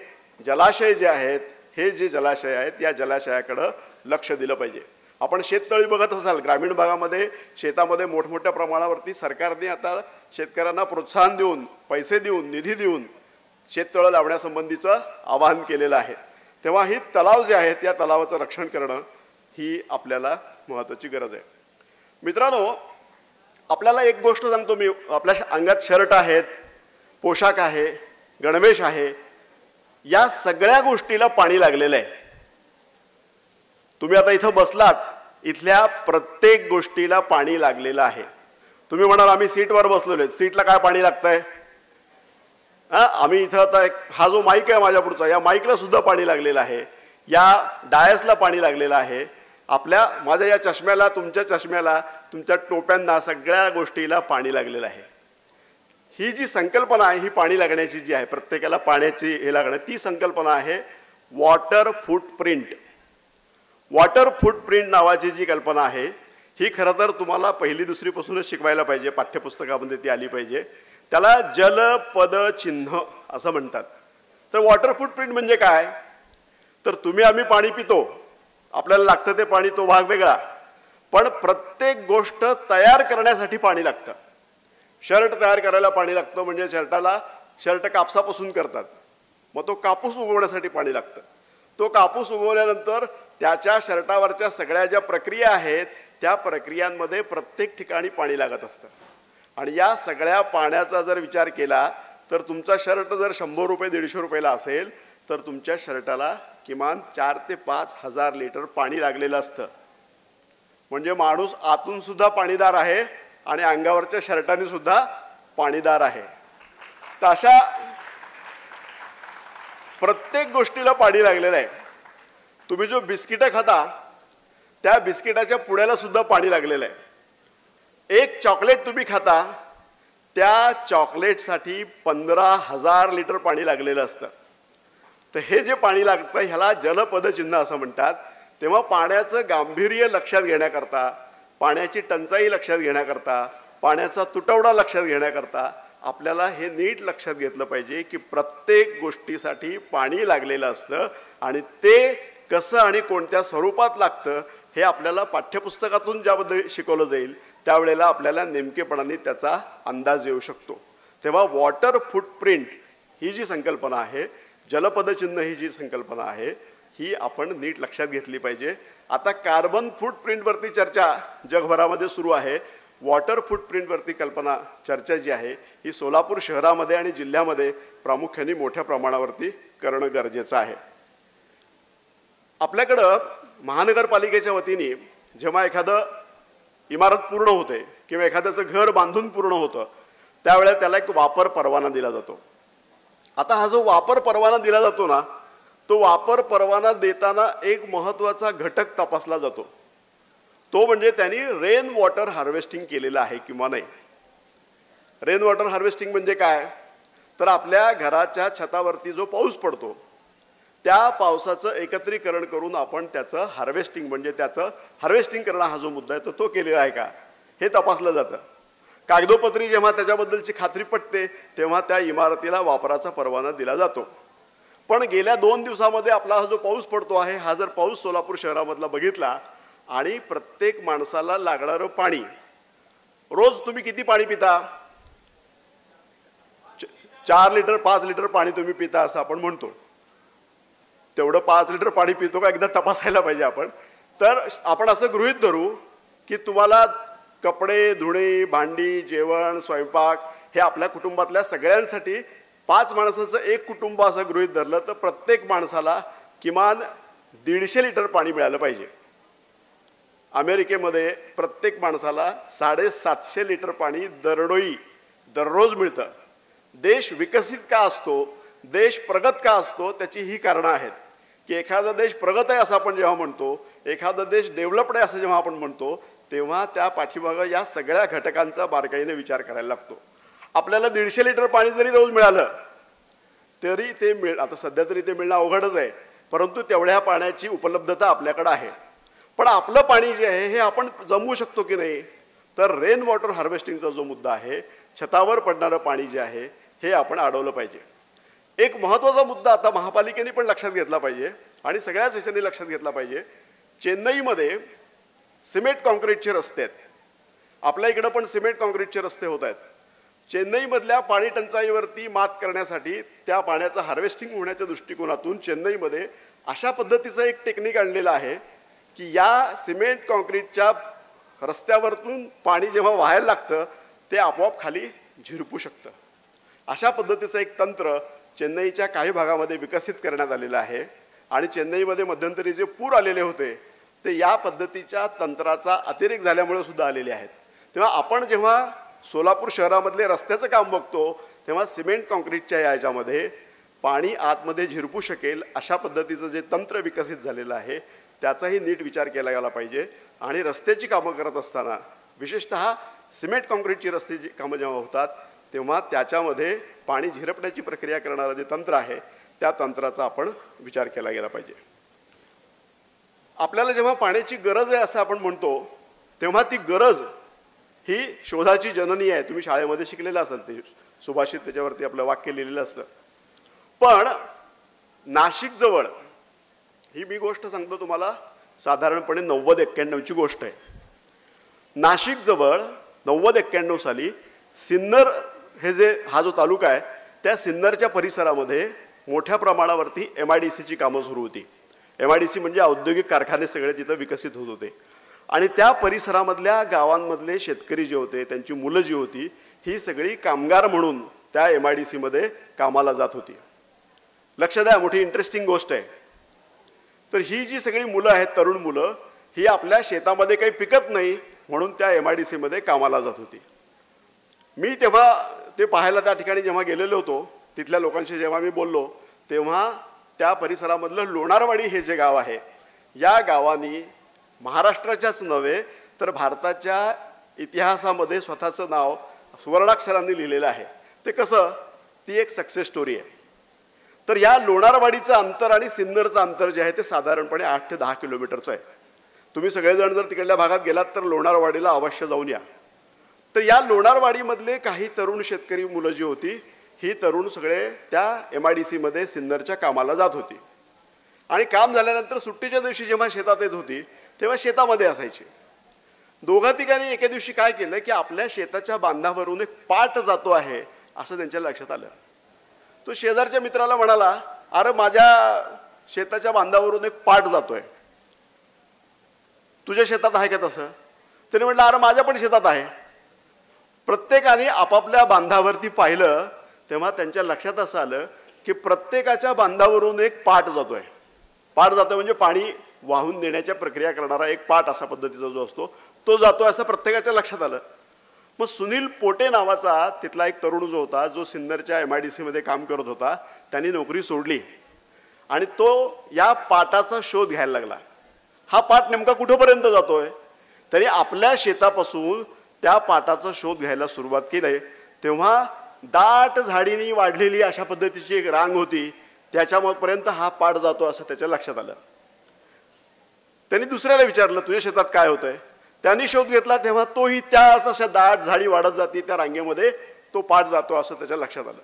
Speaker 4: जलाशय जे आहेत, हे जे जलाशय आहेत या जलाशयाकडं लक्ष दिलं पाहिजे. आपण शेततळी बघत असाल, ग्रामीण भागामध्ये शेतामध्ये मोठमोठ्या प्रमाणावरती सरकारने आता शेतकऱ्यांना प्रोत्साहन देऊन, पैसे देऊन, निधी देऊन शेततळं लावण्यासंबंधीचं आवाहन केलेलं आहे. तेव्हा ही तलाव जे आहेत या तलावाचं रक्षण करणं ही आपल्याला महत्त्वाची गरज आहे. मित्रांनो, आपल्याला एक गोष्ट सांगतो मी, आपल्या अंगात शर्ट आहेत, पोशाख आहे, गणवेश आहे, या सगळ्या गोष्टीला पाणी लागलेलं आहे. तुम्ही आता इथं बसलात, इथल्या प्रत्येक गोष्टीला पाणी लागलेलं आहे. तुम्ही म्हणाल आम्ही सीटवर बसलेलो आहे, सीटला काय पाणी लागतंय? आम्ही इथं आता हा जो माईक आहे माझ्या पुढचा, या माईकला सुद्धा पाणी लागलेलं आहे, या डायसला पाणी लागलेलं आहे, माझ्या या चष्म्याला, तुमच्या चष्म्याला, तुमच्या टोप्यांना, सगळ्या गोष्टीला पाणी लागलेलं आहे. ही जी संकल्पना आहे, ही पाणी लागण्याची जी आहे, प्रत्येकाला पाण्याची हे लागणं, ती संकल्पना आहे वॉटर फुटप्रिंट. वॉटर फुटप्रिंट नावाची जी कल्पना आहे ही खरं तर तुम्हाला पहिली दुसरीपासूनच शिकवायला पाहिजे, पाठ्यपुस्तकामध्ये ती आली पाहिजे. त्याला जलपद चिन्ह असं म्हणतात. तर वॉटर फूटप्रिंट म्हणजे काय, तर तुम्ही आम्ही पाणी पितो, आपल्याला लागतं ते पाणी, तो भाग वेगळा. पण प्रत्येक गोष्ट तयार करण्यासाठी पाणी लागतं. शर्ट तयार करायला पाणी लागतं, म्हणजे शर्ट कापसापासून करतात, मग तो कापूस उगवण्यासाठी पाणी लागतं. तो कापूस उगवल्यानंतर त्याच्या शर्टावरच्या सगळ्या ज्या प्रक्रिया आहेत त्या प्रक्रियांमध्ये प्रत्येक ठिकाणी पाणी लागत असतं. आणि या सगळ्या पाण्याचा जर विचार केला तर तुमचा शर्ट जर 100 रुपये 150 रुपयाला असेल तर तुमच्या शर्टाला किमान 4 ते 5 हजार लिटर पाणी लागलेलं असतं. म्हणजे माणूस आतून सुद्धा पाणीदार आहे आणि अंगावरच्या शर्टाने सुद्धा पाणीदार आहे. तर अशा प्रत्येक गोष्टीला पाणी लागलेलं आहे. तुम्ही जो बिस्किटं खाता त्या बिस्किटाच्या पुड्याला सुद्धा पाणी लागलेलं आहे. एक चॉकलेट तुम्ही खाता त्या चॉकलेटसाठी 15,000 लिटर पाणी लागलेलं असतं. तर हे जे पाणी लागतं ह्याला जलपदचिन्ह असं म्हणतात. तेव्हा पाण्याचं गांभीर्य लक्षात घेण्याकरता, पाण्याची टंचाई लक्षात घेण्याकरता, पाण्याचा तुटवडा लक्षात घेण्याकरता आपल्याला हे नीट लक्षात घेतलं पाहिजे की प्रत्येक गोष्टीसाठी पाणी लागलेलं असतं आणि ते कसं आणि कोणत्या स्वरूपात लागतं हे आपल्याला पाठ्यपुस्तकातून ज्याबद्दल शिकवलं जाईल त्यावेळेला आपल्याला नेमकेपणाने त्याचा अंदाज येऊ शकतो. तेव्हा वॉटर फूटप्रिंट ही जी संकल्पना आहे, जलपदचिन्ह ही जी संकल्पना आहे, ही आपण नीट लक्षात घेतली पाहिजे. आता कार्बन फूटप्रिंटवरती चर्चा जगभरामध्ये सुरू आहे. वॉटर फूटप्रिंटवरती चर्चा जी आहे ही सोलापूर शहरामध्ये आणि जिल्ह्यामध्ये प्रामुख्याने मोठ्या प्रमाणावरती करणं गरजेचं आहे. आपल्याकडं महानगरपालिकेच्या वतीने जेव्हा एखादं इमारत पूर्ण होते किंवा एखाद्याचं घर बांधून पूर्ण होतं त्यावेळेला त्याला एक वापर परवाना दिला जातो. आता हा जो वापर परवाना दिला जातो ना, तो वापर परवाना देताना एक महत्त्वाचा घटक तपासला जातो. तो म्हणजे त्यांनी रेन वॉटर हार्वेस्टिंग केलेलं आहे किंवा नाही. रेन वॉटर हार्वेस्टिंग म्हणजे काय, तर आपल्या घराच्या छतावरती जो पाऊस पडतो त्या पावसाचं एकत्रीकरण करून आपण त्याचं हार्वेस्टिंग म्हणजे त्याचं हार्वेस्टिंग करणं हा जो मुद्दा आहे तो केलेला आहे का हे तपासलं जातं. कागदोपत्री जेव्हा त्याच्याबद्दलची खात्री पटते तेव्हा त्या इमारतीला वापराचा परवाना दिला जातो. पण गेल्या 2 दिवसामध्ये आपला हा जो पाऊस पडतो आहे हा जर पाऊस सोलापूर शहरामधला बघितला आणि प्रत्येक माणसाला लागणारं पाणी, रोज तुम्ही किती पाणी पिता, 4 लिटर 5 लिटर पाणी तुम्ही पिता असं आपण म्हणतो. तेवढं 5 लिटर पाणी पितो का एकदा तपासायला पाहिजे आपण. तर आपण असं गृहीत धरू की तुम्हाला कपडे धुणे, भांडी, जेवण, स्वयंपाक हे आपल्या कुटुंबातल्या सगळ्यांसाठी 5 माणसाचं एक कुटुंब असं गृहीत धरलं तर प्रत्येक माणसाला किमान 150 लिटर पाणी मिळालं पाहिजे. अमेरिकेमध्ये प्रत्येक माणसाला 750 लिटर पाणी दररोज मिळतं. देश विकसित का असतो, देश प्रगत का असतो, त्याची ही कारणं आहेत की एखादा देश प्रगत आहे असं आपण जेव्हा म्हणतो, एखादा देश डेव्हलप्ड आहे असं जेव्हा आपण म्हणतो तेव्हा त्या पाठीमागं या सगळ्या घटकांचा बारकाईने विचार करायला लागतो. आपल्याला 150 लिटर पाणी जरी रोज मिळालं तरी ते आता सध्या तरी ते मिळणं अवघडच आहे, परंतु तेवढ्या पाण्याची उपलब्धता आपल्याकडं आहे. पण आपलं पाणी जे आहे हे आपण जमवू शकतो की नाही, तर रेन वॉटर हार्वेस्टिंगचा जो मुद्दा आहे, छतावर पडणारं पाणी जे आहे हे आपण अडवलं पाहिजे. एक महत्त्वाचा मुद्दा आता महापालिकेने पण लक्षात घेतला पाहिजे आणि सगळ्याच ह्याच्याने लक्षात घेतला पाहिजे. चेन्नईमध्ये सिमेंट कॉन्क्रीटचे रस्ते आहेत. आपल्या इकडं पण सिमेंट कॉन्क्रीटचे रस्ते होत आहेत. चेन्नईमधल्या पाणी टंचाईवरती मात करण्यासाठी, त्या पाण्याचं हार्वेस्टिंग होण्याच्या दृष्टिकोनातून चेन्नईमध्ये अशा पद्धतीचं एक टेक्निक आणलेलं आहे की या सिमेंट कॉन्क्रीटच्या रस्त्यावरतून पाणी जेव्हा वाहायला लागतं ते आपोआप खाली झिरपू शकतं. अशा पद्धतीचं एक तंत्र चेन्नईच्या काही भागामध्ये विकसित करण्यात आलेलं आहे आणि चेन्नईमध्ये मध्यंतरी जे पूर आलेले होते ते या पद्धतीच्या तंत्राचा अतिरेक झाल्यामुळे सुद्धा आलेले आहेत. तेव्हा आपण जेव्हा सोलापूर शहरामधले रस्त्याचं काम बघतो तेव्हा सिमेंट कॉन्क्रीटच्या याच्यामध्ये पाणी आतमध्ये झिरपू शकेल अशा पद्धतीचं जे तंत्र विकसित झालेलं आहे त्याचाही नीट विचार केला गेला पाहिजे. आणि रस्त्याची कामं करत असताना विशेषतः सिमेंट कॉन्क्रीटची रस्त्याची कामं जेव्हा होतात तेव्हा त्याच्यामध्ये पाणी झिरपण्याची प्रक्रिया करणारं जे तंत्र आहे त्या तंत्राचा आपण विचार केला गेला पाहिजे. आपल्याला जेव्हा पाण्याची गरज आहे असं आपण म्हणतो तेव्हा ती गरज ही शोधाची जननी आहे. तुम्ही शाळेमध्ये शिकलेलं असाल ते सुभाषित, त्याच्यावरती आपलं वाक्य लिहिलेलं असतं. पण नाशिक जवळ ही मी गोष्ट सांगतो तुम्हाला, साधारणपणे 90-91ची गोष्ट आहे. नाशिक जवळ 90-91 साली सिन्नर हा जो तालुका आहे त्या सिन्नरच्या परिसरामध्ये मोठ्या प्रमाणावरती MIDCची कामं सुरू होती. MIDC म्हणजे औद्योगिक कारखाने सगळे तिथं विकसित होत होते. आणि त्या परिसरामधल्या गावांमधले शेतकरी जे होते, त्यांची मुलं जी होती, ही सगळी कामगार म्हणून त्या MIDCमध्ये कामाला जात होती. लक्ष द्या, मोठी इंटरेस्टिंग गोष्ट आहे. तर ही जी सगळी मुलं आहेत, तरुण मुलं, ही आपल्या शेतामध्ये काही पिकत नाही म्हणून त्या MIDCमध्ये कामाला जात होती. मी तेव्हा ते पाहायला त्या ठिकाणी जेव्हा गेलेलो होतो, तिथल्या लोकांशी जेव्हा मी बोललो, तेव्हा त्या परिसरामधलं लोणारवाडी हे जे गाव आहे, या गावानी महाराष्ट्राच्याच नव्हे तर भारताच्या इतिहासामध्ये स्वतःचं नाव सुवर्णाक्षरांनी लिहिलेलं आहे. ते कसं, ती एक सक्सेस स्टोरी आहे. तर या लोणारवाडीचं अंतर आणि सिन्नरचं अंतर जे आहे ते साधारणपणे 8 ते 10 किलोमीटरचं आहे. तुम्ही सगळेजण जर तिकडल्या भागात गेलात तर लोणारवाडीला अवश्य जाऊन या. तर या लोणारवाडीमधले काही तरुण शेतकरी मुलं जी होती, ही तरुण सगळे त्या MIDCमध्ये सिन्नरच्या कामाला जात होती. आणि काम झाल्यानंतर सुट्टीच्या दिवशी जेव्हा शेतात येत होती तेव्हा शेतामध्ये असायची. दोघा तिघांनी एके दिवशी काय केलं की आपल्या शेताच्या बांधावरून एक पाट जातो आहे असं त्यांच्या लक्षात आलं. तो शेजारच्या मित्राला म्हणाला, अरे माझ्या शेताच्या बांधावरून एक पाट जातोय, तुझ्या शेतात आहे का तसं? त्याने म्हटलं, अरे माझ्या पण शेतात आहे. प्रत्येकाने आपापल्या बांधावरती पाहिलं तेव्हा त्यांच्या लक्षात असं आलं की प्रत्येकाच्या बांधावरून एक पाट जातोय. पाट जातोय म्हणजे पाणी वाहून नेण्याच्या प्रक्रिया करणारा एक पाट अशा पद्धतीचा जो असतो तो जातोय असं प्रत्येकाच्या लक्षात आलं. मग सुनील पोटे नावाचा तिथला एक तरुण जो होता, जो सिन्नरच्या MIDCमध्ये काम करत होता, त्यांनी नोकरी सोडली आणि तो या पाटाचा शोध घ्यायला लागला. हा पाट नेमका कुठेपर्यंत जातोय? तरी आपल्या शेतापासून त्या पाटाचा शोध घ्यायला सुरुवात केली. तेव्हा दाट झाडीने वाढलेली अशा पद्धतीची एक रांग होती, त्याच्यापर्यंत हा पाट जातो असं त्याच्या लक्षात आलं. त्यांनी दुसऱ्याला विचारलं, तुझ्या शेतात काय होतंय? त्यांनी शोध घेतला तेव्हा तोही त्याच अशा दाट झाडी वाढत जाते, त्या रांगेमध्ये तो पाट जातो असं त्याच्या लक्षात आलं.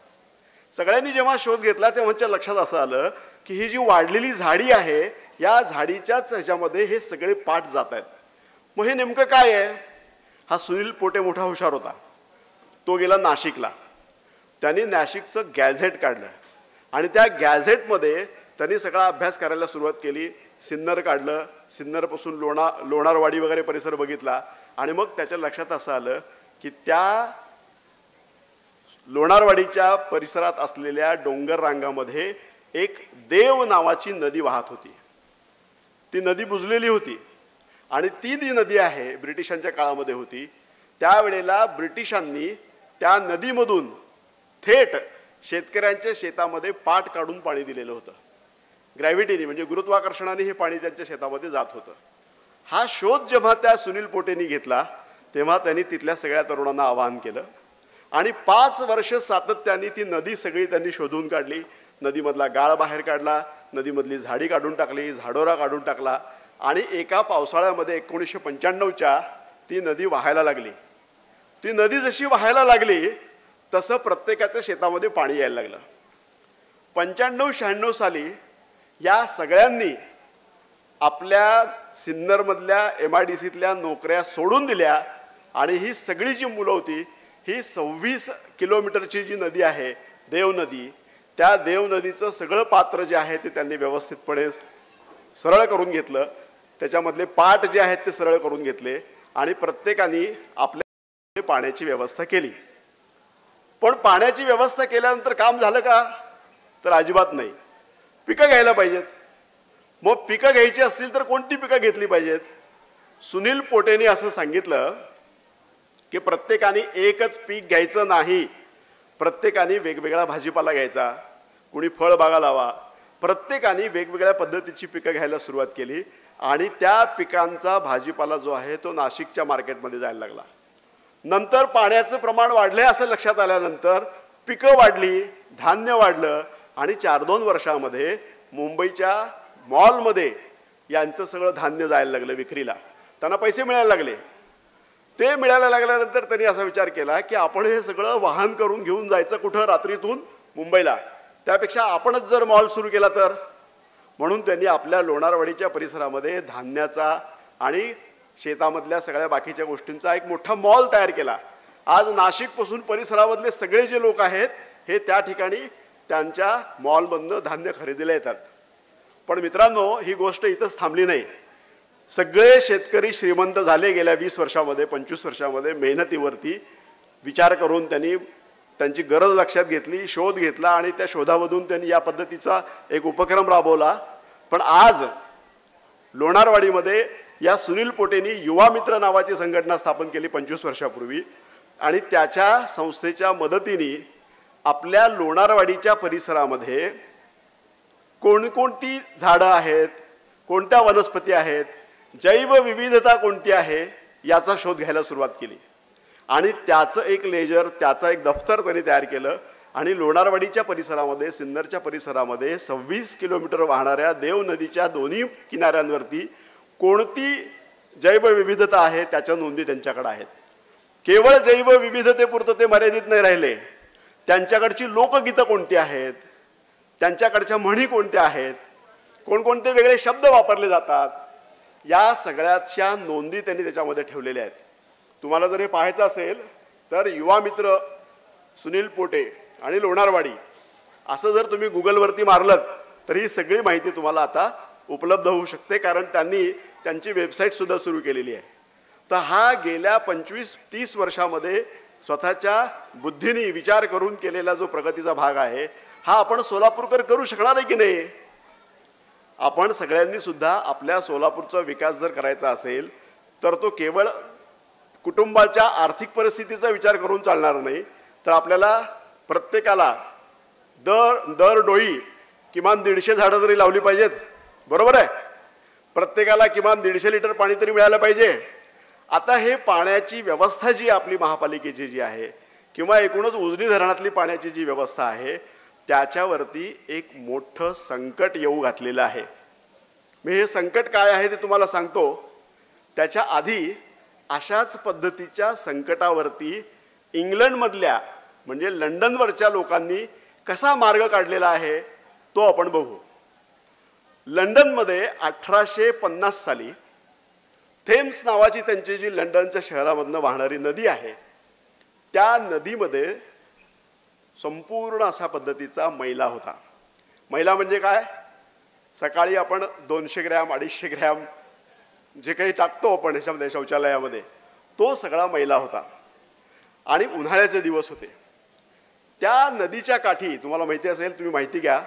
Speaker 4: सगळ्यांनी जेव्हा शोध घेतला तेव्हा त्याच्या लक्षात असं आलं की ही जी वाढलेली झाडी आहे, या झाडीच्याच ह्याच्यामध्ये हे सगळे पाट जात आहेत. मग हे नेमकं काय आहे? हा सुनील पोटे मोठा हुशार होता. तो गेला नाशिकला. त्यांनी नाशिकचं गॅझेट काढलं आणि त्या गॅझेटमध्ये त्यांनी सगळा अभ्यास करायला सुरुवात केली. सिन्नर काढलं, सिन्नरपासून लोणारवाडी वगैरे परिसर बघितला आणि मग त्याच्या लक्षात असं आलं की त्या लोणारवाडीच्या परिसरात असलेल्या डोंगर रांगामध्ये एक देव नावाची नदी वाहत होती. ती नदी बुजलेली होती आणि ती जी नदी आहे ब्रिटिशांच्या काळामध्ये होती. त्यावेळेला ब्रिटिशांनी त्या नदीमधून थेट शेतकऱ्यांच्या शेतामध्ये पाट काढून पाणी दिलेलं होतं. ग्रॅव्हिटीने म्हणजे गुरुत्वाकर्षणाने हे पाणी त्यांच्या शेतामध्ये जात होतं. हा शोध जेव्हा त्या सुनील पोटेंनी घेतला तेव्हा त्यांनी तिथल्या सगळ्या तरुणांना आवाहन केलं आणि 5 वर्ष सातत्याने ती नदी सगळी त्यांनी शोधून काढली. नदीमधला गाळ बाहेर काढला, नदीमधली झाडी काढून टाकली, झाडोरा काढून टाकला आणि एका पावसाळ्यामध्ये 1995च्या ती नदी वाहायला लागली. ती नदी जशी वाहायला लागली तसं प्रत्येकाच्या शेतामध्ये पाणी यायला लागलं. 95-96 साली या सगळ्यांनी आपल्या सिन्नरमधल्या MIDCतल्या नोकऱ्या सोडून दिल्या आणि ही सगळी जी मुलं होती, ही 26 किलोमीटरची जी नदी आहे देव नदी, त्या देव नदीचं सगळं पात्र जे आहे ते त्यांनी व्यवस्थितपणे सरळ करून घेतलं. त्याच्यामधले पाट जे आहेत ते सरळ करून घेतले आणि प्रत्येकाने आपल्या पाण्याची व्यवस्था केली. पण पाण्याची व्यवस्था केल्यानंतर काम झालं का? तर अजिबात नाही. पिकं घ्यायला पाहिजेत. मग पिकं घ्यायची असतील तर कोणती पिकं घेतली पाहिजेत? सुनील पोटेंनी असं सांगितलं की प्रत्येकाने एकच पीक घ्यायचं नाही, प्रत्येकाने वेगवेगळा भाजीपाला घ्यायचा, कुणी फळबागा लावा. प्रत्येकाने वेगवेगळ्या पद्धतीची पिकं घ्यायला सुरुवात केली आणि त्या पिकांचा भाजीपाला जो आहे तो नाशिकच्या मार्केटमध्ये जायला लागला. नंतर पाण्याचं प्रमाण वाढलंय असं लक्षात आल्यानंतर पिकं वाढली, धान्य वाढलं आणि 4-2 वर्षामध्ये मुंबईच्या मॉलमध्ये यांचं सगळं धान्य जायला लागलं विक्रीला. त्यांना पैसे मिळायला लागले. ते मिळायला लागल्यानंतर त्यांनी असा विचार केला की आपण हे सगळं वाहन करून घेऊन जायचं कुठं, रात्रीतून मुंबईला, त्यापेक्षा आपणच जर मॉल सुरू केला तर. म्हणून त्यांनी आपल्या लोणारवाडीच्या परिसरामध्ये धान्याचा आणि शेतामधल्या सगळ्या बाकीच्या गोष्टींचा एक मोठा मॉल तयार केला. आज नाशिकपासून परिसरामधले सगळे जे लोक आहेत हे त्या ठिकाणी त्यांच्या मॉलमधनं धान्य खरेदीला येतात. पण मित्रांनो, ही गोष्ट इथंच थांबली नाही. सगळे शेतकरी श्रीमंत झाले गेल्या 20 वर्षामध्ये, 25 वर्षामध्ये. मेहनतीवरती विचार करून त्यांनी त्यांची गरज लक्षात घेतली, शोध घेतला आणि त्या शोधामधून त्यांनी या पद्धतीचा एक उपक्रम राबवला. पण आज लोणारवाडीमध्ये या सुनील पोटेंनी युवा मित्र नावाची संघटना स्थापन केली 25 वर्षापूर्वी आणि त्याच्या संस्थेच्या मदतीने आपल्या लोणारवाडीच्या परिसरामध्ये कोणकोणती झाडं आहेत, कोणत्या वनस्पती आहेत, जैवविविधता कोणती आहे याचा शोध घ्यायला सुरुवात केली. आणि त्याचं एक लेजर, त्याचं एक दफ्तर त्यांनी तयार केलं आणि लोणारवाडीच्या परिसरामध्ये, सिन्नरच्या परिसरामध्ये 26 किलोमीटर वाहणाऱ्या देव नदीच्या दोन्ही किनाऱ्यांवरती कोणती जैवविविधता आहे त्याच्या नोंदी त्यांच्याकडे आहेत. केवळ जैवविविधतेपुरतं ते मर्यादित नाही राहिले, त्यांच्याकडची लोकगीतं कोणती आहेत, त्यांच्याकडच्या म्हणी कोणत्या आहेत, कोणकोणते वेगळे शब्द वापरले जातात, या सगळ्याच्या नोंदी त्यांनी त्याच्यामध्ये ठेवलेल्या आहेत. तुम्हाला जर हे पाहायचं असेल तर युवा मित्र सुनील पोटे आणि लोणारवाडी असं जर तुम्ही गुगलवरती मारलं तर ही सगळी माहिती तुम्हाला आता उपलब्ध होऊ शकते, कारण त्यांनी त्यांची वेबसाईटसुद्धा सुरू केलेली आहे. तर हा गेल्या 25-30 वर्षामध्ये स्वतःच्या बुद्धीने विचार करून केलेला जो प्रगतीचा भाग आहे हा आपण सोलापूरकर करू शकणार आहे की नाही. आपण सगळ्यांनी सुद्धा आपल्या सोलापूरचा विकास जर करायचा असेल तर तो केवळ कुटुंबाच्या आर्थिक परिस्थितीचा विचार करून चालणार नाही, तर आपल्याला प्रत्येकाला दर डोळी किमान 150 झाडं तरी लावली पाहिजेत. बरोबर आहे. प्रत्येकाला किमान 150 लिटर पाणी तरी मिळालं पाहिजे. आता हे पाण्याची व्यवस्था जी आपली महापालिकेची जी आहे किंवा एकूणच उजनी धरणातली पाण्याची जी व्यवस्था आहे त्याच्यावरती एक मोठं संकट येऊ घातलेलं आहे. मी हे संकट काय आहे ते तुम्हाला सांगतो. त्याच्या आधी अशाच पद्धतीच्या संकटावरती इंग्लंडमधल्या म्हणजे लंडनवरच्या लोकांनी कसा मार्ग काढलेला आहे तो आपण बघू. लंडनमध्ये 1850 साली थेम्स नावाची त्यांची जी लंडनच्या शहरामधनं वाहणारी नदी आहे त्या नदीमध्ये संपूर्ण अशा पद्धतीचा मैला होता. मैला म्हणजे काय, सकाळी आपण 200 ग्रॅम 250 ग्रॅम जे काही टाकतो आपण ह्याच्यामध्ये शौचालयामध्ये तो सगळा मैला होता. आणि उन्हाळ्याचे दिवस होते. त्या नदीच्या काठी तुम्हाला माहिती असेल, तुम्ही माहिती घ्या,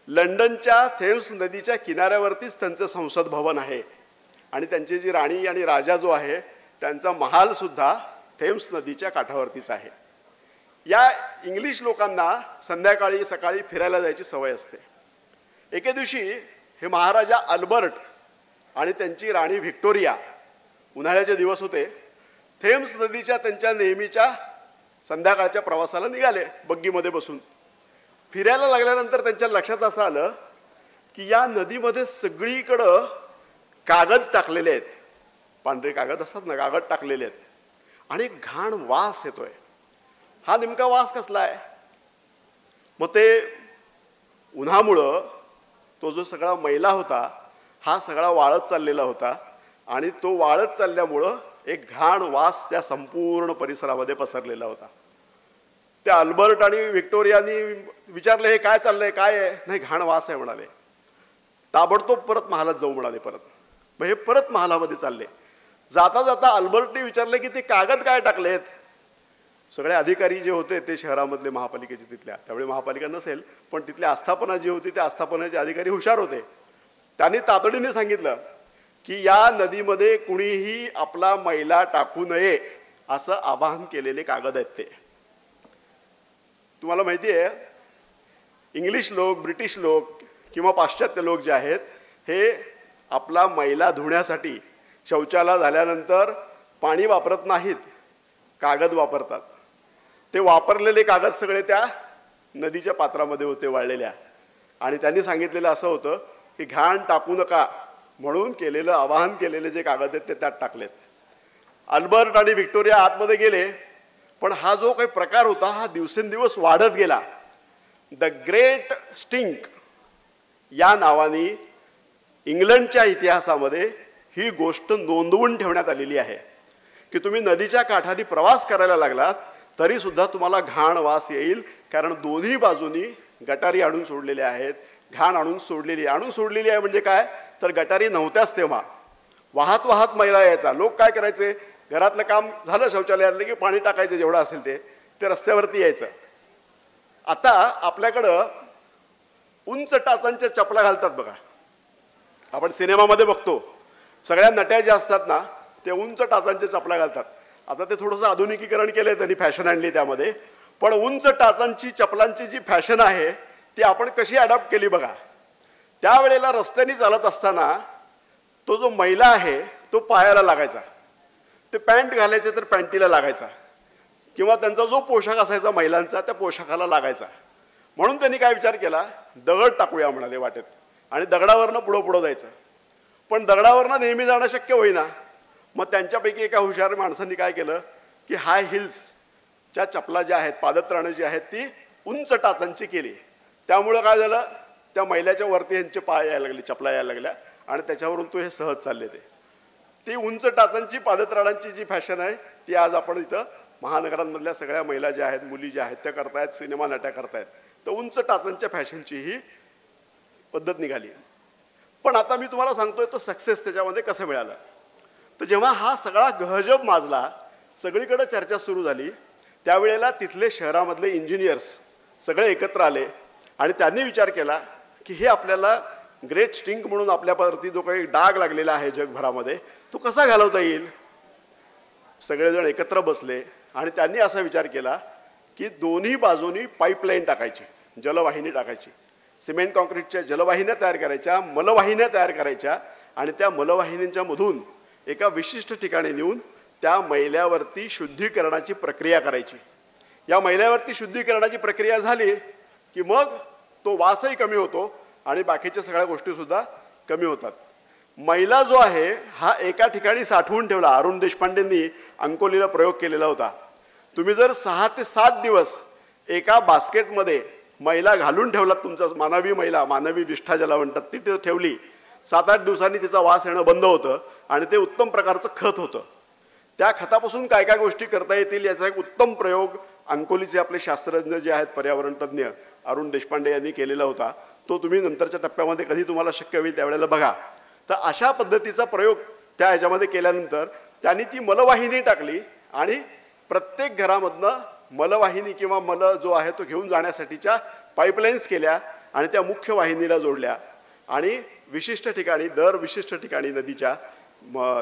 Speaker 4: लंडनच्या थेम्स नदीच्या किनाऱ्यावरतीच त्यांचं संसद भवन आहे आणि त्यांची जी राणी आणि राजा जो आहे त्यांचा महाल सुद्धा थेम्स नदीच्या काठावरतीच आहे. या इंग्लिश लोकांना संध्याकाळी सकाळी फिरायला जायची सवय असते. एके दिवशी हे महाराजा अल्बर्ट आणि त्यांची राणी व्हिक्टोरिया, उन्हाळ्याचे दिवस होते, थेम्स नदीच्या त्यांच्या नेहमीच्या संध्याकाळच्या प्रवासाला निघाले बग्गीमध्ये बसून. फिरायला लागल्यानंतर त्यांच्या लक्षात असं आलं की या नदीमध्ये सगळीकडं कागद टाकलेले आहेत, पांढरे कागद असतात ना, कागद टाकलेले आहेत आणि घाण वास येतोय. हा नेमका वास कसला आहे? मग ते उन्हामुळं तो जो सगळा मैला होता हा सगळा वाळत चाललेला होता आणि तो वाळत चालल्यामुळं एक घाण वास त्या संपूर्ण परिसरामध्ये पसरलेला होता. त्या अल्बर्ट आणि व्हिक्टोरियानी विचारले, हे काय चाललंय, काय आहे? नाही, घाण वास आहे म्हणाले. ताबडतोब परत महालात जाऊ म्हणाले. मग हे परत महालामध्ये चालले. जाता जाता अल्बर्टने विचारले की ते कागद काय टाकलेत. सगळे अधिकारी जे होते ते शहरामधले महापालिकेचे तिथल्या, त्यावेळी महापालिका नसेल पण तिथल्या आस्थापना जी होती त्या आस्थापनाचे अधिकारी हुशार होते. त्यांनी तातडीने सांगितलं की या नदीमध्ये कुणीही आपला मैला टाकू नये असं आवाहन केलेले कागद आहेत ते. तुम्हाला माहिती आहे, इंग्लिश लोक, ब्रिटिश लोक किंवा पाश्चात्य लोक जे आहेत हे आपला मैला धुण्यासाठी शौचालय झाल्यानंतर पाणी वापरत नाहीत, कागद वापरतात. ते वापरलेले कागद सगळे त्या नदीच्या पात्रामध्ये होते वाळलेल्या आणि त्यांनी सांगितलेलं असं होतं की घाण टाकू नका म्हणून केलेलं आवाहन केलेले जे कागद आहेत ते त्यात टाकलेत. अल्बर्ट आणि व्हिक्टोरिया आतमध्ये गेले, पण हा जो काही प्रकार होता हा दिवसेंदिवस वाढत गेला. द ग्रेट स्टिंक या नावाने इंग्लंडच्या इतिहासामध्ये ही गोष्ट नोंदवून ठेवण्यात आलेली आहे की तुम्ही नदीच्या काठाने प्रवास करायला लागलात तरी सुद्धा तुम्हाला घाण वास येईल, कारण दोन्ही बाजूनी गटारी आणून सोडलेल्या आहेत, घाण आणून सोडलेली आहे. म्हणजे काय तर गटारी नव्हत्याच तेव्हा, वाहत वाहत मैला यायचा. लोक काय करायचे, घरातलं काम झालं शौचालयातलं की पाणी टाकायचं जेवढं असेल ते रस्त्यावरती यायचं. आता आपल्याकडं उंच टाचांच्या चपला घालतात बघा, आपण सिनेमामध्ये बघतो सगळ्या नट्या ज्या असतात ना ते उंच टाचांच्या चपला घालतात. आता ते थोडंसं आधुनिकीकरण केलंय, त्यांनी फॅशन आणली त्यामध्ये, पण उंच टाचांची चपलांची जी फॅशन आहे ती आपण कशी अडॉप्ट केली बघा. त्यावेळेला रस्त्याने चालत असताना तो जो मैला आहे तो पायाला लागायचा, ते पॅन्ट घालायचे तर पॅन्टीला लागायचा, किंवा त्यांचा जो पोशाख असायचा महिलांचा त्या पोशाखाला लागायचा. म्हणून त्यांनी काय विचार केला, दगड टाकूया म्हणाले वाटेत आणि दगडावरनं पुढं जायचं. पण दगडावरनं नेहमी जाणं शक्य होईना. मग त्यांच्यापैकी एका हुशार माणसांनी काय केलं की हाय हिल्सच्या चपला ज्या आहेत, पादत्राणं जी आहेत ती उंच टाचांची केली. त्यामुळं काय झालं, त्या मैल्याच्या वरती यांचे पाय यायला लागले, चपला यायला लागल्या आणि त्याच्यावरून तो हे सहज चालले. ती उंच टाचांची पादत्राणांची जी फॅशन आहे ती आज आपण इथं महानगरांमधल्या सगळ्या महिला ज्या आहेत, मुली ज्या आहेत त्या करतायत, सिनेमा नट्या करतायत. तर उंच टाचांच्या फॅशनची ही पद्धत निघाली. पण आता मी तुम्हाला सांगतोय तो सक्सेस त्याच्यामध्ये कसं मिळालं. तर जेव्हा हा सगळा गहजब माजला, सगळीकडे चर्चा सुरू झाली, त्यावेळेला तिथले शहरामधले इंजिनियर्स सगळे एकत्र आले आणि त्यांनी विचार केला की हे आपल्याला ग्रेट स्टिंक म्हणून आपल्यावरती जो काही डाग लागलेला आहे जगभरामध्ये तो कसा घालवता येईल. सगळेजण एकत्र बसले आणि त्यांनी असा विचार केला की दोन्ही बाजूनी पाईपलाईन टाकायची, जलवाहिनी टाकायची, सिमेंट कॉन्क्रीटच्या जलवाहिन्या तयार करायच्या, मलवाहिन्या तयार करायच्या आणि त्या मलवाहिन्यांच्या मधून एका विशिष्ट ठिकाणी नेऊन त्या मैल्यावरती शुद्धीकरणाची प्रक्रिया करायची. या मैल्यावरती शुद्धीकरणाची प्रक्रिया झाली की मग तो वासही कमी होतो आणि बाकीच्या सगळ्या गोष्टीसुद्धा कमी होतात. मैला जो आहे हा एका ठिकाणी साठवून ठेवला. अरुण देशपांडेंनी अंकोलीला प्रयोग केलेला होता. तुम्ही जर 6 ते 7 दिवस एका बास्केटमध्ये मैला घालून ठेवला, तुमचा मानवी मैला, मानवी विष्ठा ज्याला म्हणतात, ती ठेवली, 7-8 दिवसांनी तिचा वास येणं बंद होतं आणि ते उत्तम प्रकारचं खत होतं. त्या खतापासून काय काय गोष्टी करता येतील याचा एक उत्तम प्रयोग अंकोलीचे आपले शास्त्रज्ञ जे आहेत, पर्यावरण तज्ज्ञ अरुण देशपांडे यांनी केलेला होता. तो तुम्ही नंतरच्या टप्प्यामध्ये कधी तुम्हाला शक्य होईल त्यावेळेला बघा. तर अशा पद्धतीचा प्रयोग त्या ह्याच्यामध्ये केल्यानंतर त्यांनी ती मलवाहिनी टाकली आणि प्रत्येक घरामधनं मलवाहिनी किंवा मल जो आहे तो घेऊन जाण्यासाठीच्या पाईपलाईन्स केल्या आणि त्या मुख्य वाहिनीला जोडल्या आणि विशिष्ट ठिकाणी, दर विशिष्ट ठिकाणी नदीच्या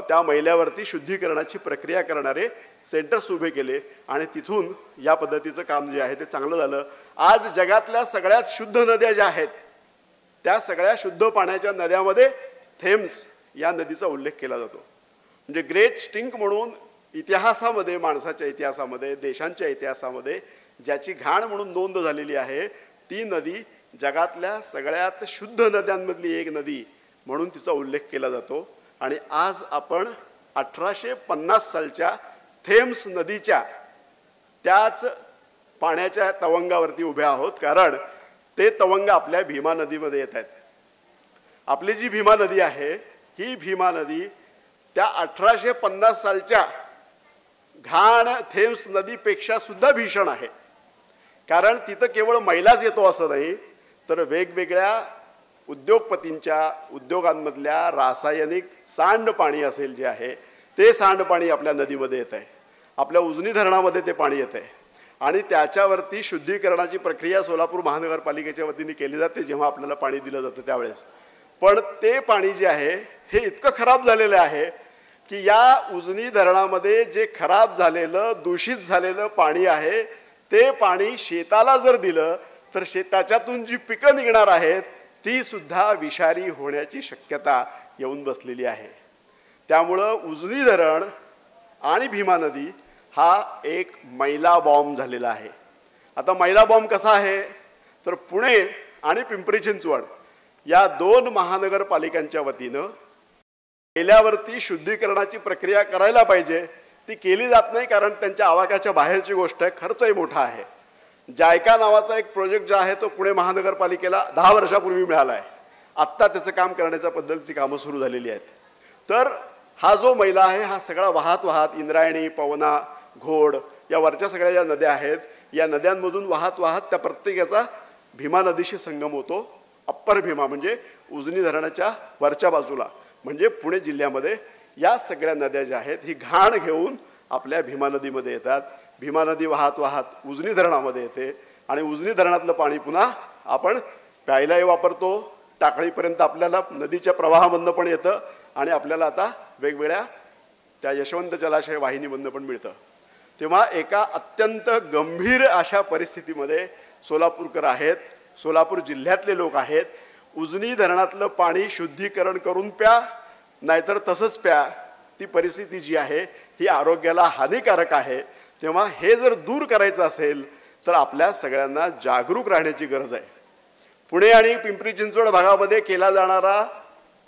Speaker 4: त्या मैल्यावरती शुद्धीकरणाची प्रक्रिया करणारे सेंटर्स उभे केले आणि तिथून या पद्धतीचं काम जे आहे ते चांगलं झालं. आज जगातल्या सगळ्यात शुद्ध नद्या ज्या आहेत त्या सगळ्या शुद्ध पाण्याच्या नद्यामध्ये थेम्स या नदीचा उल्लेख केला जातो. म्हणजे ग्रेट स्टिंक म्हणून इतिहासामध्ये, माणसाच्या इतिहासामध्ये, देशांच्या इतिहासामध्ये ज्याची घाण म्हणून नोंद झालेली आहे ती नदी जगातल्या सगळ्यात शुद्ध नद्यांमधली एक नदी म्हणून तिचा उल्लेख केला जातो. आणि आज आपण 1850 सालच्या थेम्स नदीच्या त्याच पाण्याच्या तवंगावरती उभे आहोत, कारण ते तवंग आपल्या भीमा नदीमध्ये येत आहेत. आपली जी भीमा नदी आहे ही भीमा नदी त्या 1850 सालच्या घाण थेम्स नदीपेक्षा सुद्धा भीषण आहे. कारण तिथं केवळ मैलाच येतो असं नाही, तर वेगवेगळ्या उद्योगपतींच्या उद्योगांमधल्या रासायनिक सांडपाणी असेल जे आहे ते सांडपाणी आपल्या नदीमध्ये येत आहे. आपल्या उजनी धरणामध्ये ते पाणी येत आहे आणि त्याच्यावरती शुद्धीकरणाची प्रक्रिया सोलापूर महानगरपालिकेच्या वतीने केली जाते जेव्हा आपल्याला पाणी दिलं जातं त्यावेळेस. पण ते पाणी जे आहे हे इतकं खराब झालेलं आहे की या उजनी धरणामध्ये जे खराब झालेलं, दूषित झालेलं पाणी आहे ते पाणी शेताला जर दिलं तर त्याच्यातून जी पिकं निघणार आहेत ती सुद्धा विषारी होण्याची शक्यता येऊन बसलेली आहे. त्यामुळं उजनी धरण आणि भीमा नदी हा एक मैला बॉम्ब झालेला आहे. आता मैला बॉम्ब कसा आहे तर पुणे आणि पिंपरी चिंचवड या 2 महानगरपालिकांच्या वतीनं मैल्यावरती शुद्धीकरणाची प्रक्रिया करायला पाहिजे ती केली जात नाही, कारण त्यांच्या आवाक्याच्या बाहेरची गोष्ट आहे, खर्चही मोठा आहे. जायका नावाचा एक प्रोजेक्ट जो आहे तो पुणे महानगरपालिकेला 10 वर्षापूर्वी मिळाला आहे. आत्ता त्याचं काम करण्याच्या पद्धतीची कामं सुरू झालेली आहेत. तर हा जो मैला आहे हा सगळा वाहत वाहत इंद्रायणी, पवना, घोड या वरच्या सगळ्या ज्या नद्या आहेत या नद्यांमधून वाहत वाहत त्या प्रत्येकाचा भीमा नदीशी संगम होतो. अप्पर भीमा म्हणजे उजनी धरणाच्या वरच्या बाजूला म्हणजे पुणे जिल्ह्यामध्ये या सगळ्या नद्या ज्या आहेत ही घाण घेऊन आपल्या भीमा नदीमध्ये येतात. भीमा नदी वाहत वाहत उजनी धरणामध्ये येते आणि उजनी धरणातलं पाणी पुन्हा आपण प्यायलाही वापरतो. टाकळीपर्यंत आपल्याला नदीच्या प्रवाहामधनं पण येतं आणि आपल्याला आता वेगवेगळ्या त्या यशवंत जलाशय वाहिनीमधनं पण मिळतं. तेव्हा एका अत्यंत गंभीर अशा परिस्थितीमध्ये सोलापूरकर आहेत, सोलापूर जिल्ह्यातले लोक आहेत. उजनी धरणातलं पाणी शुद्धीकरण करून प्या, नाहीतर तसंच प्या. ती परिस्थिती जी आहे ही आरोग्याला हानिकारक आहे. तेव्हा हे जर दूर करायचं असेल तर आपल्या सगळ्यांना जागरूक राहण्याची गरज आहे. पुणे आणि पिंपरी चिंचवड भागामध्ये केला जाणारा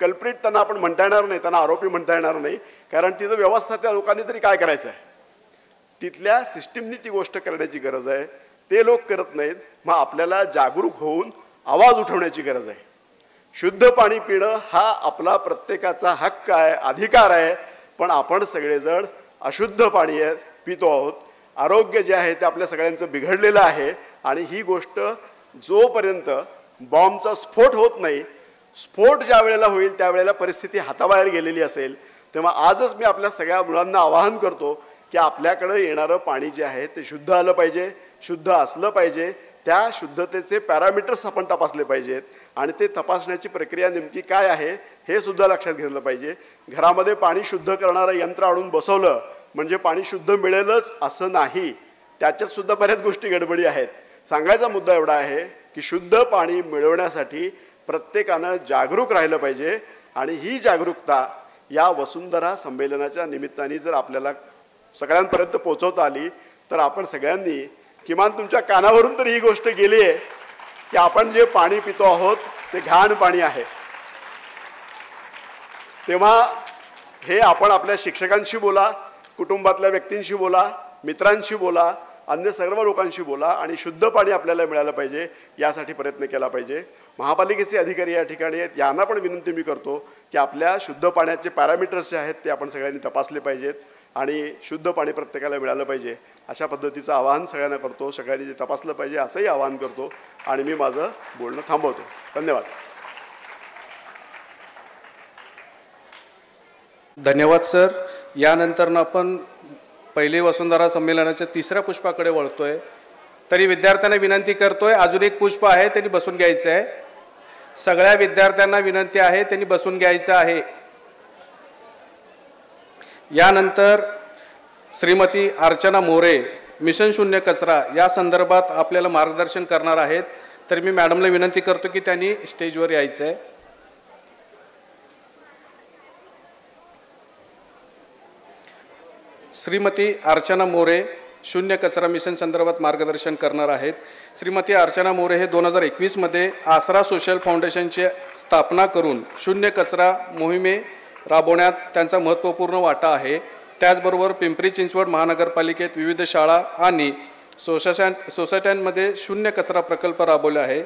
Speaker 4: कल्प्रिट त्यांना आपण म्हणता येणार नाही, त्यांना आरोपी म्हणता येणार नाही, कारण तिथं व्यवस्था त्या लोकांनी तरी काय करायचं आहे. तिथल्या सिस्टीमनी ती गोष्ट करण्याची गरज आहे. ते लोक करत नाहीत. मग आपल्याला जागरूक होऊन आवाज उठवण्याची गरज आहे. शुद्ध पाणी पिणं हा आपला प्रत्येकाचा हक्क आहे, अधिकार आहे. पण आपण सगळेजण अशुद्ध पाणी पितो आहोत. आरोग्य जे आहे ते आपल्या सगळ्यांचं बिघडलेलं आहे. आणि ही गोष्ट जोपर्यंत बॉम्बचा स्फोट होत नाही, स्फोट ज्या वेळेला होईल त्यावेळेला परिस्थिती हाताबाहेर गेलेली असेल, तेव्हा आजच मी आपल्या सगळ्या मुलांना आवाहन करतो की आपल्याकडे येणारं पाणी जे आहे ते शुद्ध आलं पाहिजे, शुद्ध असलं पाहिजे. त्या शुद्धतेचे पॅरामीटर्स आपण तपासले पाहिजेत आणि ते तपासण्याची प्रक्रिया नेमकी काय आहे हे सुद्धा लक्षात घेतलं पाहिजे. घरामध्ये पाणी शुद्ध करणारं यंत्र आणून बसवलं म्हणजे पाणी शुद्ध मिळेलच असं नाही. त्याच्यात सुद्धा बऱ्याच गोष्टी गडबडी आहेत. सांगायचा मुद्दा एवढा आहे की शुद्ध पाणी मिळवण्यासाठी प्रत्येकानं जागरूक राहिलं पाहिजे. आणि ही जागरूकता या वसुंधरा संमेलनाच्या निमित्ताने जर आपल्याला सगळ्यांपर्यंत पोहोचवता आली तर आपण सगळ्यांनी किमान तुमच्या कानावरून तर ही गोष्ट गेली आहे की आपण जे पाणी पितो आहोत ते घाण पाणी आहे. तेव्हा हे आपण आपल्या शिक्षकांशी बोला, कुटुंबातल्या व्यक्तींशी बोला, मित्रांशी बोला, अन्य सर्व लोकांशी बोला आणि शुद्ध पाणी आपल्याला मिळालं पाहिजे यासाठी प्रयत्न केला पाहिजे. महापालिकेचे अधिकारी या ठिकाणी आहेत, यांना पण विनंती मी करतो की आपल्या शुद्ध पाण्याचे पॅरामीटर्स जे आहेत ते आपण सगळ्यांनी तपासले पाहिजेत आणि शुद्ध पाणी प्रत्येकाला मिळालं पाहिजे अशा पद्धतीचं आवाहन सगळ्यांना करतो. सगळ्यांनी ते तपासलं पाहिजे असंही आवाहन करतो आणि मी माझं बोलणं थांबवतो. धन्यवाद.
Speaker 5: धन्यवाद सर. यानंतर आपण पहिले वसुंधरा संमेलनाच्या तिसऱ्या पुष्पाकडे वळतोय. तरी विद्यार्थ्यांना विनंती करतोय, अजून एक पुष्प आहे त्यांनी बसून घ्यायचं आहे. सगळ्या विद्यार्थ्यांना विनंती आहे त्यांनी बसून घ्यायचं आहे. यानंतर श्रीमती अर्चना मोरे मिशन शून्य कचरा या संदर्भात आपल्याला मार्गदर्शन करणार आहेत. तर मी मॅडमला विनंती करतो की त्यांनी स्टेजवर यायचं आहे. श्रीमती अर्चना मोरे शून्य कचरा मिशन संदर्भात मार्गदर्शन करणार आहेत. श्रीमती अर्चना मोरे हे 2021 मध्ये आसरा सोशल फाउंडेशनची स्थापना करून शून्य कचरा मोहिमे राबवण्यात त्यांचा महत्त्वपूर्ण वाटा आहे. त्याचबरोबर पिंपरी चिंचवड महानगरपालिकेत विविध शाळा आणि सोसायट्यांमध्ये शून्य कचरा प्रकल्प राबवले आहे.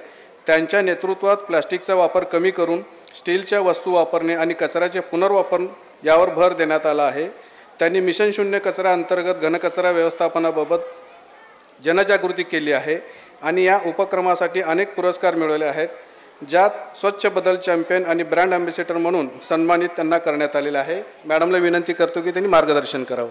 Speaker 5: त्यांच्या नेतृत्वात प्लास्टिकचा वापर कमी करून स्टीलच्या वस्तू वापरणे आणि कचऱ्याचे पुनर्वापर यावर भर देण्यात आला आहे. त्यांनी मिशन शून्य कचरा अंतर्गत घनकचरा व्यवस्थापनाबाबत जनजागृती केली आहे आणि या उपक्रमासाठी अनेक पुरस्कार मिळवले आहेत, ज्यात स्वच्छ बदल चॅम्पियन आणि ब्रँड अँबॅसेडर म्हणून सन्मानित त्यांना करण्यात आलेले आहे. मॅडमला विनंती करतो की त्यांनी मार्गदर्शन करावं.